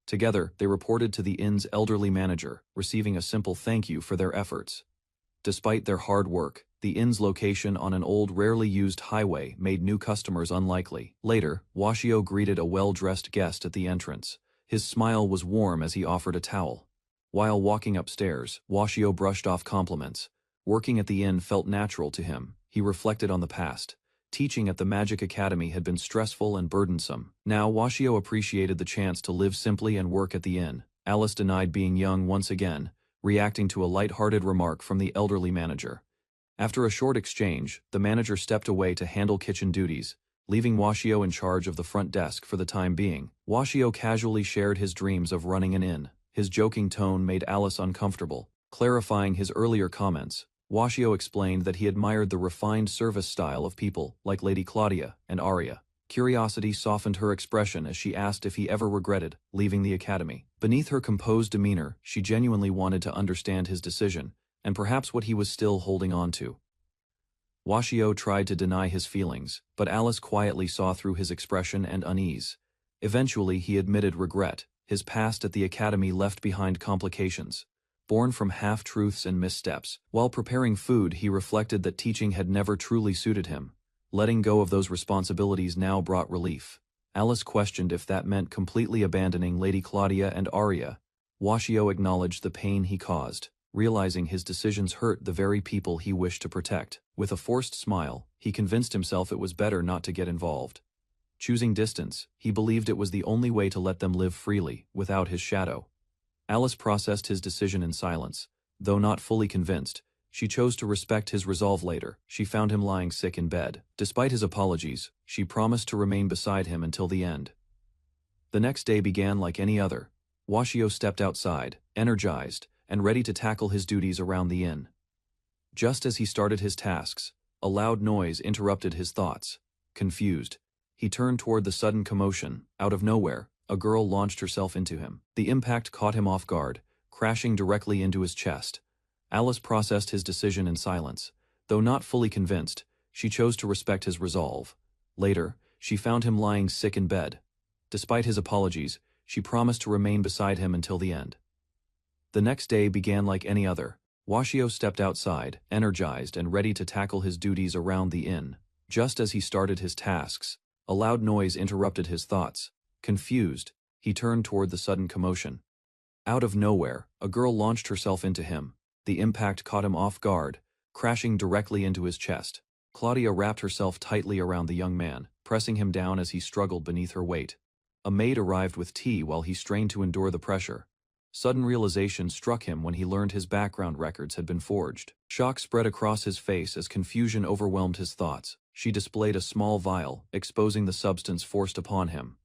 Together, they reported to the inn's elderly manager, receiving a simple thank you for their efforts. Despite their hard work, the inn's location on an old, rarely used highway made new customers unlikely. Later, Washio greeted a well-dressed guest at the entrance. His smile was warm as he offered a towel. While walking upstairs, Washio brushed off compliments. Working at the inn felt natural to him. He reflected on the past. Teaching at the Magic Academy had been stressful and burdensome. Now Washio appreciated the chance to live simply and work at the inn. Alice denied being young once again, reacting to a light-hearted remark from the elderly manager. After a short exchange, the manager stepped away to handle kitchen duties, leaving Washio in charge of the front desk for the time being. Washio casually shared his dreams of running an inn. His joking tone made Alice uncomfortable. Clarifying his earlier comments, Washio explained that he admired the refined service style of people like Lady Claudia and Arya. Curiosity softened her expression as she asked if he ever regretted leaving the academy. Beneath her composed demeanor, she genuinely wanted to understand his decision, and perhaps what he was still holding on to. Washio tried to deny his feelings, but Alice quietly saw through his expression and unease. Eventually, he admitted regret. His past at the academy left behind complications, born from half-truths and missteps. While preparing food, he reflected that teaching had never truly suited him. Letting go of those responsibilities now brought relief. Alice questioned if that meant completely abandoning Lady Claudia and Arya. Washio acknowledged the pain he caused, realizing his decisions hurt the very people he wished to protect. With a forced smile, he convinced himself it was better not to get involved. Choosing distance, he believed it was the only way to let them live freely, without his shadow. Alice processed his decision in silence. Though not fully convinced, she chose to respect his resolve. Later, she found him lying sick in bed. Despite his apologies, she promised to remain beside him until the end. The next day began like any other. Washio stepped outside, energized, and ready to tackle his duties around the inn. Just as he started his tasks, a loud noise interrupted his thoughts. Confused, he turned toward the sudden commotion. Out of nowhere, a girl launched herself into him. The impact caught him off guard, crashing directly into his chest. Alice processed his decision in silence. Though not fully convinced, she chose to respect his resolve. Later, she found him lying sick in bed. Despite his apologies, she promised to remain beside him until the end. The next day began like any other. Washio stepped outside, energized and ready to tackle his duties around the inn. Just as he started his tasks, a loud noise interrupted his thoughts. Confused, he turned toward the sudden commotion. Out of nowhere, a girl launched herself into him. The impact caught him off guard, crashing directly into his chest. Claudia wrapped herself tightly around the young man, pressing him down as he struggled beneath her weight. A maid arrived with tea while he strained to endure the pressure. Sudden realization struck him when he learned his background records had been forged. Shock spread across his face as confusion overwhelmed his thoughts. She displayed a small vial, exposing the substance forced upon him.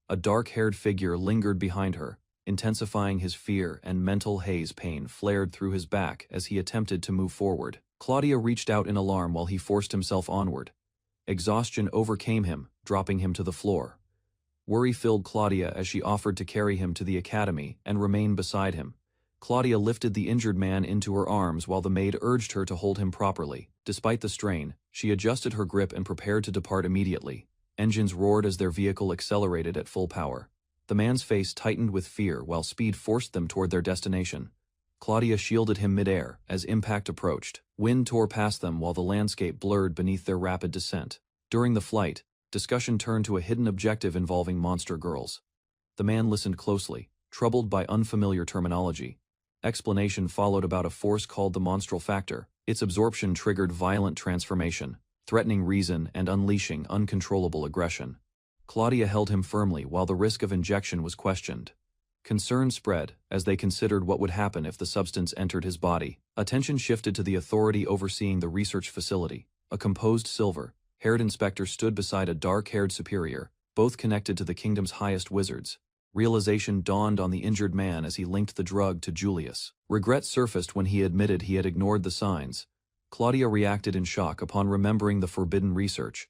A dark-haired figure lingered behind her, intensifying his fear, and mental haze pain flared through his back as he attempted to move forward. Claudia reached out in alarm while he forced himself onward. Exhaustion overcame him, dropping him to the floor. Worry filled Claudia as she offered to carry him to the academy and remain beside him. Claudia lifted the injured man into her arms while the maid urged her to hold him properly. Despite the strain, she adjusted her grip and prepared to depart immediately. Engines roared as their vehicle accelerated at full power. The man's face tightened with fear while speed forced them toward their destination. Claudia shielded him midair as impact approached. Wind tore past them while the landscape blurred beneath their rapid descent. During the flight, discussion turned to a hidden objective involving monster girls. The man listened closely, troubled by unfamiliar terminology. Explanation followed about a force called the monstral factor. Its absorption triggered violent transformation, threatening reason and unleashing uncontrollable aggression. Claudia held him firmly while the risk of injection was questioned. Concern spread as they considered what would happen if the substance entered his body. Attention shifted to the authority overseeing the research facility. A composed silver-haired inspector stood beside a dark-haired superior, both connected to the kingdom's highest wizards. Realization dawned on the injured man as he linked the drug to Julius. Regret surfaced when he admitted he had ignored the signs. Claudia reacted in shock upon remembering the forbidden research.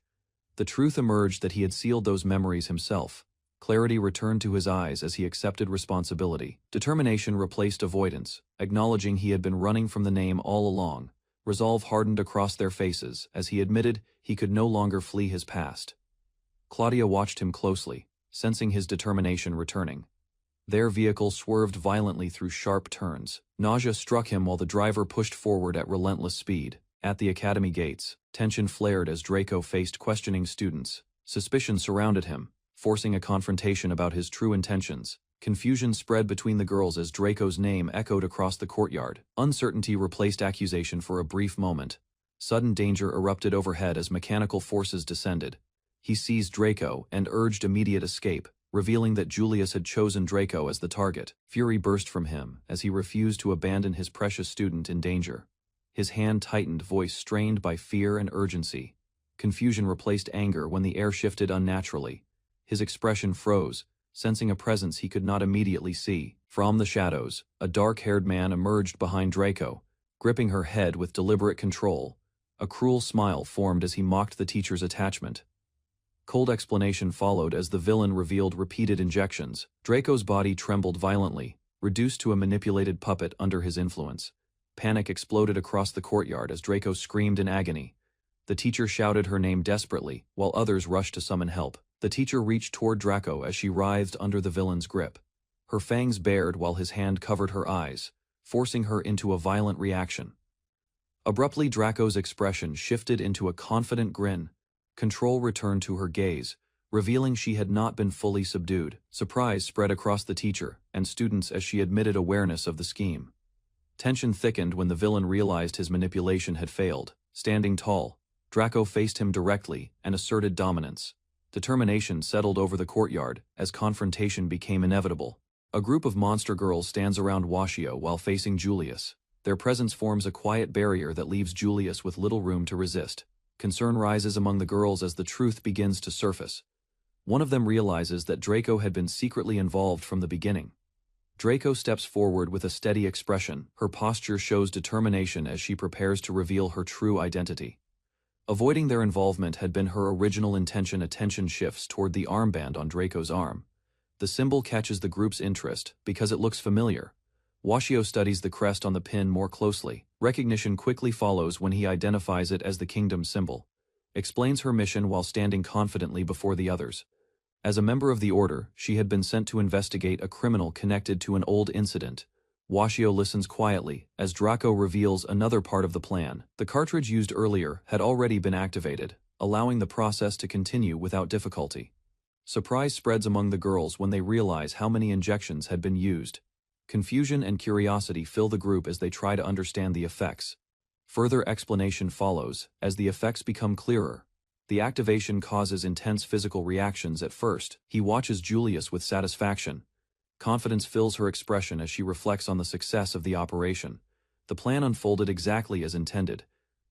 The truth emerged that he had sealed those memories himself. Clarity returned to his eyes as he accepted responsibility. Determination replaced avoidance, acknowledging he had been running from the name all along. Resolve hardened across their faces as he admitted he could no longer flee his past. Claudia watched him closely, sensing his determination returning. Their vehicle swerved violently through sharp turns. Nausea struck him while the driver pushed forward at relentless speed. At the academy gates, tension flared as Draco faced questioning students. Suspicion surrounded him, forcing a confrontation about his true intentions. Confusion spread between the girls as Draco's name echoed across the courtyard. Uncertainty replaced accusation for a brief moment. Sudden danger erupted overhead as mechanical forces descended. He seized Draco and urged immediate escape, revealing that Julius had chosen Draco as the target. Fury burst from him as he refused to abandon his precious student in danger. His hand tightened, voice strained by fear and urgency. Confusion replaced anger when the air shifted unnaturally. His expression froze, sensing a presence he could not immediately see. From the shadows, a dark-haired man emerged behind Draco, gripping her head with deliberate control. A cruel smile formed as he mocked the teacher's attachment. Cold explanation followed as the villain revealed repeated injections. Draco's body trembled violently, reduced to a manipulated puppet under his influence. Panic exploded across the courtyard as Draco screamed in agony. The teacher shouted her name desperately, while others rushed to summon help. The teacher reached toward Draco as she writhed under the villain's grip. Her fangs bared while his hand covered her eyes, forcing her into a violent reaction. Abruptly, Draco's expression shifted into a confident grin. Control returned to her gaze, revealing she had not been fully subdued. Surprise spread across the teacher and students as she admitted awareness of the scheme. Tension thickened when the villain realized his manipulation had failed. Standing tall, Draco faced him directly and asserted dominance. Determination settled over the courtyard as confrontation became inevitable. A group of monster girls stands around Washio while facing Julius. Their presence forms a quiet barrier that leaves Julius with little room to resist. Concern rises among the girls as the truth begins to surface. One of them realizes that Draco had been secretly involved from the beginning. Draco steps forward with a steady expression. Her posture shows determination as she prepares to reveal her true identity. Avoiding their involvement had been her original intention. Attention shifts toward the armband on Draco's arm. The symbol catches the group's interest because it looks familiar. Washio studies the crest on the pin more closely. Recognition quickly follows when he identifies it as the kingdom's symbol. Explains her mission while standing confidently before the others. As a member of the Order, she had been sent to investigate a criminal connected to an old incident. Washio listens quietly as Draco reveals another part of the plan. The cartridge used earlier had already been activated, allowing the process to continue without difficulty. Surprise spreads among the girls when they realize how many injections had been used. Confusion and curiosity fill the group as they try to understand the effects. Further explanation follows as the effects become clearer. The activation causes intense physical reactions at first. He watches Julius with satisfaction. Confidence fills her expression as she reflects on the success of the operation. The plan unfolded exactly as intended.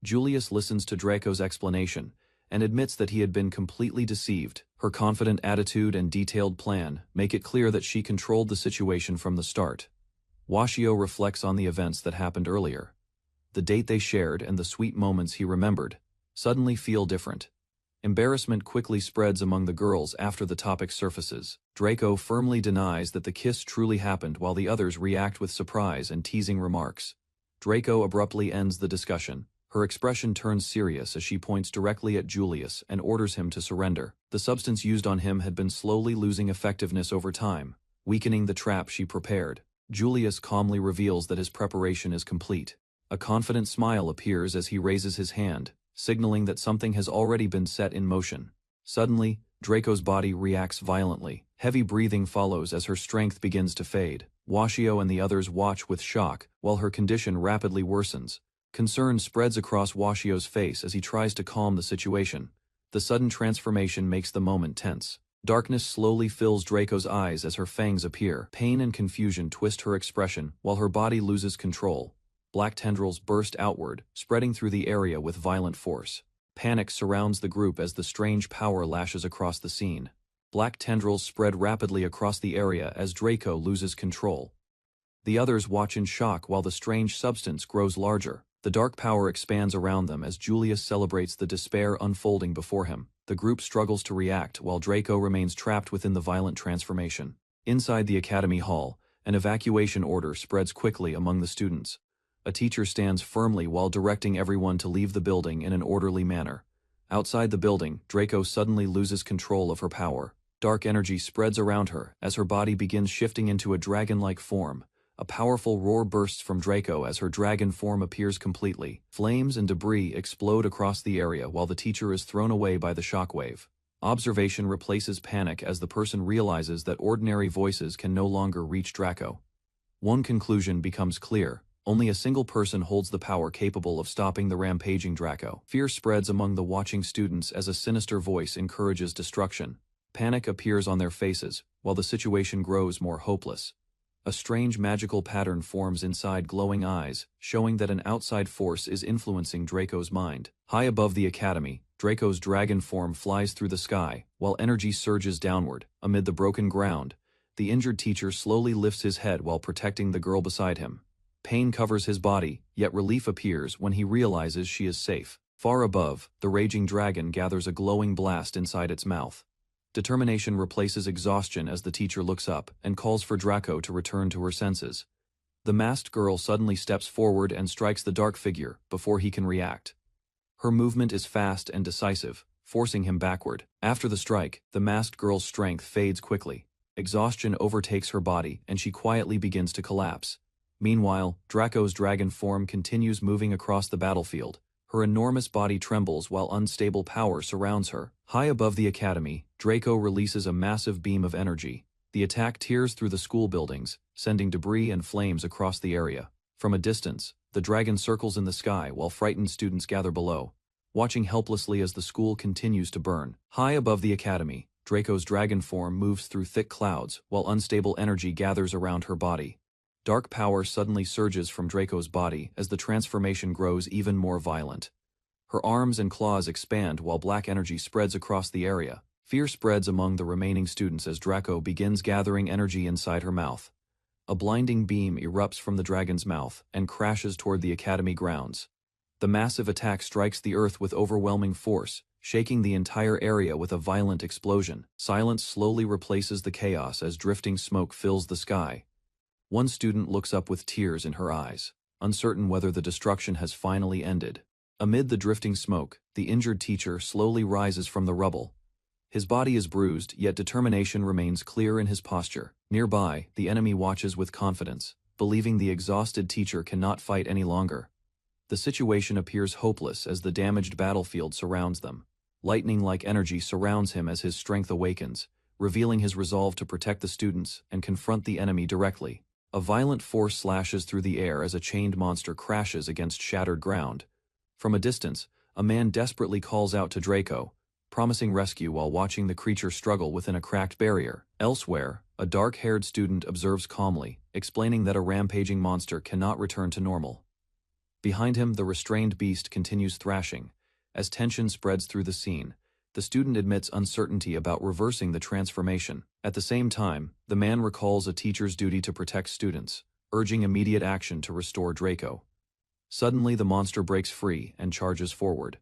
Julius listens to Draco's explanation and admits that he had been completely deceived. Her confident attitude and detailed plan make it clear that she controlled the situation from the start. Washio reflects on the events that happened earlier. The date they shared and the sweet moments he remembered suddenly feel different. Embarrassment quickly spreads among the girls after the topic surfaces. Draco firmly denies that the kiss truly happened while the others react with surprise and teasing remarks. Draco abruptly ends the discussion. Her expression turns serious as she points directly at Julius and orders him to surrender. The substance used on him had been slowly losing effectiveness over time, weakening the trap she prepared. Julius calmly reveals that his preparation is complete. A confident smile appears as he raises his hand, signaling that something has already been set in motion. Suddenly, Draco's body reacts violently. Heavy breathing follows as her strength begins to fade. Washio and the others watch with shock while her condition rapidly worsens. Concern spreads across Washio's face as he tries to calm the situation. The sudden transformation makes the moment tense. Darkness slowly fills Draco's eyes as her fangs appear. Pain and confusion twist her expression while her body loses control. Black tendrils burst outward, spreading through the area with violent force. Panic surrounds the group as the strange power lashes across the scene. Black tendrils spread rapidly across the area as Draco loses control. The others watch in shock while the strange substance grows larger. The dark power expands around them as Julius celebrates the despair unfolding before him. The group struggles to react while Draco remains trapped within the violent transformation. Inside the academy hall, an evacuation order spreads quickly among the students. A teacher stands firmly while directing everyone to leave the building in an orderly manner. Outside the building, Draco suddenly loses control of her power. Dark energy spreads around her as her body begins shifting into a dragon-like form. A powerful roar bursts from Draco as her dragon form appears completely. Flames and debris explode across the area while the teacher is thrown away by the shockwave. Observation replaces panic as the person realizes that ordinary voices can no longer reach Draco. One conclusion becomes clear. Only a single person holds the power capable of stopping the rampaging Draco. Fear spreads among the watching students as a sinister voice encourages destruction. Panic appears on their faces, while the situation grows more hopeless. A strange magical pattern forms inside glowing eyes, showing that an outside force is influencing Draco's mind. High above the academy, Draco's dragon form flies through the sky, while energy surges downward. Amid the broken ground, the injured teacher slowly lifts his head while protecting the girl beside him. Pain covers his body, yet relief appears when he realizes she is safe. Far above, the raging dragon gathers a glowing blast inside its mouth. Determination replaces exhaustion as the teacher looks up and calls for Draco to return to her senses. The masked girl suddenly steps forward and strikes the dark figure before he can react. Her movement is fast and decisive, forcing him backward. After the strike, the masked girl's strength fades quickly. Exhaustion overtakes her body and she quietly begins to collapse. Meanwhile, Draco's dragon form continues moving across the battlefield, Her enormous body trembles while unstable power surrounds her. High above the academy, Draco releases a massive beam of energy. The attack tears through the school buildings, sending debris and flames across the area. From a distance, the dragon circles in the sky while frightened students gather below, watching helplessly as the school continues to burn. High above the academy, Draco's dragon form moves through thick clouds while unstable energy gathers around her body. Dark power suddenly surges from Draco's body as the transformation grows even more violent. Her arms and claws expand while black energy spreads across the area. Fear spreads among the remaining students as Draco begins gathering energy inside her mouth. A blinding beam erupts from the dragon's mouth and crashes toward the academy grounds. The massive attack strikes the earth with overwhelming force, shaking the entire area with a violent explosion. Silence slowly replaces the chaos as drifting smoke fills the sky. One student looks up with tears in her eyes, uncertain whether the destruction has finally ended. Amid the drifting smoke, the injured teacher slowly rises from the rubble. His body is bruised, yet determination remains clear in his posture. Nearby, the enemy watches with confidence, believing the exhausted teacher cannot fight any longer. The situation appears hopeless as the damaged battlefield surrounds them. Lightning-like energy surrounds him as his strength awakens, revealing his resolve to protect the students and confront the enemy directly. A violent force slashes through the air as a chained monster crashes against shattered ground. From a distance, a man desperately calls out to Draco, promising rescue while watching the creature struggle within a cracked barrier. Elsewhere, a dark-haired student observes calmly, explaining that a rampaging monster cannot return to normal. Behind him, the restrained beast continues thrashing. As tension spreads through the scene, the student admits uncertainty about reversing the transformation. At the same time, the man recalls a teacher's duty to protect students, urging immediate action to restore Draco. Suddenly, the monster breaks free and charges forward.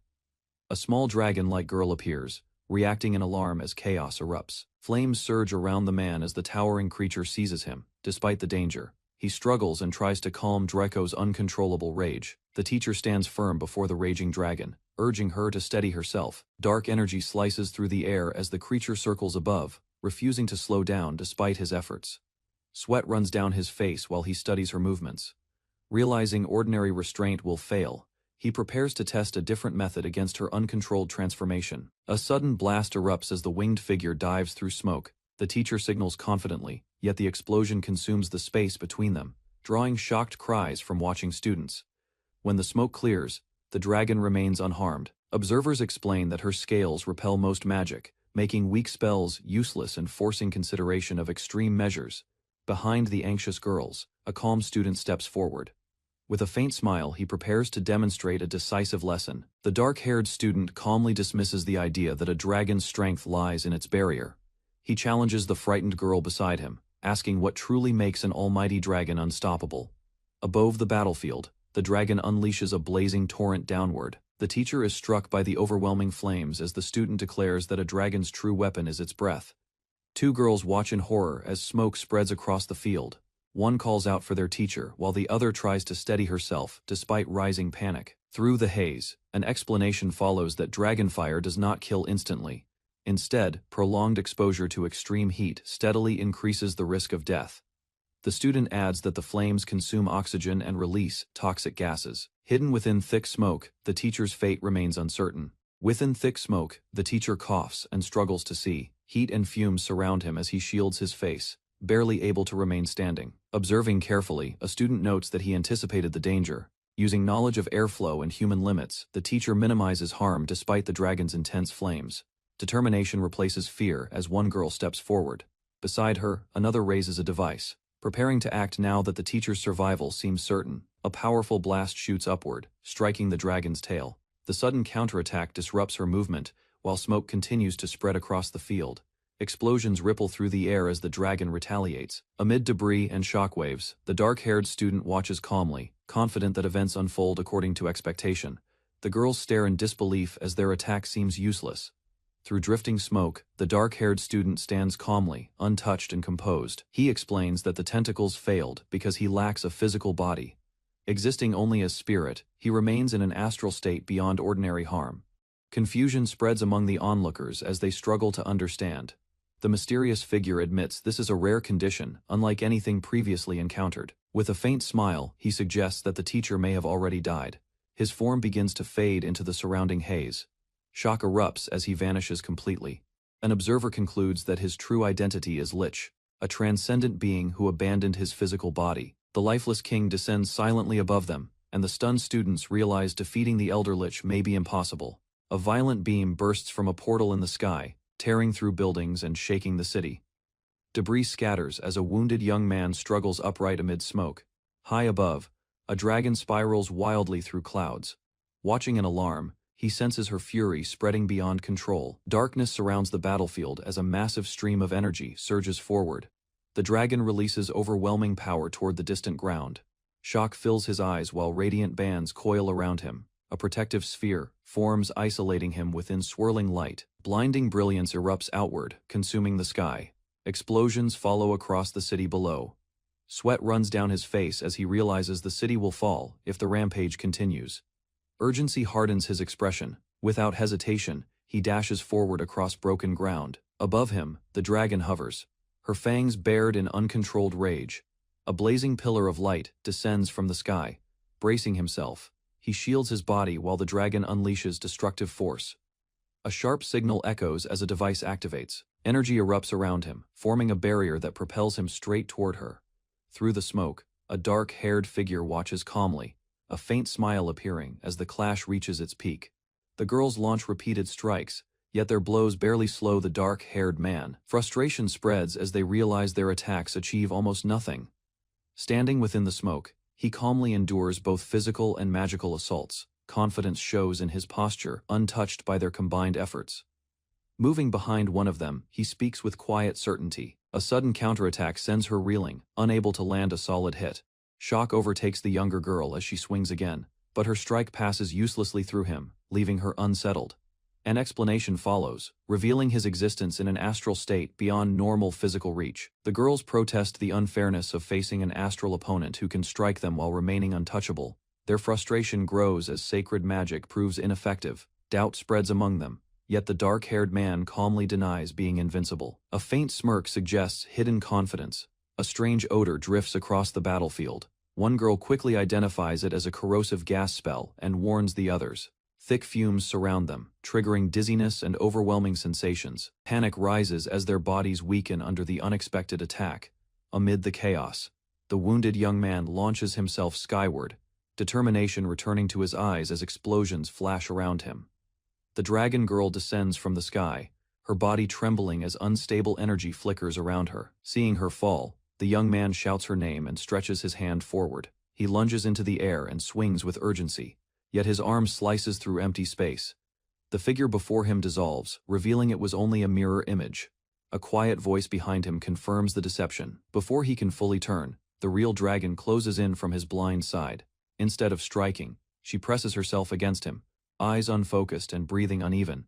A small dragon-like girl appears, reacting in alarm as chaos erupts. Flames surge around the man as the towering creature seizes him. Despite the danger, he struggles and tries to calm Draco's uncontrollable rage. The teacher stands firm before the raging dragon, urging her to steady herself. Dark energy slices through the air as the creature circles above, refusing to slow down despite his efforts. Sweat runs down his face while he studies her movements. Realizing ordinary restraint will fail, he prepares to test a different method against her uncontrolled transformation. A sudden blast erupts as the winged figure dives through smoke. The teacher signals confidently, yet the explosion consumes the space between them, drawing shocked cries from watching students. When the smoke clears, the dragon remains unharmed. Observers explain that her scales repel most magic, making weak spells useless and forcing consideration of extreme measures. Behind the anxious girls, a calm student steps forward. With a faint smile, he prepares to demonstrate a decisive lesson. The dark-haired student calmly dismisses the idea that a dragon's strength lies in its barrier. He challenges the frightened girl beside him, asking what truly makes an almighty dragon unstoppable. Above the battlefield, the dragon unleashes a blazing torrent downward. The teacher is struck by the overwhelming flames as the student declares that a dragon's true weapon is its breath. Two girls watch in horror as smoke spreads across the field. One calls out for their teacher while the other tries to steady herself despite rising panic. Through the haze, an explanation follows that dragonfire does not kill instantly. Instead, prolonged exposure to extreme heat steadily increases the risk of death. The student adds that the flames consume oxygen and release toxic gases. Hidden within thick smoke, the teacher's fate remains uncertain. Within thick smoke, the teacher coughs and struggles to see. Heat and fumes surround him as he shields his face, barely able to remain standing. Observing carefully, a student notes that he anticipated the danger. Using knowledge of airflow and human limits, the teacher minimizes harm despite the dragon's intense flames. Determination replaces fear as one girl steps forward. Beside her, another raises a device, preparing to act now that the teacher's survival seems certain. A powerful blast shoots upward, striking the dragon's tail. The sudden counterattack disrupts her movement, while smoke continues to spread across the field. Explosions ripple through the air as the dragon retaliates. Amid debris and shockwaves, the dark-haired student watches calmly, confident that events unfold according to expectation. The girls stare in disbelief as their attack seems useless. Through drifting smoke, the dark-haired student stands calmly, untouched and composed. He explains that the tentacles failed because he lacks a physical body. Existing only as spirit, he remains in an astral state beyond ordinary harm. Confusion spreads among the onlookers as they struggle to understand. The mysterious figure admits this is a rare condition, unlike anything previously encountered. With a faint smile, he suggests that the teacher may have already died. His form begins to fade into the surrounding haze. Shock erupts as he vanishes completely. An observer concludes that his true identity is Lich, a transcendent being who abandoned his physical body. The lifeless king descends silently above them, and the stunned students realize defeating the Elder Lich may be impossible. A violent beam bursts from a portal in the sky, tearing through buildings and shaking the city. Debris scatters as a wounded young man struggles upright amid smoke. High above, a dragon spirals wildly through clouds. Watching in alarm, he senses her fury spreading beyond control. Darkness surrounds the battlefield as a massive stream of energy surges forward. The dragon releases overwhelming power toward the distant ground. Shock fills his eyes while radiant bands coil around him. A protective sphere forms, isolating him within swirling light. Blinding brilliance erupts outward, consuming the sky. Explosions follow across the city below. Sweat runs down his face as he realizes the city will fall if the rampage continues. Urgency hardens his expression. Without hesitation, he dashes forward across broken ground. Above him, the dragon hovers, her fangs bared in uncontrolled rage. A blazing pillar of light descends from the sky. Bracing himself, he shields his body while the dragon unleashes destructive force. A sharp signal echoes as a device activates. Energy erupts around him, forming a barrier that propels him straight toward her. Through the smoke, a dark-haired figure watches calmly, a faint smile appearing as the clash reaches its peak. The girls launch repeated strikes, yet their blows barely slow the dark-haired man. Frustration spreads as they realize their attacks achieve almost nothing. Standing within the smoke, he calmly endures both physical and magical assaults. Confidence shows in his posture, untouched by their combined efforts. Moving behind one of them, he speaks with quiet certainty. A sudden counterattack sends her reeling, unable to land a solid hit. Shock overtakes the younger girl as she swings again, but her strike passes uselessly through him, leaving her unsettled. An explanation follows, revealing his existence in an astral state beyond normal physical reach. The girls protest the unfairness of facing an astral opponent who can strike them while remaining untouchable. Their frustration grows as sacred magic proves ineffective. Doubt spreads among them, yet the dark-haired man calmly denies being invincible. A faint smirk suggests hidden confidence. A strange odor drifts across the battlefield. One girl quickly identifies it as a corrosive gas spell and warns the others. Thick fumes surround them, triggering dizziness and overwhelming sensations. Panic rises as their bodies weaken under the unexpected attack. Amid the chaos, the wounded young man launches himself skyward, determination returning to his eyes as explosions flash around him. The dragon girl descends from the sky, her body trembling as unstable energy flickers around her. Seeing her fall, the young man shouts her name and stretches his hand forward. He lunges into the air and swings with urgency, yet his arm slices through empty space. The figure before him dissolves, revealing it was only a mirror image. A quiet voice behind him confirms the deception. Before he can fully turn, the real dragon closes in from his blind side. Instead of striking, she presses herself against him, eyes unfocused and breathing uneven.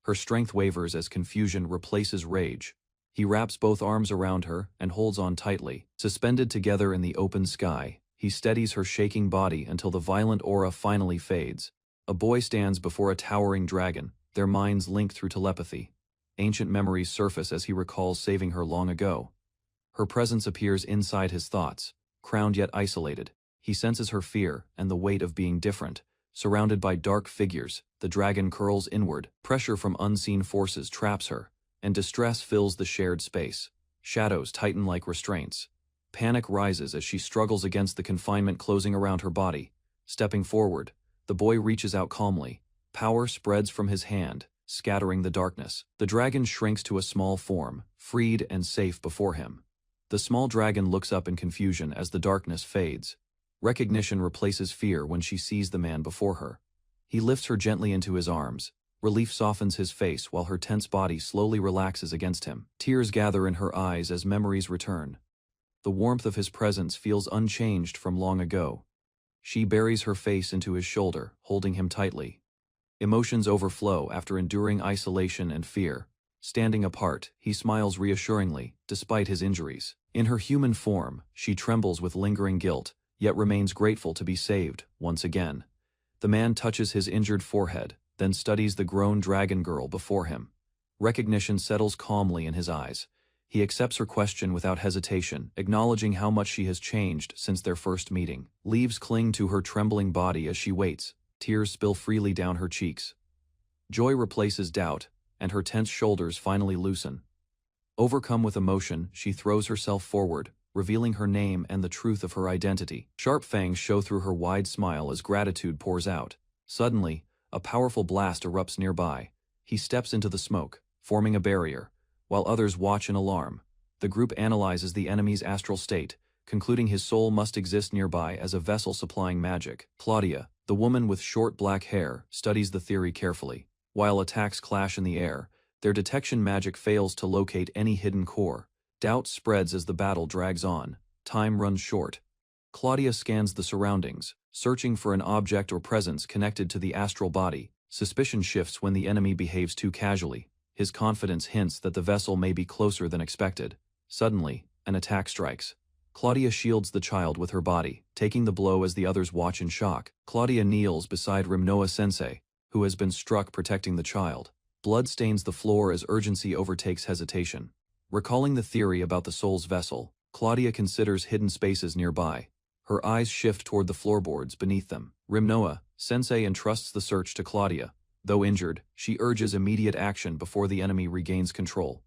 Her strength wavers as confusion replaces rage. He wraps both arms around her and holds on tightly. Suspended together in the open sky, he steadies her shaking body until the violent aura finally fades. A boy stands before a towering dragon, their minds linked through telepathy. Ancient memories surface as he recalls saving her long ago. Her presence appears inside his thoughts, crowned yet isolated. He senses her fear and the weight of being different. Surrounded by dark figures, the dragon curls inward. Pressure from unseen forces traps her, and distress fills the shared space. Shadows tighten like restraints. Panic rises as she struggles against the confinement closing around her body. Stepping forward, the boy reaches out calmly. Power spreads from his hand, scattering the darkness. The dragon shrinks to a small form, freed and safe before him. The small dragon looks up in confusion as the darkness fades. Recognition replaces fear when she sees the man before her. He lifts her gently into his arms. Relief softens his face while her tense body slowly relaxes against him. Tears gather in her eyes as memories return. The warmth of his presence feels unchanged from long ago. She buries her face into his shoulder, holding him tightly. Emotions overflow after enduring isolation and fear. Standing apart, he smiles reassuringly, despite his injuries. In her human form, she trembles with lingering guilt, yet remains grateful to be saved, once again. The man touches his injured forehead, then studies the grown dragon girl before him. Recognition settles calmly in his eyes. He accepts her question without hesitation, acknowledging how much she has changed since their first meeting. Leaves cling to her trembling body as she waits, tears spill freely down her cheeks. Joy replaces doubt, and her tense shoulders finally loosen. Overcome with emotion, she throws herself forward, revealing her name and the truth of her identity. Sharp fangs show through her wide smile as gratitude pours out. Suddenly, a powerful blast erupts nearby. He steps into the smoke, forming a barrier, while others watch in alarm. The group analyzes the enemy's astral state, concluding his soul must exist nearby as a vessel supplying magic. Claudia, the woman with short black hair, studies the theory carefully. While attacks clash in the air, their detection magic fails to locate any hidden core. Doubt spreads as the battle drags on. Time runs short. Claudia scans the surroundings, searching for an object or presence connected to the astral body. Suspicion shifts when the enemy behaves too casually. His confidence hints that the vessel may be closer than expected. Suddenly, an attack strikes. Claudia shields the child with her body, taking the blow as the others watch in shock. Claudia kneels beside Rimnoa-sensei, who has been struck protecting the child. Blood stains the floor as urgency overtakes hesitation. Recalling the theory about the soul's vessel, Claudia considers hidden spaces nearby. Her eyes shift toward the floorboards beneath them. Rimnoa-sensei entrusts the search to Claudia. Though injured, she urges immediate action before the enemy regains control.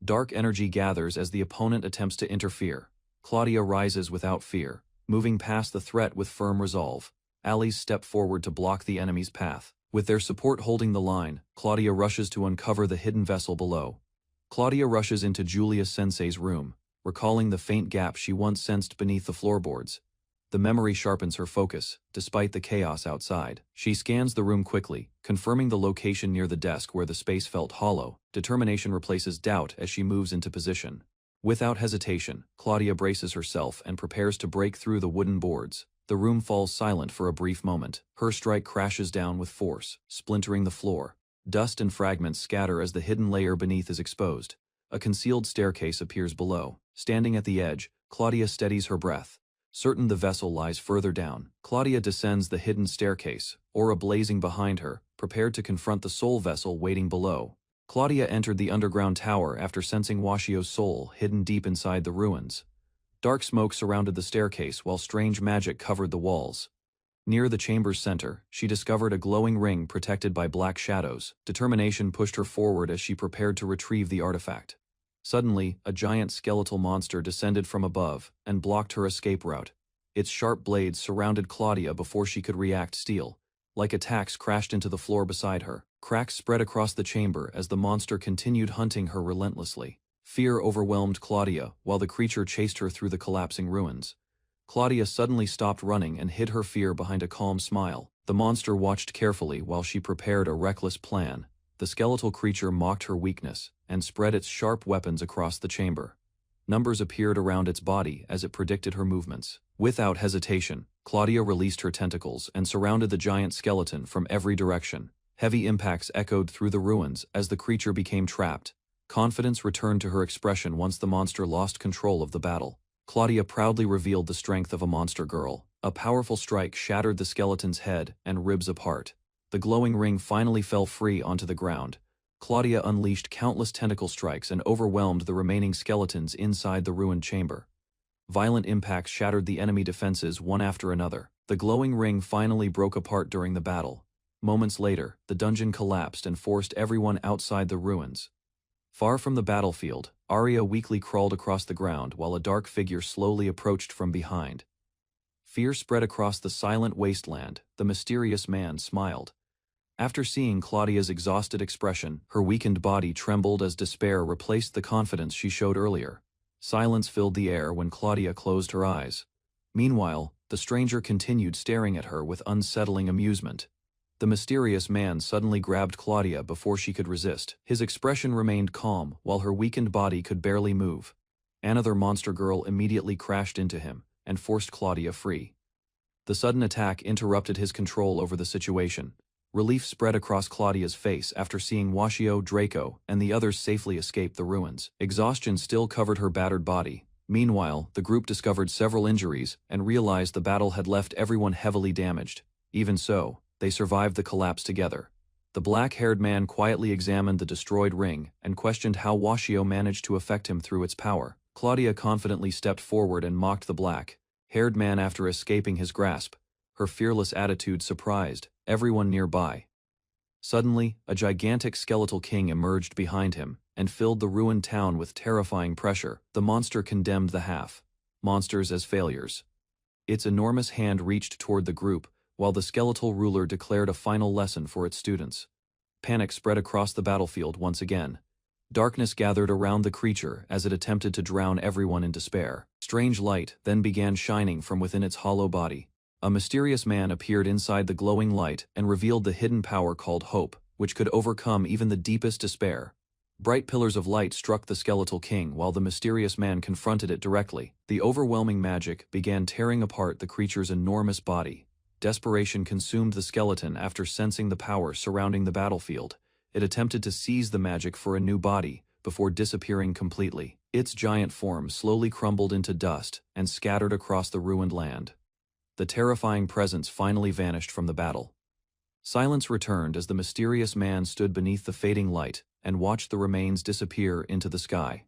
Dark energy gathers as the opponent attempts to interfere. Claudia rises without fear, moving past the threat with firm resolve. Allies step forward to block the enemy's path. With their support holding the line, Claudia rushes to uncover the hidden vessel below. Claudia rushes into Julia-sensei's room, recalling the faint gap she once sensed beneath the floorboards. The memory sharpens her focus, despite the chaos outside. She scans the room quickly, confirming the location near the desk where the space felt hollow. Determination replaces doubt as she moves into position. Without hesitation, Claudia braces herself and prepares to break through the wooden boards. The room falls silent for a brief moment. Her strike crashes down with force, splintering the floor. Dust and fragments scatter as the hidden layer beneath is exposed. A concealed staircase appears below. Standing at the edge, Claudia steadies her breath. Certain the vessel lies further down. Claudia descends the hidden staircase, aura blazing behind her, prepared to confront the soul vessel waiting below. Claudia entered the underground tower after sensing Washio's soul hidden deep inside the ruins. Dark smoke surrounded the staircase while strange magic covered the walls. Near the chamber's center, she discovered a glowing ring protected by black shadows. Determination pushed her forward as she prepared to retrieve the artifact. Suddenly, a giant skeletal monster descended from above and blocked her escape route. Its sharp blades surrounded Claudia before she could react. Steel, like attacks, crashed into the floor beside her. Cracks spread across the chamber as the monster continued hunting her relentlessly. Fear overwhelmed Claudia while the creature chased her through the collapsing ruins. Claudia suddenly stopped running and hid her fear behind a calm smile. The monster watched carefully while she prepared a reckless plan. The skeletal creature mocked her weakness and spread its sharp weapons across the chamber. Numbers appeared around its body as it predicted her movements. Without hesitation, Claudia released her tentacles and surrounded the giant skeleton from every direction. Heavy impacts echoed through the ruins as the creature became trapped. Confidence returned to her expression once the monster lost control of the battle. Claudia proudly revealed the strength of a monster girl. A powerful strike shattered the skeleton's head and ribs apart. The glowing ring finally fell free onto the ground. Claudia unleashed countless tentacle strikes and overwhelmed the remaining skeletons inside the ruined chamber. Violent impacts shattered the enemy defenses one after another. The glowing ring finally broke apart during the battle. Moments later, the dungeon collapsed and forced everyone outside the ruins. Far from the battlefield, Arya weakly crawled across the ground while a dark figure slowly approached from behind. Fear spread across the silent wasteland. The mysterious man smiled. After seeing Claudia's exhausted expression, her weakened body trembled as despair replaced the confidence she showed earlier. Silence filled the air when Claudia closed her eyes. Meanwhile, the stranger continued staring at her with unsettling amusement. The mysterious man suddenly grabbed Claudia before she could resist. His expression remained calm while her weakened body could barely move. Another monster girl immediately crashed into him and forced Claudia free. The sudden attack interrupted his control over the situation. Relief spread across Claudia's face after seeing Washio, Draco, and the others safely escape the ruins. Exhaustion still covered her battered body. Meanwhile, the group discovered several injuries and realized the battle had left everyone heavily damaged. Even so, they survived the collapse together. The black-haired man quietly examined the destroyed ring and questioned how Washio managed to affect him through its power. Claudia confidently stepped forward and mocked the black-haired man after escaping his grasp. Her fearless attitude surprised everyone nearby. Suddenly, a gigantic skeletal king emerged behind him and filled the ruined town with terrifying pressure. The monster condemned the monsters as failures. Its enormous hand reached toward the group, while the skeletal ruler declared a final lesson for its students. Panic spread across the battlefield once again. Darkness gathered around the creature as it attempted to drown everyone in despair. Strange light then began shining from within its hollow body. A mysterious man appeared inside the glowing light and revealed the hidden power called hope, which could overcome even the deepest despair. Bright pillars of light struck the skeletal king while the mysterious man confronted it directly. The overwhelming magic began tearing apart the creature's enormous body. Desperation consumed the skeleton after sensing the power surrounding the battlefield. It attempted to seize the magic for a new body, before disappearing completely. Its giant form slowly crumbled into dust and scattered across the ruined land. The terrifying presence finally vanished from the battle. Silence returned as the mysterious man stood beneath the fading light and watched the remains disappear into the sky.